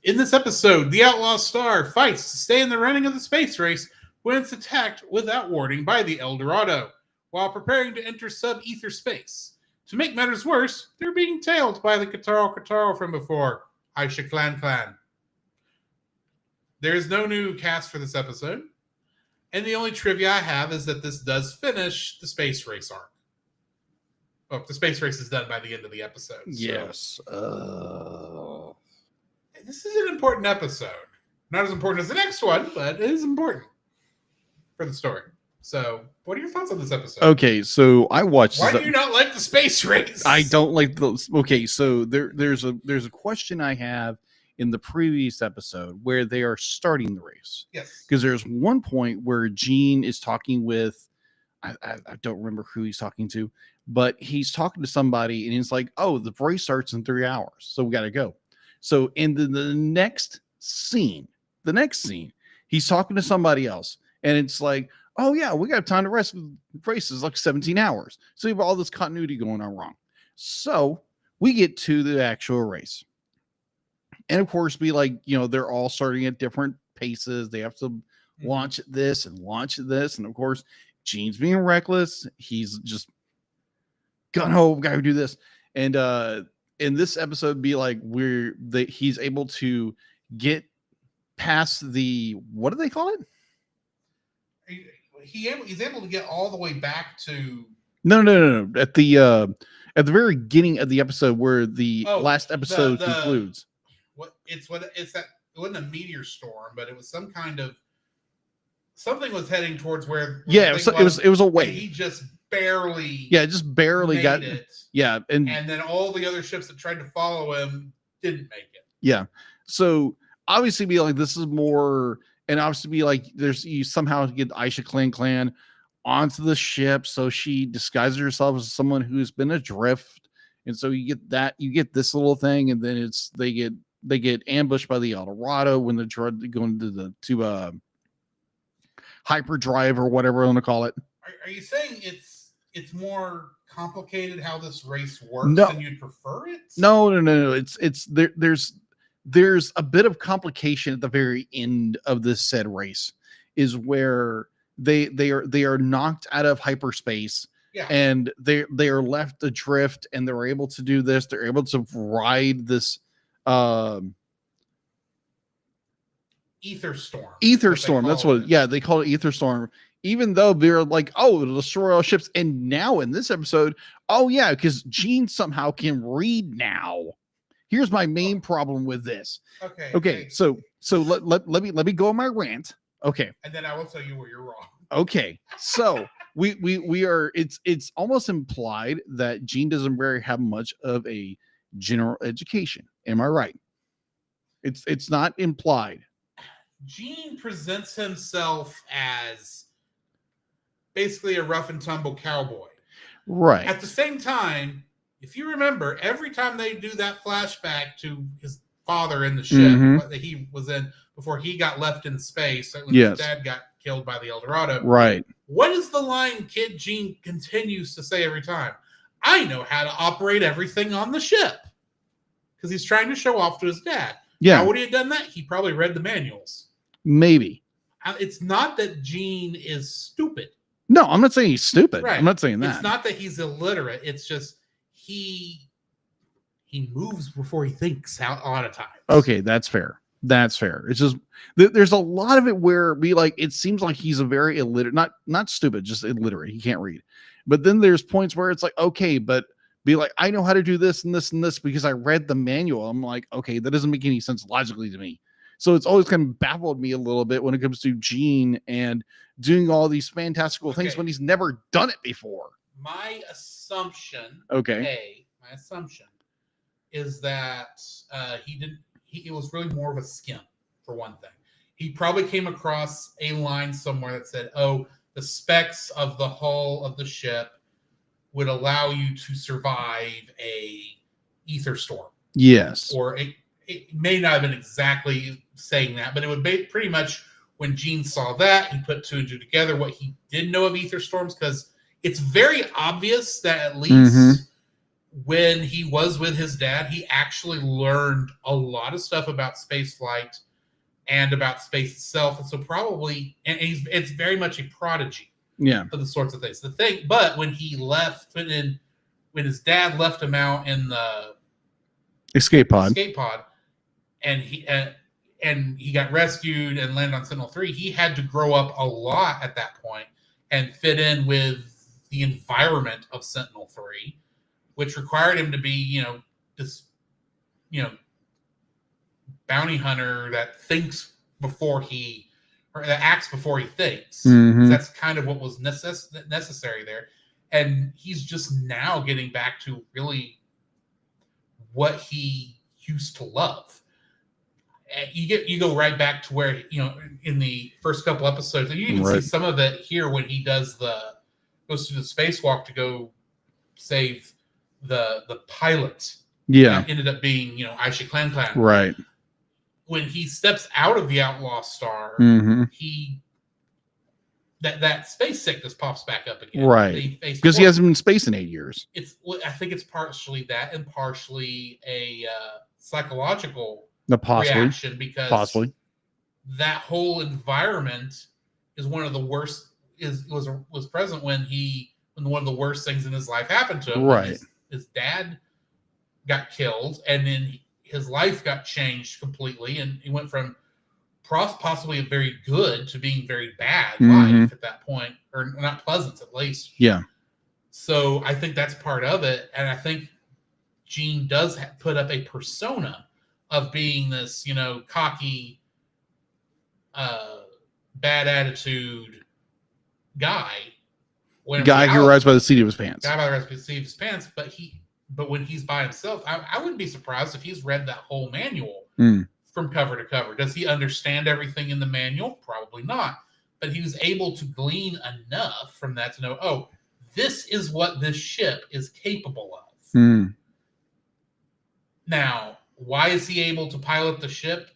In this episode, the Outlaw Star fights to stay in the running of the space race when it's attacked without warning by the El Dorado, while preparing to enter sub-ether space. To make matters worse, they're being tailed by the Kataro from before, Aisha Clan. There is no new cast for this episode, and the only trivia I have is that this does finish the space race arc. Well, the space race is done by the end of the episode. Yes. This is an important episode. Not as important as the next one, but it is important for the story. So, what are your thoughts on this episode? Okay, so I watched. Why do you not like the space race? I don't like those. Okay, so there's a question I have, in the previous episode where they are starting the race. Yes. Because there's one point where Gene is talking with, I don't remember who he's talking to, but he's talking to somebody and he's like, oh, the race starts in 3 hours. So we got to go. So in the next scene, he's talking to somebody else. And it's like, oh, yeah, we got time to rest. Race is like 17 hours. So you have all this continuity going on wrong. So we get to the actual race. And of course, they're all starting at different paces. They have to launch at this and launch at this. And of course, Gene's being reckless. He's just gung-ho, gotta do this. And in this episode, he's able to get past the, what do they call it? He's able to get all the way back to No. At the very beginning of the episode where the last episode concludes. It wasn't a meteor storm, but it was some kind of something was heading towards where it was a wave. He just barely got it. Yeah, and then all the other ships that tried to follow him didn't make it. Yeah. So obviously this is more, and obviously you somehow get Aisha Clan onto the ship, so she disguises herself as someone who's been adrift, and so you get this little thing, and then they get ambushed by the El Dorado when they're going to hyperdrive or whatever I want to call it. Are you saying it's more complicated how this race works than you'd prefer it? No. It's there's a bit of complication at the very end of this said race, is where they are knocked out of hyperspace. Yeah. And they are left adrift, and they're able to do this. They're able to ride this ether storm. That's what they call it, ether storm. Even though they're like, oh, it'll destroy all ships. And now in this episode, oh yeah, because Gene somehow can read now. Here's my main problem with this. Okay. So let me go on my rant. Okay. And then I will tell you where you're wrong. Okay. So we are, it's almost implied that Gene doesn't very have much of a general education. Am I right? It's not implied. Gene presents himself as basically a rough and tumble cowboy. Right. At the same time, if you remember, every time they do that flashback to his father in the ship that he was in before he got left in space, certainly his dad got killed by the El Dorado. Right. What is the line Kid Gene continues to say every time? I know how to operate everything on the ship. Because he's trying to show off to his dad. Yeah. How would he have done that? He probably read the manuals. Maybe. It's not that Gene is stupid. No, I'm not saying he's stupid. Right. I'm not saying that. It's not that he's illiterate. It's just he moves before he thinks a lot of times. Okay, that's fair. It's just there's a lot of it where it seems like he's a very illiterate, not stupid, just illiterate. He can't read. But then there's points where it's like, okay, but I know how to do this and this and this because I read the manual. I'm like, okay, that doesn't make any sense logically to me. So it's always kind of baffled me a little bit when it comes to Gene and doing all these fantastical things when he's never done it before. My assumption, my assumption is that it was really more of a skim, for one thing. He probably came across a line somewhere that said, oh, the specs of the hull of the ship would allow you to survive a ether storm. Yes. Or it may not have been exactly saying that, but it would be pretty much when Gene saw that, he put two and two together what he did know of ether storms, because it's very obvious that at least when he was with his dad, he actually learned a lot of stuff about space flight and about space itself. And so probably, and it's very much a prodigy. Yeah. For the sorts of things. But when he left, when his dad left him out in the escape pod, and he got rescued and landed on Sentinel-3, he had to grow up a lot at that point and fit in with the environment of Sentinel-3, which required him to be, this, bounty hunter that thinks before that acts before he thinks. That's kind of what was necessary there. And he's just now getting back to really what he used to love. you go right back to where, in the first couple episodes, and you even see some of it here when he goes through the spacewalk to go save the pilot. Yeah. That ended up being, Aisha Clan. Right. When he steps out of the Outlaw Star, that space sickness pops back up again. Right. Because he hasn't been in space in 8 years. I think it's partially that and partially a psychological Possibly. reaction, because that whole environment is one of the worst. Was present when one of the worst things in his life happened to him. Right. His dad got killed, and then his life got changed completely, and he went from possibly a very good to being very bad life at that point, or not pleasant at least. Yeah. So I think that's part of it, and I think Gene does put up a persona of being this, cocky, bad attitude guy. Guy who rides by the seat of his pants. But when he's by himself, I wouldn't be surprised if he's read that whole manual from cover to cover. Does he understand everything in the manual? Probably not. But he was able to glean enough from that to know, oh, this is what this ship is capable of. Now, why is he able to pilot the ship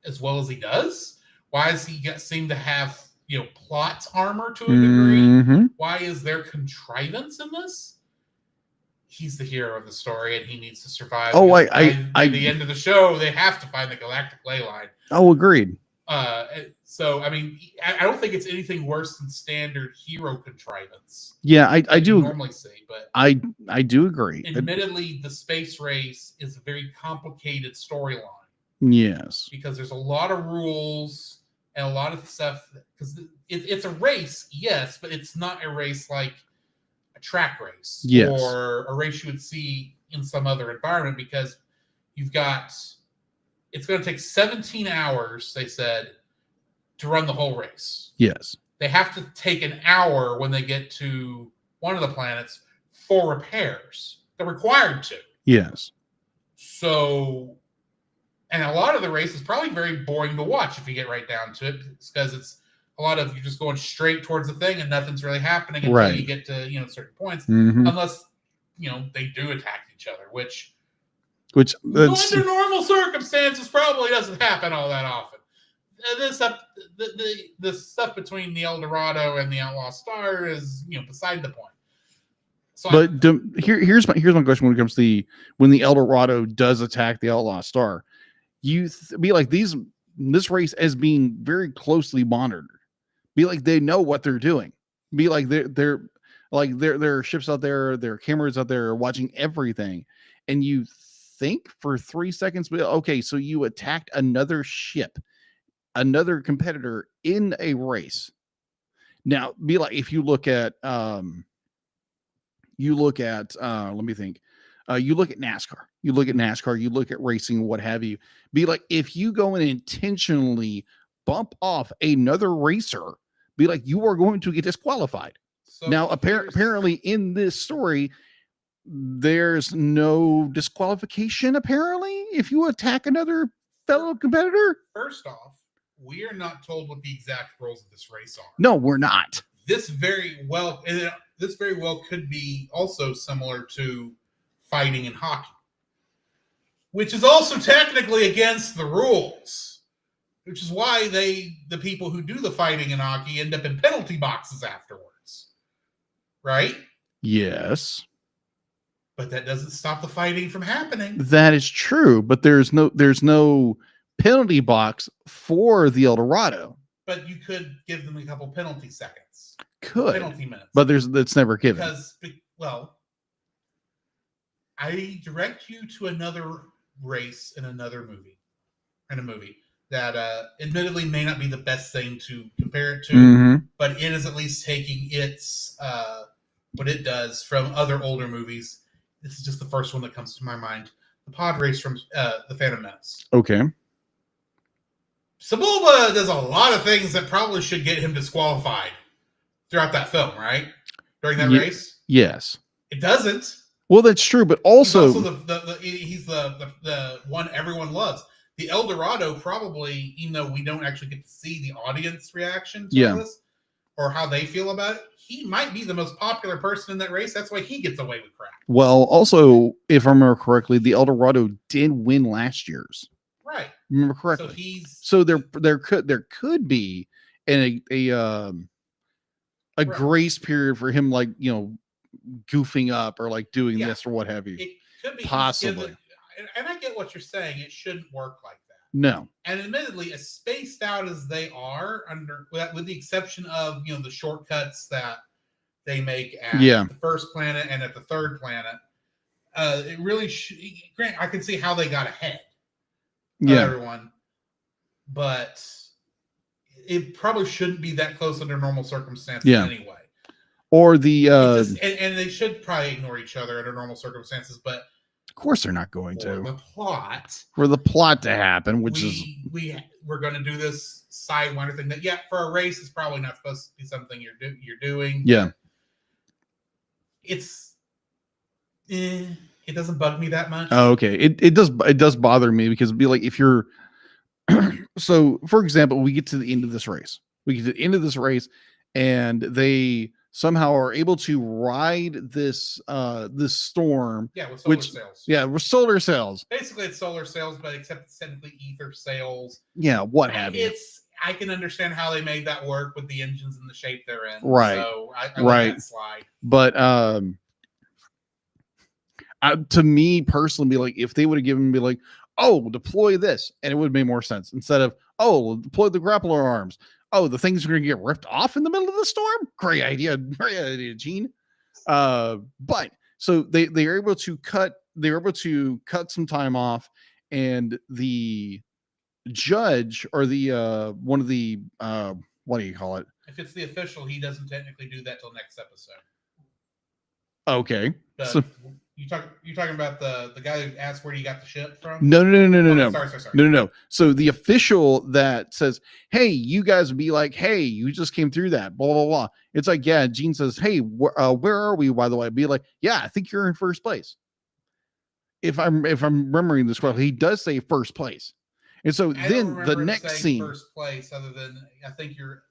as well as he does? Why does he seem to have, plot armor to a degree? Why is there contrivance in this? He's the hero of the story, and he needs to survive. Oh, by the end of the show, they have to find the galactic ley line. Oh, agreed. So, I mean, I don't think it's anything worse than standard hero contrivance. Yeah, I do normally see, but I do agree. Admittedly, the space race is a very complicated storyline. Yes, because there's a lot of rules and a lot of stuff. Because it's a race, yes, but it's not a race like a track race or a race you would see in some other environment. Because it's going to take 17 hours, they said, to run the whole race. Yes. They have to take an hour when they get to one of the planets for repairs. They're required to. Yes. So, and a lot of the race is probably very boring to watch if you get right down to it, because it's a lot of you just going straight towards the thing and nothing's really happening until you get to, certain points, unless, they do attack each other, which under normal circumstances probably doesn't happen all that often. The stuff between the El Dorado and the Outlaw Star is, beside the point. So here's my question when it comes to when the El Dorado does attack the Outlaw Star, you be like this race as being very closely monitored. Be like they know what they're doing. Be like they're like there are ships out there, there are cameras out there watching everything, and you think for 3 seconds, okay, so you attacked another ship, another competitor in a race. Now, be like if you look at let me think. You look at NASCAR, you look at racing, what have you. Be like if you go and intentionally bump off another racer, be like you are going to get disqualified. So now, apparently in this story, there's no disqualification, apparently, if you attack another fellow competitor. First off, we are not told what the exact rules of this race are. No, we're not. This very well could be also similar to fighting in hockey, which is also technically against the rules, which is why the people who do the fighting in hockey end up in penalty boxes afterwards, right? Yes. But that doesn't stop the fighting from happening. That is true, but there's no penalty box for the El Dorado. But you could give them a couple penalty seconds. Penalty minutes. But that's never given. I direct you to another race in another movie. That admittedly may not be the best thing to compare it to, but it is at least taking its what it does from other older movies. This is just the first one that comes to my mind. The pod race from The Phantom Menace. Okay. Sebulba does a lot of things that probably should get him disqualified throughout that film, right? During that race? Yes. It doesn't. Well, that's true, but also he's the one everyone loves. the El Dorado probably, even though we don't actually get to see the audience reaction to Yeah. this or how they feel about it, he might be the most popular person in that race. That's why he gets away with crap. Well, also, if I remember correctly, the El Dorado did win last year's. Right. Remember correctly. So he's So there could be a Right. grace period for him, like, you know, goofing up or like doing Yeah. this or what have you. it could be he's Possibly. given- and I get what you're saying. It shouldn't work like that. No. And admittedly, as spaced out as they are, with the exception of the shortcuts that they make at the first planet and at the third planet, it really Grant, I can see how they got ahead of everyone, but it probably shouldn't be that close under normal circumstances anyway. Or the and they should probably ignore each other under normal circumstances, but of course they're not going for to. the plot, For the plot to happen, which is we're going to do this sidewinder thing that for a race is probably not supposed to be something you're doing. Yeah. It's it doesn't bug me that much. Oh, okay. It does bother me because it'd be like if you're so for example, we get to the end of this race. And they somehow are able to ride this storm. Yeah, with solar sails. Yeah, with solar sails. Basically, it's solar sails, but except it's technically ether sails. Yeah, what have you. I can understand how they made that work with the engines and the shape they're in. Right. So I like that slide. But to me personally, be like if they would have given me like, oh, deploy this, and it would have made more sense instead of deploy the grappler arms. Oh, the things are going to get ripped off in the middle of the storm. Great idea, Gene. But so they're able to cut some time off, and the judge or the one of the what do you call it? If it's the official, he doesn't technically do that till next episode. Okay. So you're talking about the guy who asked where you got the ship from? No. Sorry. No. So the official that says, "Hey, you guys would be like, hey, you just came through that, blah blah blah." It's like, yeah. Gene says, "Hey, where are we?" By the way, be like, "Yeah, I think you're in first place." If I'm remembering this correctly, he does say first place, and so then the next scene, first place, other than I think you're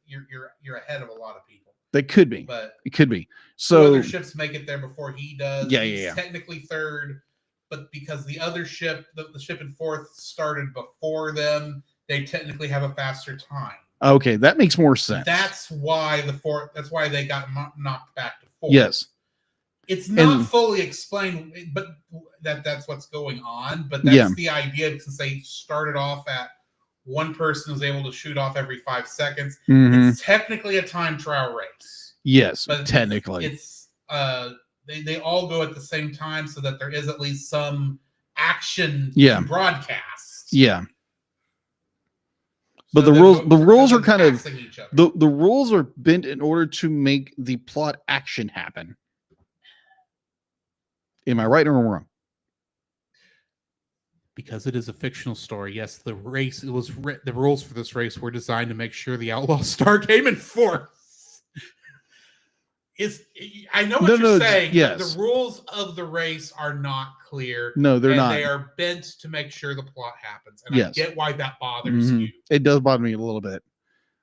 ahead of a lot of people. That could be, but it could be. So other ships make it there before he does. Yeah. He's technically third, but because the other ship, the ship in fourth, started before them, they technically have a faster time. Okay, that makes more sense. That's why That's why they got knocked back to fourth. Yes, it's not fully explained, but that's what's going on. But that's the idea, since they started off at one person was able to shoot off every 5 seconds. Mm-hmm. It's technically a time trial race. Yes, but technically. It's they all go at the same time so that there is at least some action broadcast. Yeah. So but the rules are kind of the rules are bent in order to make the plot action happen. Am I right or wrong? Because it is a fictional story. Yes, the rules for this race were designed to make sure the Outlaw Star came in fourth. I know what you're saying. Yes. But the rules of the race are not clear. No, they're not. They are bent to make sure the plot happens. And I get why that bothers you. It does bother me a little bit.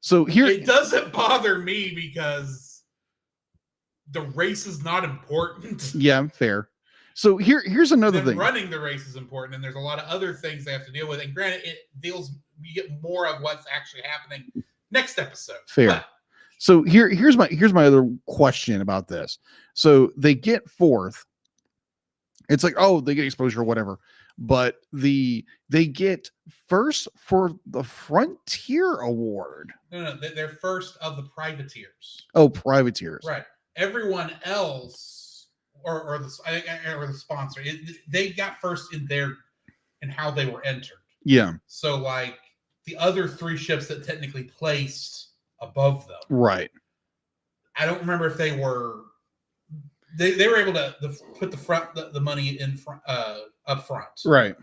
So here, it doesn't bother me because the race is not important. Yeah, fair. So here's another thing. Running the race is important, and there's a lot of other things they have to deal with. And granted, you get more of what's actually happening next episode. Fair. But so here's my other question about this. So they get fourth. It's like, oh, they get exposure or whatever, but they get first for the Frontier Award. No, they're first of the privateers. Oh, privateers. Right. Everyone else. Or the sponsor, they got first in how they were entered. Yeah. So like the other 3 ships that technically placed above them. Right. I don't remember if they were able to put the money in front up front. Right.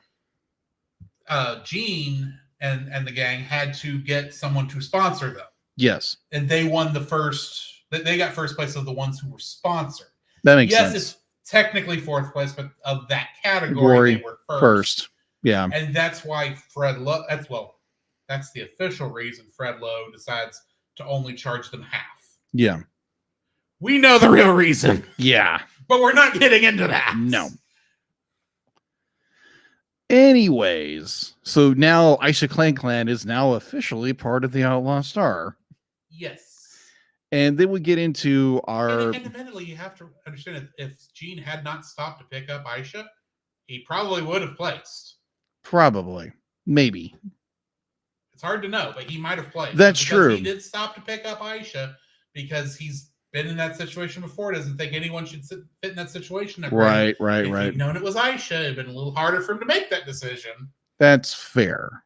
Gene and the gang had to get someone to sponsor them. Yes. And they won the first. They got first place of the ones who were sponsored. That makes sense. Yes, it's technically fourth place, but of that category, they were first. Yeah. And that's why that's the official reason Fred Lowe decides to only charge them half. Yeah. We know the real reason. Yeah. But we're not getting into that. No. Anyways, so now Aisha Clan is now officially part of the Outlaw Star. Yes. And then we get into our... And independently, you have to understand if Gene had not stopped to pick up Aisha, he probably would have placed. Probably. Maybe. It's hard to know, but he might have placed. That's true. He did stop to pick up Aisha because he's been in that situation before. Doesn't think anyone should fit in that situation. Right. If he'd known it was Aisha, it'd been a little harder for him to make that decision. That's fair.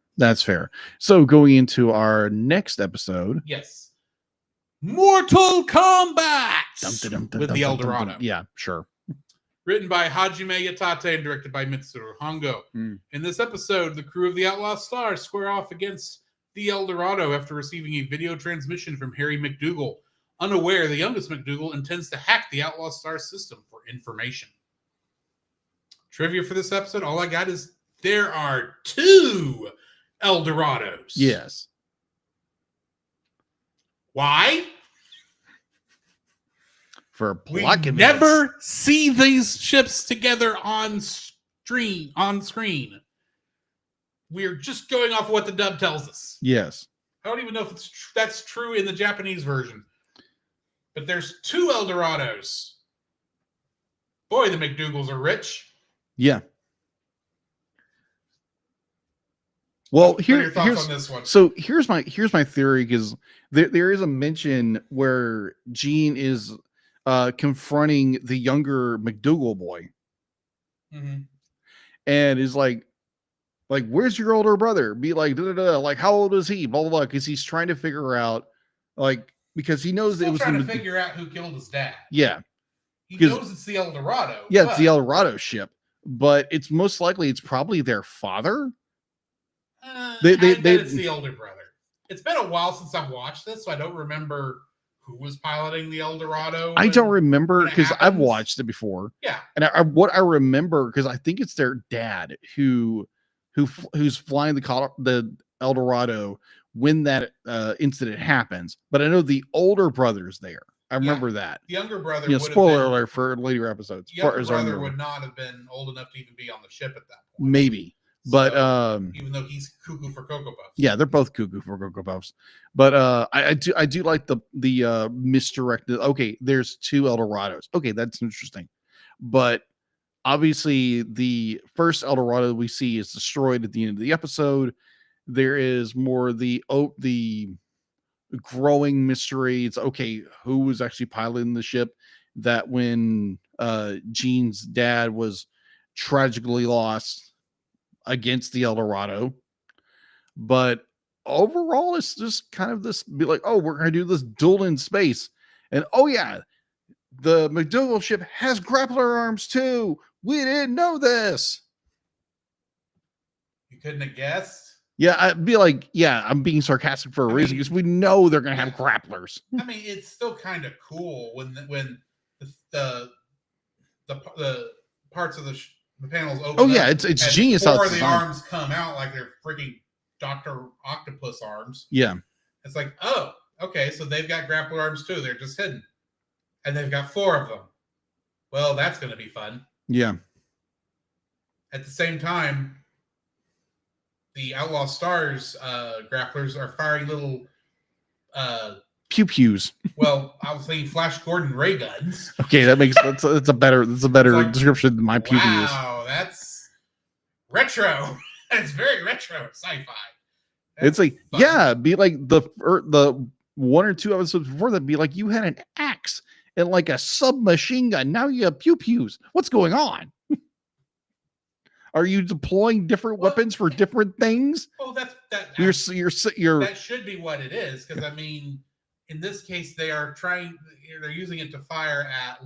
So going into our next episode. Yes. Mortal Kombat with the El Dorado. Yeah, sure. Written by Hajime Yatate and directed by Mitsuru Hongo. In this episode, the crew of the Outlaw Star square off against the El Dorado after receiving a video transmission from Harry McDougal. Unaware, the youngest McDougal intends to hack the Outlaw Star system for information. Trivia for this episode, all I got is there are 2 El Dorados. Yes. Why? For we blocking never see these ships together on screen. We're just going off what the dub tells us. Yes. I don't even know if that's true in the Japanese version. But there's 2 El Dorados. Boy, the McDougals are rich. Yeah. Well, what are your thoughts on this one? So here's my theory, because there is a mention where Gene is confronting the younger McDougal boy, and is like, where's your older brother? Be like, like, how old is he? Blah blah blah. Because he's trying to figure out, because he knows it was trying to figure out who killed his dad. Yeah, he knows it's the El Dorado. Yeah, it's the El Dorado ship, but it's most likely it's probably their father. It's the older brother. It's been a while since I've watched this, so I don't remember who was piloting the El Dorado. I don't remember, because I've watched it before. Yeah, and what I remember, because I think it's their dad who's flying the El Dorado when that incident happens. But I know the older brother's there. I remember that. The younger brother. Spoiler alert for later episodes. The younger brother would not have been old enough to even be on the ship at that point. Maybe. But even though he's cuckoo for Cocoa Puffs. Yeah, they're both cuckoo for Cocoa Puffs. But I do like the misdirected. Okay, there's 2 El Dorados. Okay, that's interesting. But obviously the first El Dorado we see is destroyed at the end of the episode. There is more the growing mystery. It's okay, who was actually piloting the ship that when Gene's dad was tragically lost against the El Dorado. But overall, it's just kind of this, be like, oh, we're going to do this duel in space. And oh yeah, the McDougal ship has grappler arms too. We didn't know this. You couldn't have guessed? Yeah, I'd be like, yeah, I'm being sarcastic for a reason, because we know they're going to have grapplers. I mean, it's still kind of cool when the parts of the panels open. Oh yeah, it's genius. How the arms come out like they're freaking Dr. Octopus arms. Yeah, it's like, oh, okay, so they've got grappler arms too. They're just hidden, and they've got 4 of them. Well, that's going to be fun. Yeah. At the same time, the Outlaw Stars grapplers are firing little pew pews. Well, I was thinking Flash Gordon ray guns. Okay, that's a better like, description than my pew pews. Wow, that's retro. It's very retro sci-fi. It's like fun. Yeah, be like the 1 or 2 episodes before that. Be like you had an axe and like a submachine gun. Now you have pew pews. What's going on? Are you deploying different weapons for different things? Oh, that you're that should be what it is, because I mean, in this case, they're using it to fire at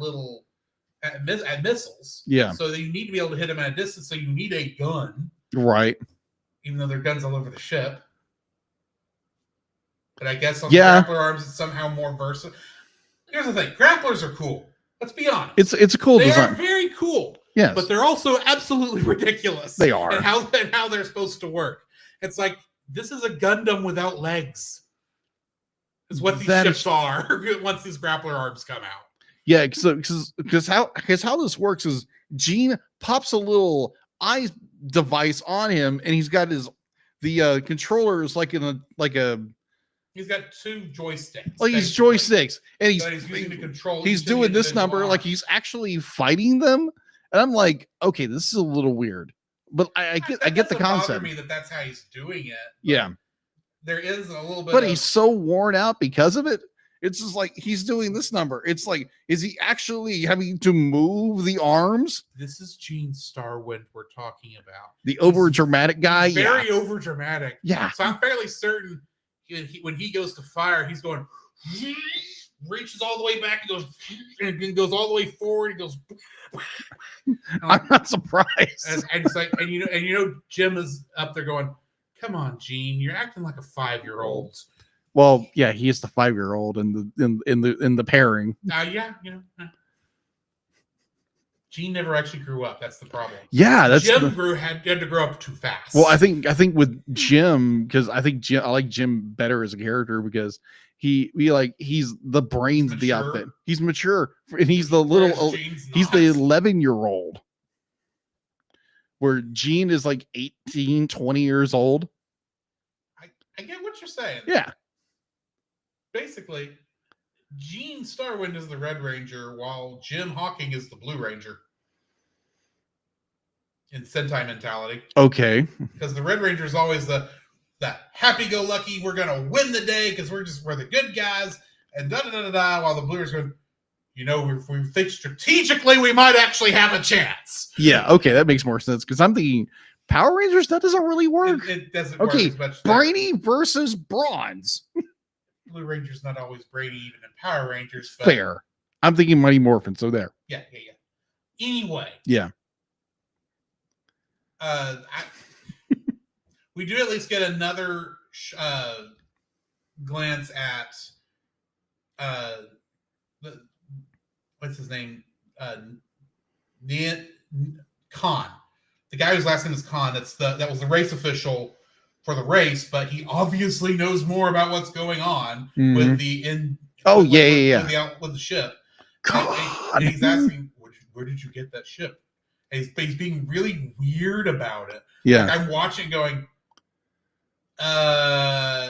missiles. Yeah. So you need to be able to hit them at a distance. So you need a gun, right? Even though there are guns all over the ship. But I guess on the grappler arms, it's somehow more versatile. Here's the thing: grapplers are cool. Let's be honest. It's a cool design. They are very cool. Yes. But they're also absolutely ridiculous. They are. And how they're supposed to work. It's like, this is a Gundam without legs. Is what these ships are once these grappler arms come out. Yeah, because how this works is Gene pops a little eye device on him, and he's got the controller is like he's got 2 joysticks. Like he's joysticks, and he's using to control. He's doing this number like he's actually fighting them, and I'm like, okay, this is a little weird, but I get the concept. Me that's how he's doing it. Yeah, there is a little bit, but he's so worn out because of it. It's just like he's doing this number. It's like, is he actually having to move the arms? This is Gene Starwind we're talking about. The over dramatic guy. Very over dramatic. Yeah. So I'm fairly certain when he goes to fire, he's going, reaches all the way back and goes all the way forward. He goes. I'm not surprised. And it's like, and you know, Jim is up there going, "Come on, Gene, you're acting like a 5-year-old." Well, yeah, he is the 5-year-old in the pairing. Yeah, Gene never actually grew up. That's the problem. Yeah, that's Jim had to grow up too fast. Well, I think with Jim, because I like Jim better as a character because he's the brains of the outfit. He's mature, and he's the 11-year-old. Where Gene is like 18, 20 years old. I get what you're saying. Yeah. Basically, Gene Starwind is the Red Ranger, while Jim Hawking is the Blue Ranger. In Sentai mentality. Okay. Because the Red Ranger is always the happy-go-lucky, we're gonna win the day because we're the good guys, and da-da-da-da-da, while the Blue is going, if we think strategically, we might actually have a chance. Yeah, okay, that makes more sense, because I'm thinking Power Rangers, that doesn't really work. It doesn't work as much. Brainy versus Bronze. Blue Ranger's not always Brady, even in Power Rangers. But fair. I'm thinking Mighty Morphin, so there. Yeah. Anyway. Yeah. We do at least get another glance at what's his name? Khan. The guy whose last name is Khan. That was the race official for the race, but he obviously knows more about what's going on with the with the ship. And he's asking, where did you get that ship? And he's being really weird about it. Yeah. Like I'm watching going,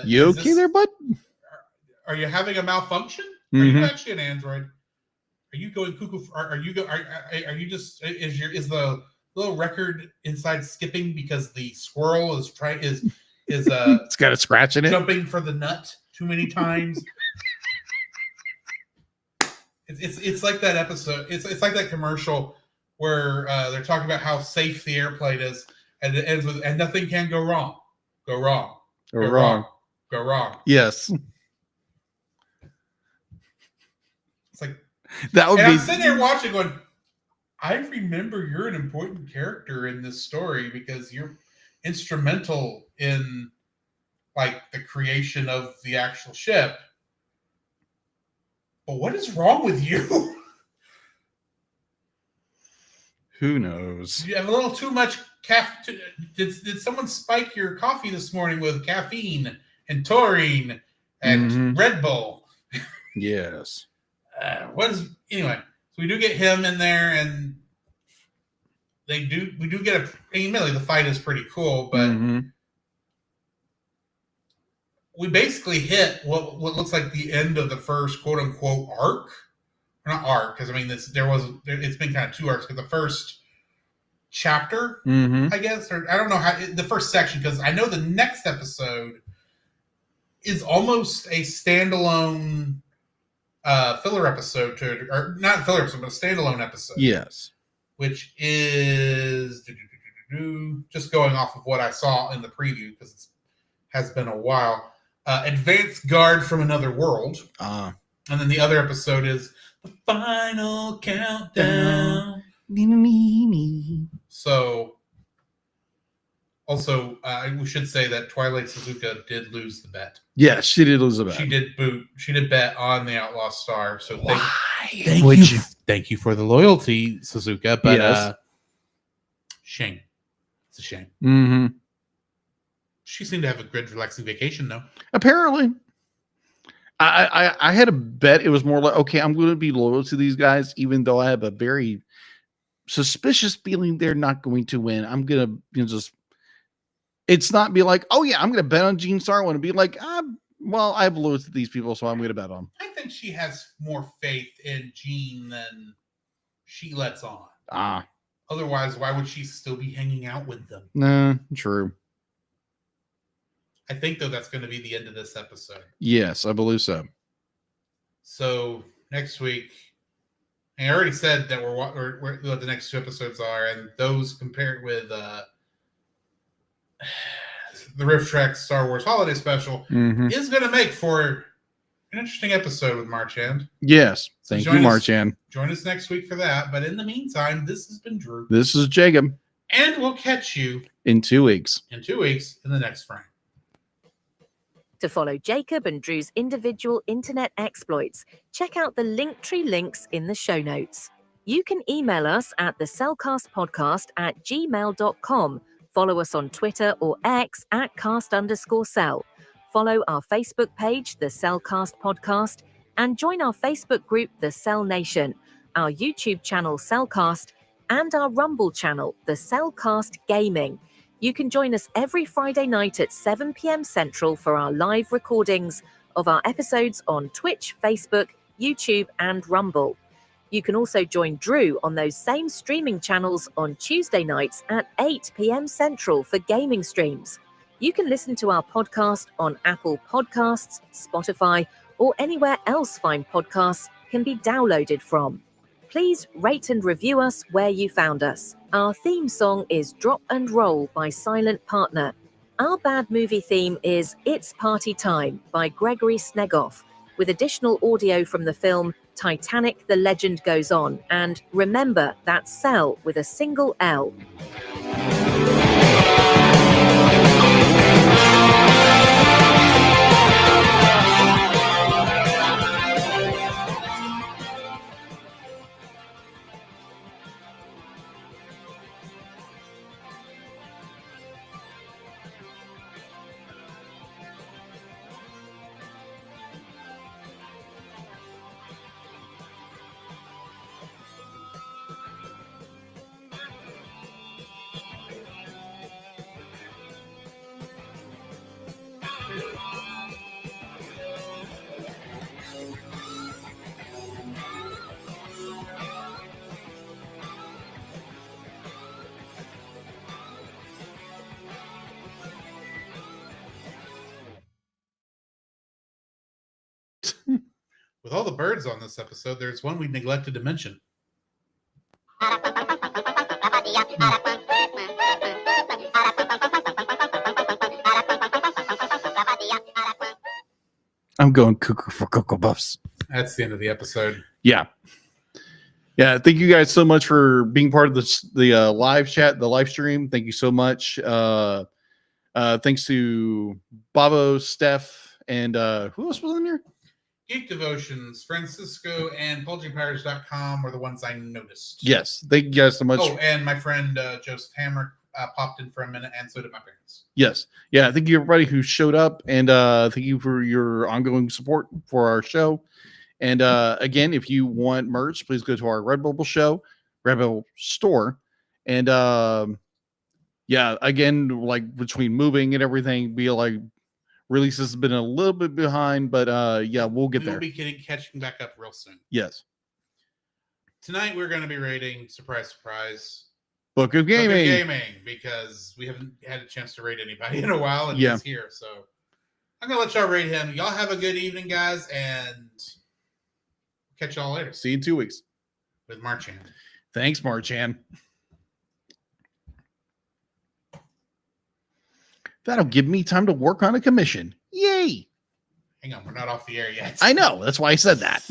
you okay there, bud? Are you having a malfunction? Are you actually an android? Are you going cuckoo? Are you just is the little record inside skipping because the squirrel is it's got a scratch in it, jumping for the nut too many times? It's like that episode. It's like that commercial where they're talking about how safe the airplane is, and it ends with, and nothing can go wrong. Go wrong. Go wrong. Go wrong. Yes. It's like that would be. I'm sitting there watching, going, I remember you're an important character in this story because you're instrumental in like the creation of the actual ship. But what is wrong with you? Who knows? You have a little too much caffeine. Did someone spike your coffee this morning with caffeine and taurine and Red Bull? Yes. Anyway? So we do get him in there, and we do get admittedly the fight is pretty cool, but we basically hit what looks like the end of the first quote unquote arc. Or not arc, because I mean it's been kind of 2 arcs, but the first chapter, I guess, or I don't know how the first section, because I know the next episode is almost a standalone filler episode or not filler episode, but a standalone episode. Yes. Which is just going off of what I saw in the preview, because it has been a while. Advanced Guard from Another World. And then the other episode is The Final Countdown. So, also, we should say that Twilight Suzuka did lose the bet. Yes, she did lose the bet. She did bet on the Outlaw Star. So why? Thank you for the loyalty, Suzuka. But yes. Shame. It's a shame. Mm-hmm. She seemed to have a good, relaxing vacation, though. Apparently. I had a bet. It was more like, okay, I'm going to be loyal to these guys, even though I have a very suspicious feeling they're not going to win. I'm going to just, it's not be like, oh yeah, I'm going to bet on Gene Starwin, and be like, well, I have loyalty to these people, so I'm going to bet on. I think she has more faith in Gene than she lets on. Otherwise, why would she still be hanging out with them? Nah, true. I think, though, that's going to be the end of this episode. Yes, I believe so. So next week, I already said that we're what the next 2 episodes are, and those compared with the Riff Track Star Wars Holiday Special is going to make for an interesting episode with Marchand. Yes, thank you, Marchand. Join us next week for that. But in the meantime, this has been Drew. This is Jacob. And we'll catch you in 2 weeks. In 2 weeks in the next frame. To follow Jacob and Drew's individual internet exploits, check out the Linktree links in the show notes. You can email us at thecellcastpodcast@gmail.com. Follow us on Twitter or X at @cast_cell. Follow our Facebook page, The Cellcast Podcast, and join our Facebook group, The Cell Nation, our YouTube channel, Cellcast, and our Rumble channel, The Cellcast Gaming. You can join us every Friday night at 7 p.m. Central for our live recordings of our episodes on Twitch, Facebook, YouTube, and Rumble. You can also join Drew on those same streaming channels on Tuesday nights at 8 p.m. Central for gaming streams. You can listen to our podcast on Apple Podcasts, Spotify, or anywhere else fine podcasts can be downloaded from. Please rate and review us where you found us. Our theme song is Drop and Roll by Silent Partner. Our bad movie theme is It's Party Time by Gregory Snegoff, with additional audio from the film Titanic: The Legend Goes On, and remember, that's Cell with a single L. With all the birds on this episode, there's one we neglected to mention. I'm going cuckoo for Cocoa Puffs. That's the end of the episode. Yeah. Thank you guys so much for being part of the live chat, the live stream. Thank you so much. Thanks to Bobo, Steph, and who else was in here? Geek Devotions, Francisco, and PulgingPirates.com were the ones I noticed. Yes. Thank you guys so much. Oh, and my friend Joseph Hammer popped in for a minute, and so did my parents. Yes. Yeah. Thank you, everybody who showed up, and thank you for your ongoing support for our show. And again, if you want merch, please go to our Redbubble store. And again, like between moving and everything, releases has been a little bit behind, but we'll get there. We'll be catching back up real soon. Yes. Tonight we're going to be rating, surprise, Book of Gaming, because we haven't had a chance to rate anybody in a while, and he's here. So I'm going to let y'all rate him. Y'all have a good evening, guys, and catch y'all later. See you in 2 weeks. With Marchand. Thanks, Marchand. That'll give me time to work on a commission. Yay! Hang on, we're not off the air yet. I know. That's why I said that.